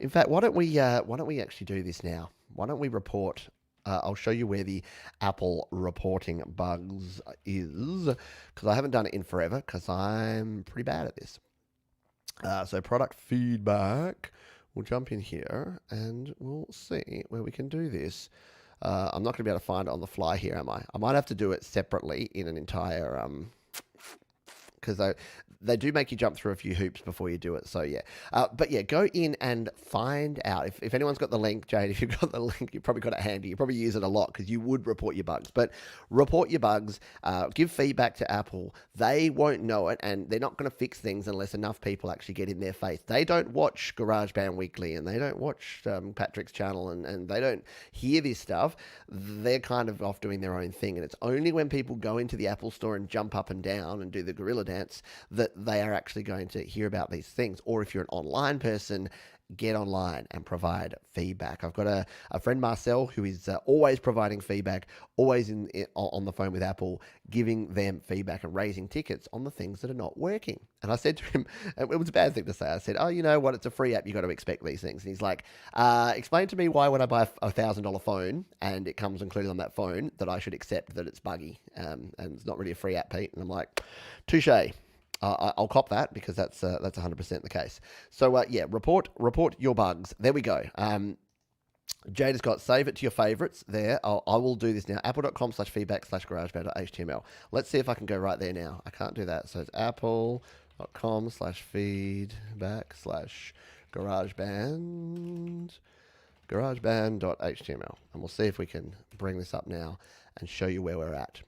[SPEAKER 1] In fact, why don't we actually do this now? Why don't we report? I'll show you where the Apple reporting bugs is, because I haven't done it in forever, because I'm pretty bad at this. So product feedback, we'll jump in here and we'll see where we can do this. I'm not going to be able to find it on the fly here, am I? I might have to do it separately in an entire, because they do make you jump through a few hoops before you do it. So yeah, but yeah, go in and find out if anyone's got the link, Jade. If you've got the link, you've probably got it handy. You probably use it a lot because you would report your bugs. But report your bugs, give feedback to Apple. They won't know it, and they're not going to fix things unless enough people actually get in their face. They don't watch GarageBand Weekly, and they don't watch Patrick's channel, and they don't hear this stuff. They're kind of off doing their own thing, and it's only when people go into the Apple Store and jump up and down and do the gorilla dance that they are actually going to hear about these things. Or if you're an online person, get online and provide feedback. I've got a friend, Marcel, who is always providing feedback, always on the phone with Apple, giving them feedback and raising tickets on the things that are not working. And I said to him, it was a bad thing to say, I said, oh, you know what, it's a free app, you got to expect these things. And he's like, explain to me why when I buy a $1,000 phone and it comes included on that phone that I should accept that it's buggy, and it's not really a free app, Pete. And I'm like, touche. I'll cop that because that's 100% the case. So yeah, report your bugs. There we go. Jade has got save it to your favorites there. I will do this now. Apple.com/feedback/garageband.html. Let's see if I can go right there now. I can't do that. So it's apple.com/feedback/garageband.html. And we'll see if we can bring this up now and show you where we're at.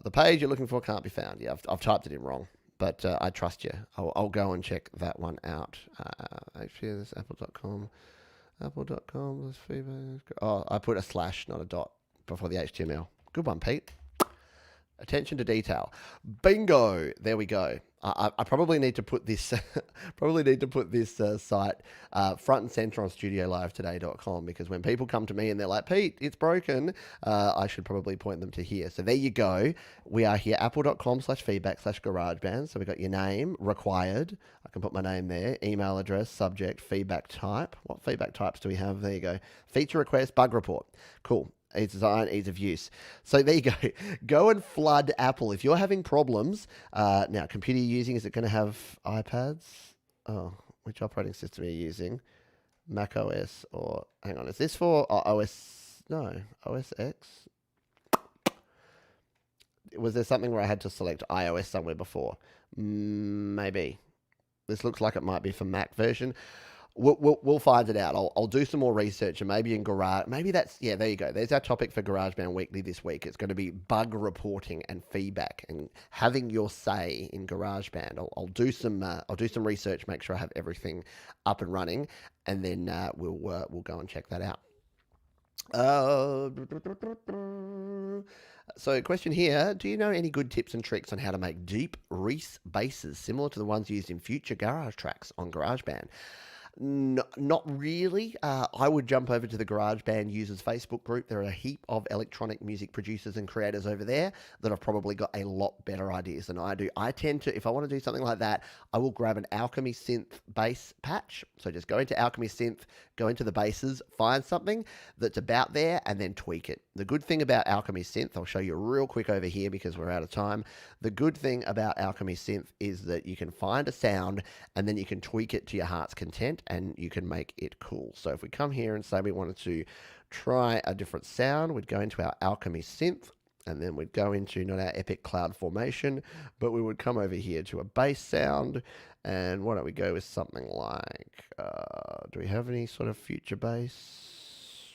[SPEAKER 1] The page you're looking for can't be found. Yeah, I've typed it in wrong, but I trust you. I'll go and check that one out. Actually, this apple.com. Apple.com. Oh, I put a slash, not a dot, before the HTML. Good one, Pete. Attention to detail. Bingo. There we go. I probably need to put this site front and center on studiolivetoday.com, because when people come to me and they're like, Pete, it's broken, I should probably point them to here. So there you go. We are here, apple.com/feedback/garageband. So we got your name required. I can put my name there. Email address, subject, feedback type. What feedback types do we have? There you go. Feature request, bug report. Cool. Ease design, ease of use. So there you go. Go and flood Apple. If you're having problems, now, computer you're using, is it going to have iPads? Oh, which operating system are you using? Mac OS, or hang on, is this for OS? No, OS X? Was there something where I had to select iOS somewhere before? Maybe. This looks like it might be for Mac version. We'll find it out. I'll do some more research, and maybe in Garage, maybe that's, yeah, there you go. There's our topic for GarageBand Weekly this week. It's going to be bug reporting and feedback and having your say in GarageBand. I'll do some research, make sure I have everything up and running, and then we'll go and check that out. So question here, do you know any good tips and tricks on how to make deep Reese basses similar to the ones used in future garage tracks on GarageBand? Not really. I would jump over to the GarageBand users Facebook group. There are a heap of electronic music producers and creators over there that have probably got a lot better ideas than I do. I tend to, if I want to do something like that, I will grab an Alchemy Synth bass patch. So just go into Alchemy Synth, go into the basses, find something that's about there, and then tweak it. The good thing about Alchemy Synth, I'll show you real quick over here because we're out of time. The good thing about Alchemy Synth is that you can find a sound and then you can tweak it to your heart's content, and you can make it cool. So if we come here and say we wanted to try a different sound, we'd go into our Alchemy Synth, and then we'd go into not our Epic Cloud Formation, but we would come over here to a bass sound, and why don't we go with something like, do we have any sort of future bass?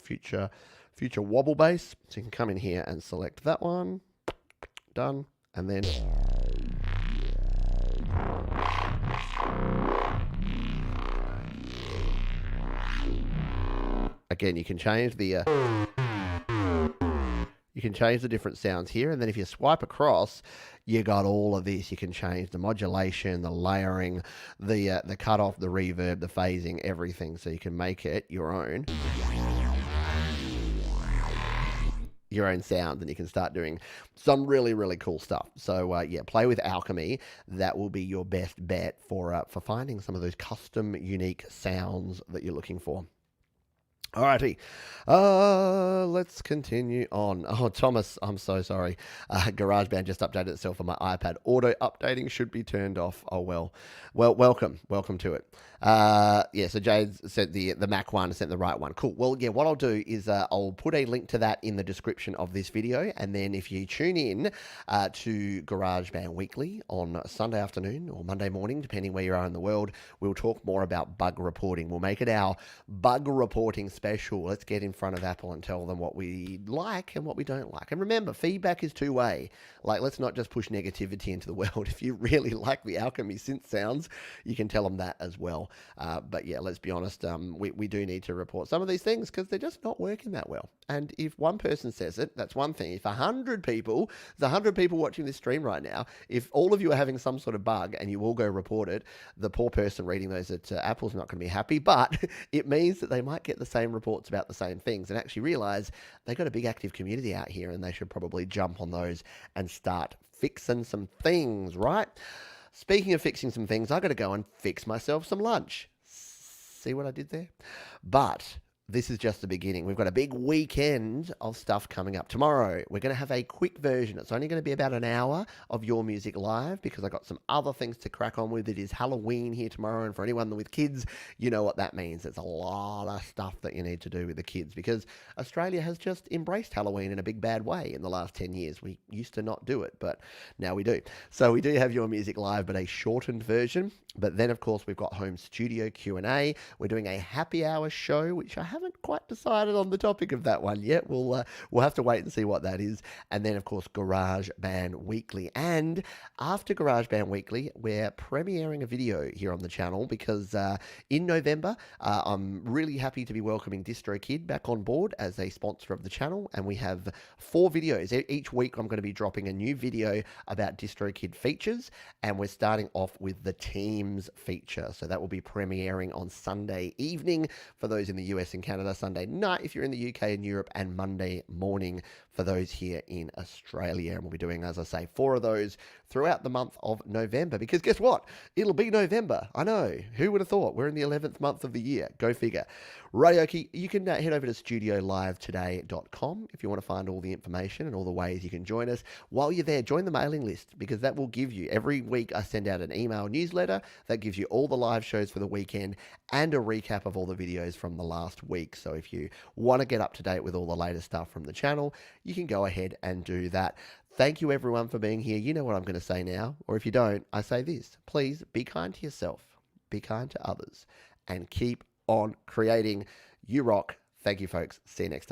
[SPEAKER 1] Future wobble bass. So you can come in here and select that one. Done. And then Again, you can change the different sounds here, and then if you swipe across, you got all of this. You can change the modulation, the layering, the cutoff, the reverb, the phasing, everything. So you can make it your own sounds, and you can start doing some really, really cool stuff. So yeah, play with Alchemy. That will be your best bet for finding some of those custom, unique sounds that you're looking for. Alrighty, let's continue on. Oh, Thomas, I'm so sorry. GarageBand just updated itself on my iPad. Auto updating should be turned off. Oh, well, welcome to it. Yeah, so Jade sent the Mac one, sent the right one. Cool. Well, yeah, what I'll do is I'll put a link to that in the description of this video, and then if you tune in to GarageBand Weekly on Sunday afternoon or Monday morning, depending where you are in the world, we'll talk more about bug reporting. We'll make it our bug reporting special. Let's get in front of Apple and tell them what we like and what we don't like. And remember, feedback is two-way. Like, let's not just push negativity into the world. If you really like the Alchemy synth sounds, you can tell them that as well. But yeah, let's be honest, we do need to report some of these things because they're just not working that well. And if one person says it, that's one thing. If 100 people, there's 100 people watching this stream right now, if all of you are having some sort of bug and you all go report it, the poor person reading those at Apple's not going to be happy, but it means that they might get the same reports about the same things and actually realize they've got a big active community out here and they should probably jump on those and start fixing some things, right? Speaking of fixing some things, I got to go and fix myself some lunch. See what I did there? But this is just the beginning. We've got a big weekend of stuff coming up. Tomorrow, we're going to have a quick version. It's only going to be about an hour of Your Music Live because I got some other things to crack on with. It is Halloween here tomorrow, and for anyone with kids, you know what that means. There's a lot of stuff that you need to do with the kids because Australia has just embraced Halloween in a big bad way in the last 10 years. We used to not do it, but now we do. So we do have Your Music Live, but a shortened version. But then, of course, we've got home studio Q&A. We're doing a happy hour show, which I haven't quite decided on the topic of that one yet. We'll have to wait and see what that is. And then, of course, GarageBand Weekly. And after GarageBand Weekly, we're premiering a video here on the channel because in November, I'm really happy to be welcoming DistroKid back on board as a sponsor of the channel. And we have 4 videos. Each week, I'm going to be dropping a new video about DistroKid features. And we're starting off with the team feature. So that will be premiering on Sunday evening for those in the US and Canada, Sunday night if you're in the UK and Europe, and Monday morning for those here in Australia. And we'll be doing, as I say, 4 of those throughout the month of November because guess what? It'll be November. I know. Who would have thought? We're in the 11th month of the year. Go figure. Radioki, you can head over to studiolivetoday.com if you want to find all the information and all the ways you can join us. While you're there, join the mailing list because that will give you, every week I send out an email newsletter that gives you all the live shows for the weekend and a recap of all the videos from the last week. So if you want to get up to date with all the latest stuff from the channel, you can go ahead and do that. Thank you everyone for being here. You know what I'm going to say now, or if you don't, I say this. Please be kind to yourself, be kind to others, and keep on creating. You rock. Thank you, folks. See you next time.